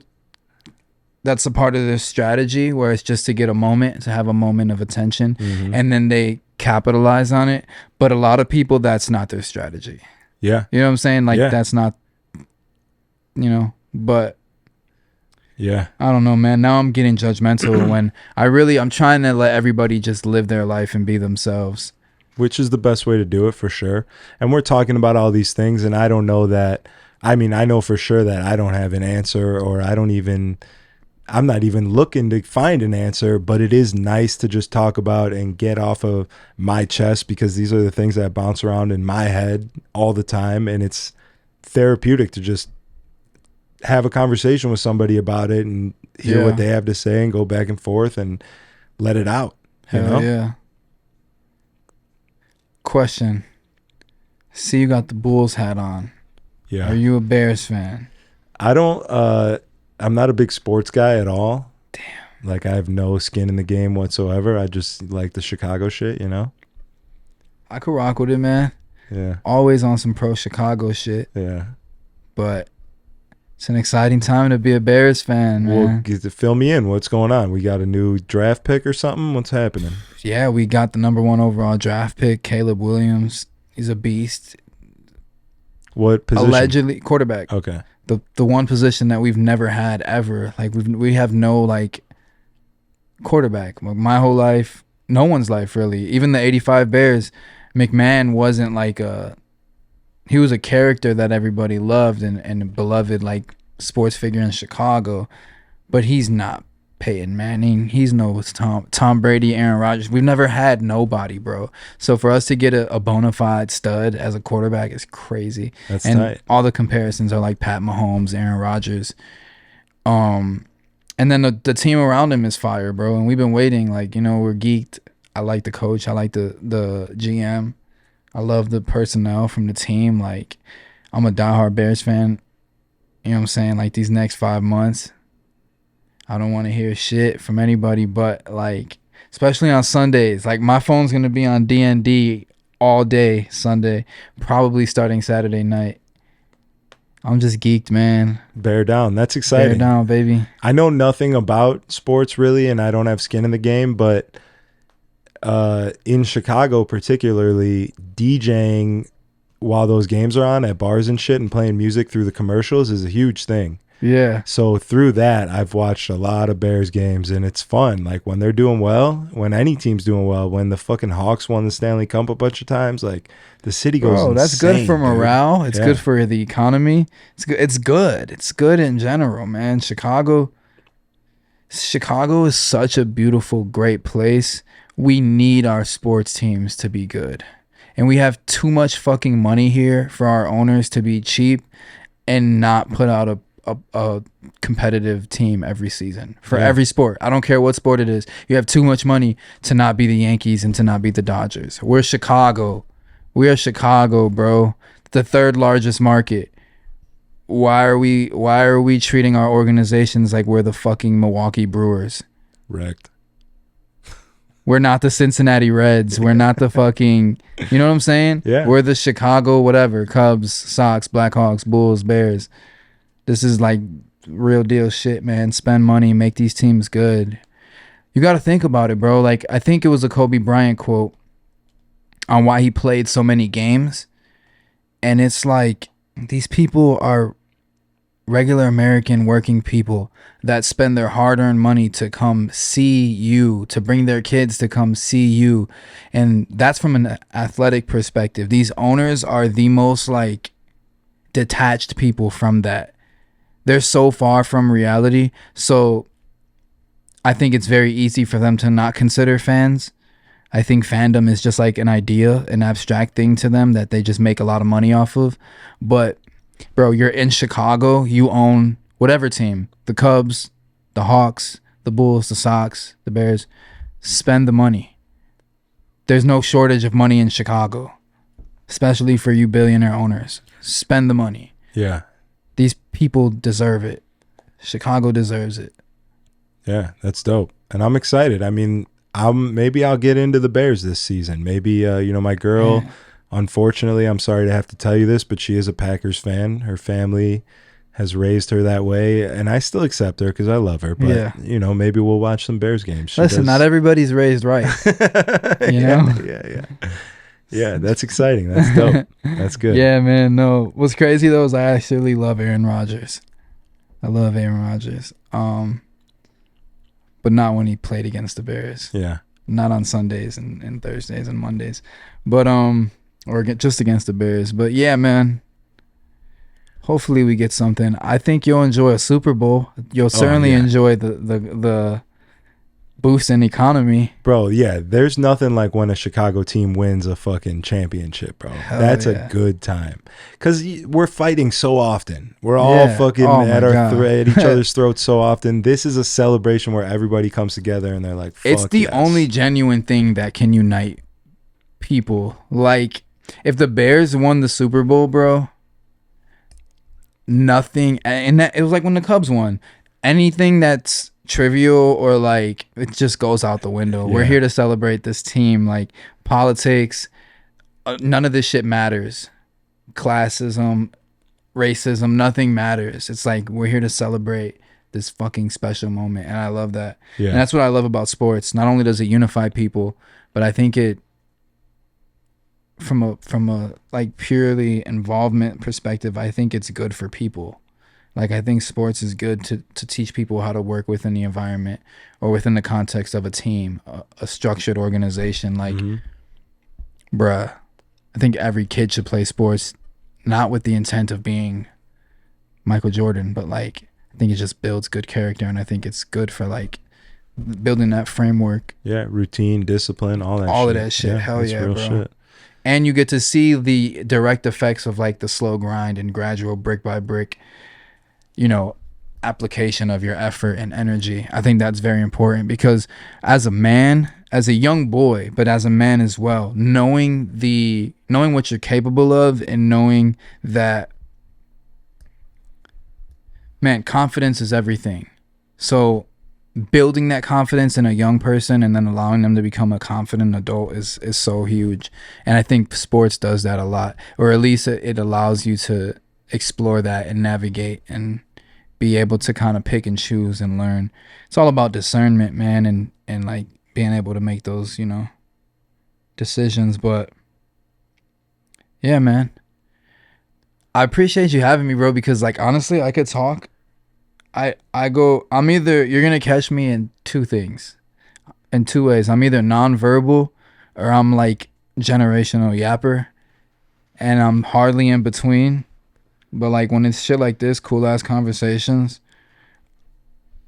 that's a part of their strategy, where it's just to get a moment, to have a moment of attention, and then they capitalize on it. But a lot of people, that's not their strategy. Yeah. You know what I'm saying? Like, that's not, but yeah, I don't know, man. Now I'm getting judgmental when I'm trying to let everybody just live their life and be themselves. Which is the best way to do it, for sure. And we're talking about all these things, and I don't know that, I know for sure that I don't have an answer, or I'm not even looking to find an answer, but it is nice to just talk about and get off of my chest, because these are the things that bounce around in my head all the time, and it's therapeutic to just have a conversation with somebody about it and hear what they have to say and go back and forth and let it out. Hell yeah. Question. See, you got the Bulls hat on. Yeah. Are you a Bears fan? I'm not a big sports guy at all. Damn. Like, I have no skin in the game whatsoever. I just like the Chicago shit, I could rock with it, man. Yeah. Always on some pro Chicago shit. Yeah. But it's an exciting time to be a Bears fan, man. Well, fill me in. What's going on? We got a new draft pick or something? What's happening? Yeah, we got the number 1 overall draft pick, Caleb Williams. He's a beast. What position? Allegedly, quarterback. Okay. The one position that we've never had ever. Like, we have no, like, quarterback. My whole life, no one's life, really. Even the 85 Bears, McMahon wasn't like he was a character that everybody loved and beloved, like, sports figure in Chicago, but he's not Peyton Manning. He's no Tom Brady, Aaron Rodgers. We've never had nobody, bro. So for us to get a bona fide stud as a quarterback is crazy. That's and tight. All the comparisons are like Pat Mahomes, Aaron Rodgers. And then the team around him is fire, bro. And we've been waiting. Like, we're geeked. I like the coach. I like the GM. I love the personnel from the team. Like, I'm a diehard Bears fan. You know what I'm saying? Like, these next 5 months, I don't want to hear shit from anybody, but like, especially on Sundays, like my phone's going to be on DND all day Sunday, probably starting Saturday night. I'm just geeked, man. Bear down. That's exciting. Bear down, baby. I know nothing about sports really, and I don't have skin in the game, but in Chicago particularly, DJing while those games are on at bars and shit and playing music through the commercials is a huge thing. Yeah. So through that, I've watched a lot of Bears games, and it's fun. Like when they're doing well, when any team's doing well, when the fucking Hawks won the Stanley Cup a bunch of times, like the city goes insane. That's good for morale. Dude. It's good for the economy. It's good. It's good. It's good in general, man. Chicago is such a beautiful, great place. We need our sports teams to be good. And we have too much fucking money here for our owners to be cheap and not put out a competitive team every season for every sport. I don't care what sport it is. You have too much money to not be the Yankees and to not be the Dodgers. We're Chicago. We are Chicago, bro. The third largest market. Why are we treating our organizations like we're the fucking Milwaukee Brewers? Wrecked. We're not the Cincinnati Reds. We're not the fucking, you know what I'm saying? Yeah. We're the Chicago whatever, Cubs, Sox, Blackhawks, Bulls, Bears. This is like real deal shit, man. Spend money, make these teams good. You got to think about it, bro. Like, I think it was a Kobe Bryant quote on why he played so many games. And it's like, these people are regular American working people that spend their hard-earned money to come see you, to bring their kids to come see you. And that's from an athletic perspective. These owners are the most like detached people from that. They're so far from reality. So I think it's very easy for them to not consider fans. I think fandom is just like an idea, an abstract thing to them that they just make a lot of money off of. But bro, you're in Chicago, you own whatever team, the Cubs, the Hawks, the Bulls, the Sox, the Bears. Spend the money. There's no shortage of money in Chicago, especially for you billionaire owners. Spend the money. Yeah. These people deserve it. Chicago deserves it. Yeah, that's dope. And I'm excited. I mean, maybe I'll get into the Bears this season. Maybe, my girl, unfortunately, I'm sorry to have to tell you this, but she is a Packers fan. Her family has raised her that way, and I still accept her because I love her. But, maybe we'll watch some Bears games. Listen, not everybody's raised right. You know? Yeah. Yeah, that's exciting. That's dope. That's good. Yeah, man. No, what's crazy though is I actually love Aaron Rodgers. I love Aaron Rodgers. But not when he played against the Bears. Yeah. Not on Sundays and Thursdays and Mondays. But or just against the Bears. But yeah, man. Hopefully we get something. I think you'll enjoy a Super Bowl. You'll certainly enjoy the boost in economy. Bro, yeah, there's nothing like when a Chicago team wins a fucking championship, bro. That's a good time. Because we're fighting so often. We're all fucking at each other's throats so often. This is a celebration where everybody comes together and they're like, fuck it's the only genuine thing that can unite people. Like, if the Bears won the Super Bowl, bro, nothing, and it was like when the Cubs won. Anything that's trivial or like it just goes out the window. We're here to celebrate this team. Like politics, none of this shit matters. Classism, racism, nothing matters. It's like we're here to celebrate this fucking special moment, and I love that. And that's what I love about sports. Not only does it unify people, but I think it from a like purely involvement perspective, I think it's good for people. Like, I think sports is good to teach people how to work within the environment or within the context of a team, a structured organization. Like, bruh, I think every kid should play sports, not with the intent of being Michael Jordan, but like, I think it just builds good character, and I think it's good for like building that framework. Yeah, routine, discipline, all of that shit. Hell yeah, bro. Shit. And you get to see the direct effects of like the slow grind and gradual brick by brick, application of your effort and energy. I think that's very important because as a man, as a young boy, but as a man as well, knowing what you're capable of and knowing that, man, confidence is everything. So building that confidence in a young person and then allowing them to become a confident adult is so huge. And I think sports does that a lot, or at least it allows you to explore that and navigate and be able to kind of pick and choose and learn. It's all about discernment, man, and like being able to make those, you know, decisions. But yeah, man, I appreciate you having me, bro, because like honestly, I could talk. I'm either, you're gonna catch me in two ways. I'm either nonverbal or I'm like generational yapper, and I'm hardly in between. But like when it's shit like this, cool ass conversations,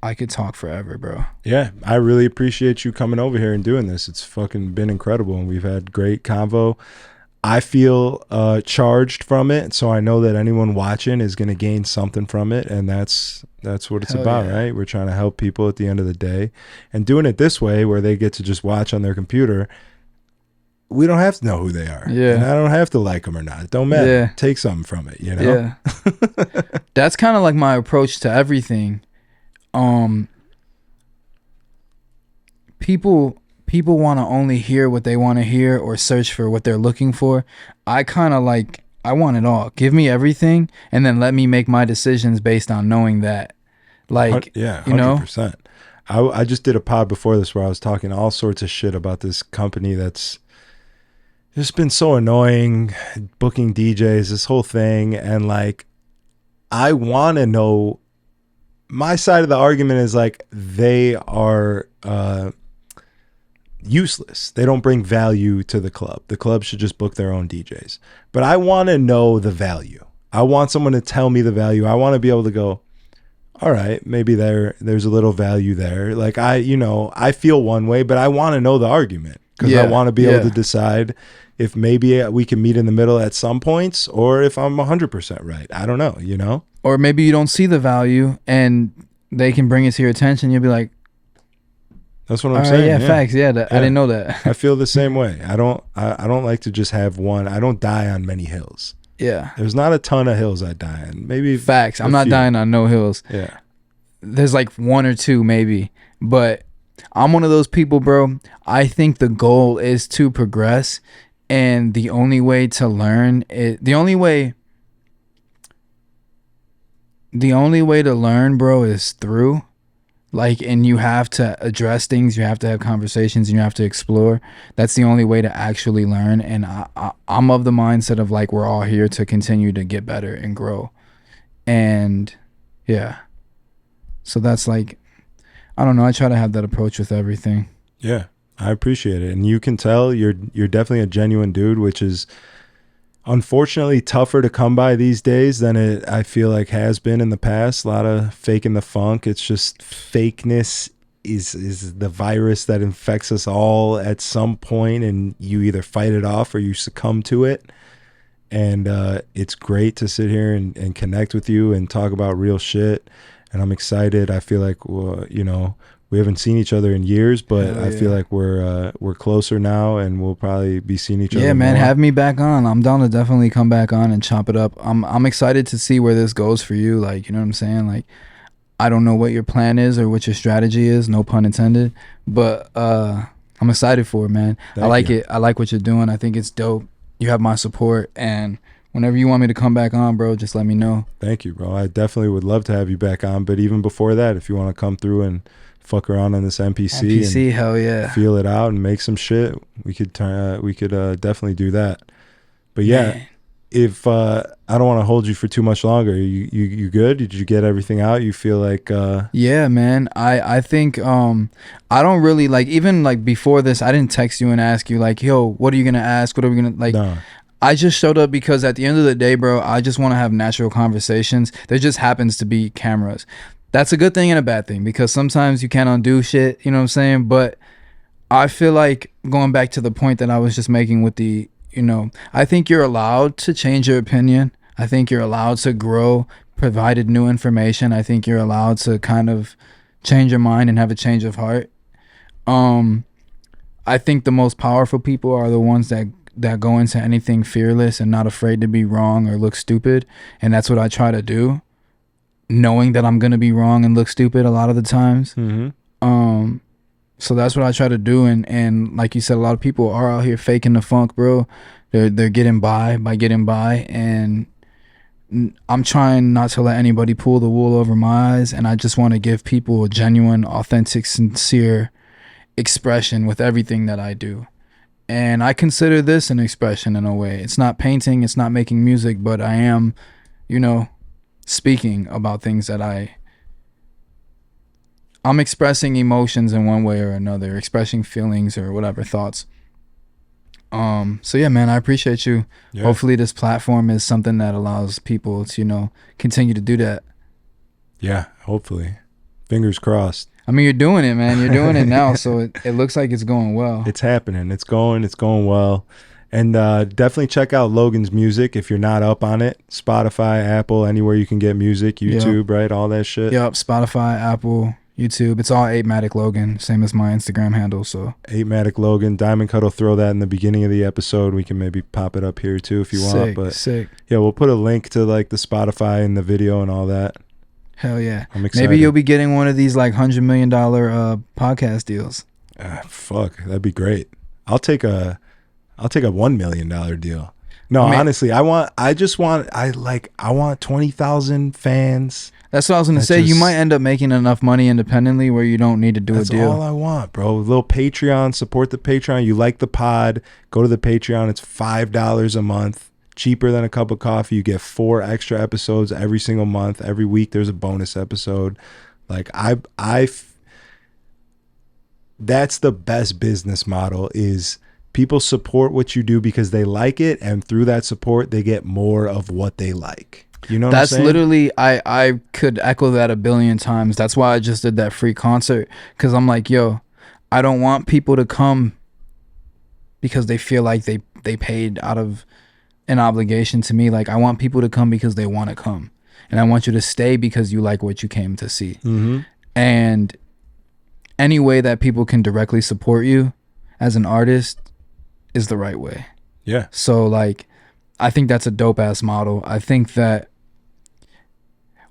I could talk forever, bro. Yeah, I really appreciate you coming over here and doing this. It's fucking been incredible, and we've had great convo. I feel charged from it, so I know that anyone watching is going to gain something from it, and that's what it's about, right? We're trying to help people at the end of the day, and doing it this way where they get to just watch on their computer. We don't have to know who they are. Yeah. And I don't have to like them or not. It don't matter. Yeah. Take something from it, you know? Yeah. That's kind of like my approach to everything. People want to only hear what they want to hear or search for what they're looking for. I kind of like, I want it all. Give me everything and then let me make my decisions based on knowing that. Like, yeah, 100%. You know? I just did a pod before this where I was talking all sorts of shit about this company that's just been so annoying, booking DJs, this whole thing. And like, I want to know, my side of the argument is like, they are useless. They don't bring value to the club. The club should just book their own DJs. But I want to know the value. I want someone to tell me the value. I want to be able to go, all right, maybe there's a little value there. Like I feel one way, but I want to know the argument because I want to be able to decide if maybe we can meet in the middle at some points or if I'm 100% right. I don't know, you know? Or maybe you don't see the value and they can bring it to your attention. You'll be like, that's what I'm saying. Yeah, facts. Yeah, I didn't know that. I feel the same way. I don't like to just have one. I don't die on many hills. Yeah. There's not a ton of hills I die on. Maybe facts. I'm not dying on no hills. Yeah. There's like one or two maybe, but I'm one of those people, bro. I think the goal is to progress, and the only way to learn is the only way to learn, bro, is through. Like, and you have to address things, you have to have conversations, and you have to explore. That's the only way to actually learn. And I'm of the mindset of like, we're all here to continue to get better and grow. And yeah. So that's like, I don't know. I try to have that approach with everything. Yeah, I appreciate it. And you can tell you're definitely a genuine dude, which is unfortunately tougher to come by these days than it I feel like has been in the past. A lot of faking the funk. It's just fakeness is the virus that infects us all at some point, and you either fight it off or you succumb to it. And it's great to sit here and connect with you and talk about real shit. And I'm excited. I feel like, you know, we haven't seen each other in years, but I feel like we're closer now, and we'll probably be seeing each other. Yeah, man, more. have me back on. I'm down to definitely come back on and chop it up. I'm excited to see where this goes for you. Like, you know what I'm saying? Like, I don't know what your plan is or what your strategy is, no pun intended, but I'm excited for it, man. I like it. I like what you're doing. I think it's dope. You have my support, and whenever you want me to come back on, bro, just let me know. Thank you, bro. I definitely would love to have you back on, but even before that, if you want to come through and fuck around on this MPC and hell yeah, feel it out and make some shit, we could definitely do that. But yeah, man. If I don't want to hold you for too much longer, you good? Did you get everything out? You feel like yeah, man. I think I don't really like, even like before this, I didn't text you and ask you like, yo, what are you gonna ask? What are we gonna like? No. I just showed up because at the end of the day, bro, I just want to have natural conversations. There just happens to be cameras. That's a good thing and a bad thing, because sometimes you can't undo shit, you know what I'm saying? But I feel like, going back to the point that I was just making with the, you know, I think you're allowed to change your opinion. I think you're allowed to grow, provided new information. I think you're allowed to kind of change your mind and have a change of heart. I think the most powerful people are the ones that go into anything fearless and not afraid to be wrong or look stupid. And that's what I try to do, knowing that I'm going to be wrong and look stupid a lot of the times. Mm-hmm. So that's what I try to do. And like you said, a lot of people are out here faking the funk, bro. They're getting by and I'm trying not to let anybody pull the wool over my eyes, and I just want to give people a genuine, authentic, sincere expression with everything that I do. And I consider this an expression in a way. It's not painting, it's not making music, but I am, speaking about things that I'm expressing emotions in one way or another, expressing feelings or whatever, thoughts. So yeah, man, I appreciate you. Yeah. Hopefully this platform is something that allows people to, continue to do that. Yeah, hopefully. Fingers crossed. I mean, you're doing it, man. You're doing it now, so it looks like it's going well. It's happening. It's going well. And definitely check out Logan's music if you're not up on it. Spotify, Apple, anywhere you can get music, YouTube, right? All that shit. Yep, Spotify, Apple, YouTube. It's all 8matic Logan, same as my Instagram handle. So 8matic Logan. Diamond Cut will throw that in the beginning of the episode. We can maybe pop it up here too if you want. But sick. Yeah, we'll put a link to like the Spotify and the video and all that. Hell yeah. I'm excited. Maybe you'll be getting one of these like $100 million podcast deals. Fuck, that'd be great. I'll take a $1 million deal. No, honestly, I want 20,000 fans. That's what I was going to say. You might end up making enough money independently where you don't need to do a deal. That's all I want, bro. A little Patreon, support the Patreon. You like the pod, go to the Patreon. It's $5 a month. Cheaper than a cup of coffee. You get 4 extra episodes every single month. Every week there's a bonus episode. Like that's the best business model is people support what you do because they like it, and through that support they get more of what they like. You know what I'm saying? That's literally, I could echo that 1 billion times. That's why I just did that free concert, because I'm like, yo, I don't want people to come because they feel like they paid out of an obligation to me. Like, I want people to come because they want to come, and I want you to stay because you like what you came to see. Mm-hmm. And any way that people can directly support you as an artist is the right way. Yeah. So like, I think that's a dope ass model. I think that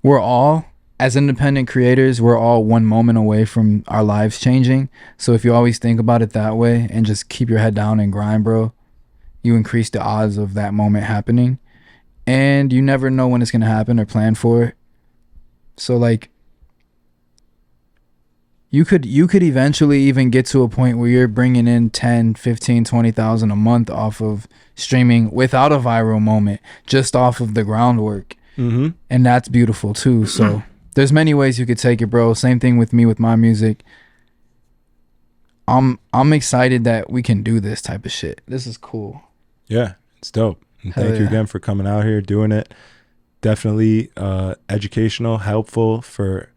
we're all, as independent creators, we're all one moment away from our lives changing. So if you always think about it that way and just keep your head down and grind, bro, you increase the odds of that moment happening. And you never know when it's going to happen or plan for it. So like, you could eventually even get to a point where you're bringing in 10, 15, 20,000 a month off of streaming without a viral moment, just off of the groundwork. Mm-hmm. And that's beautiful too. So there's many ways you could take it, bro. Same thing with me with my music. I'm excited that we can do this type of shit. This is cool. Yeah, it's dope. And thank you again for coming out here, doing it. Definitely educational, helpful for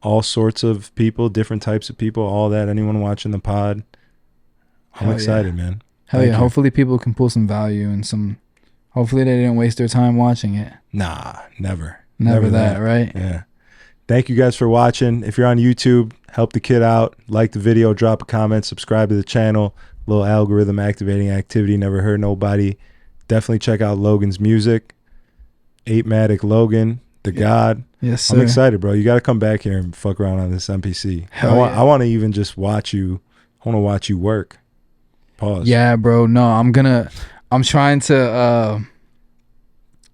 all sorts of people, different types of people, all that, anyone watching the pod. I'm excited, man. Hell yeah. Hopefully people can pull some value and hopefully they didn't waste their time watching it. Nah, never. Never that, right? Yeah. Thank you guys for watching. If you're on YouTube, help the kid out. Like the video, drop a comment, subscribe to the channel. Little algorithm activating activity, never hurt nobody. Definitely check out Logan's music. 8matic Logan, the God. Yes, sir. I'm excited, bro. You got to come back here and fuck around on this MPC. I want to even just watch you. I want to watch you work. Pause. Yeah, bro. No, I'm trying to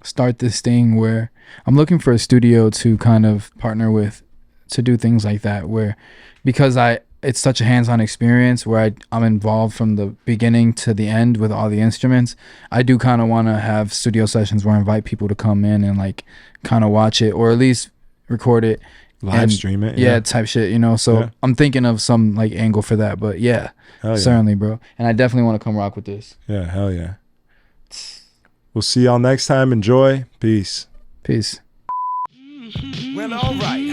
start this thing where I'm looking for a studio to kind of partner with to do things like that, where because it's such a hands-on experience where I'm involved from the beginning to the end with all the instruments. I do kind of want to have studio sessions where I invite people to come in and like kind of watch it, or at least record it, live stream it. Yeah, type shit, So I'm thinking of some like angle for that, but yeah, certainly, bro. And I definitely want to come rock with this. Yeah, hell yeah. We'll see y'all next time. Enjoy. Peace. Well, alright.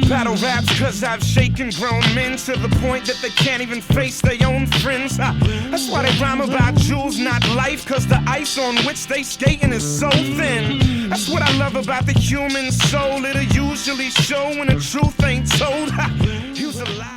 Battle raps cause I've shaken grown men to the point that they can't even face their own friends. That's why they rhyme about jewels, not life, cause the ice on which they skating is so thin. That's what I love about the human soul. It'll usually show when the truth ain't told. Use a lie.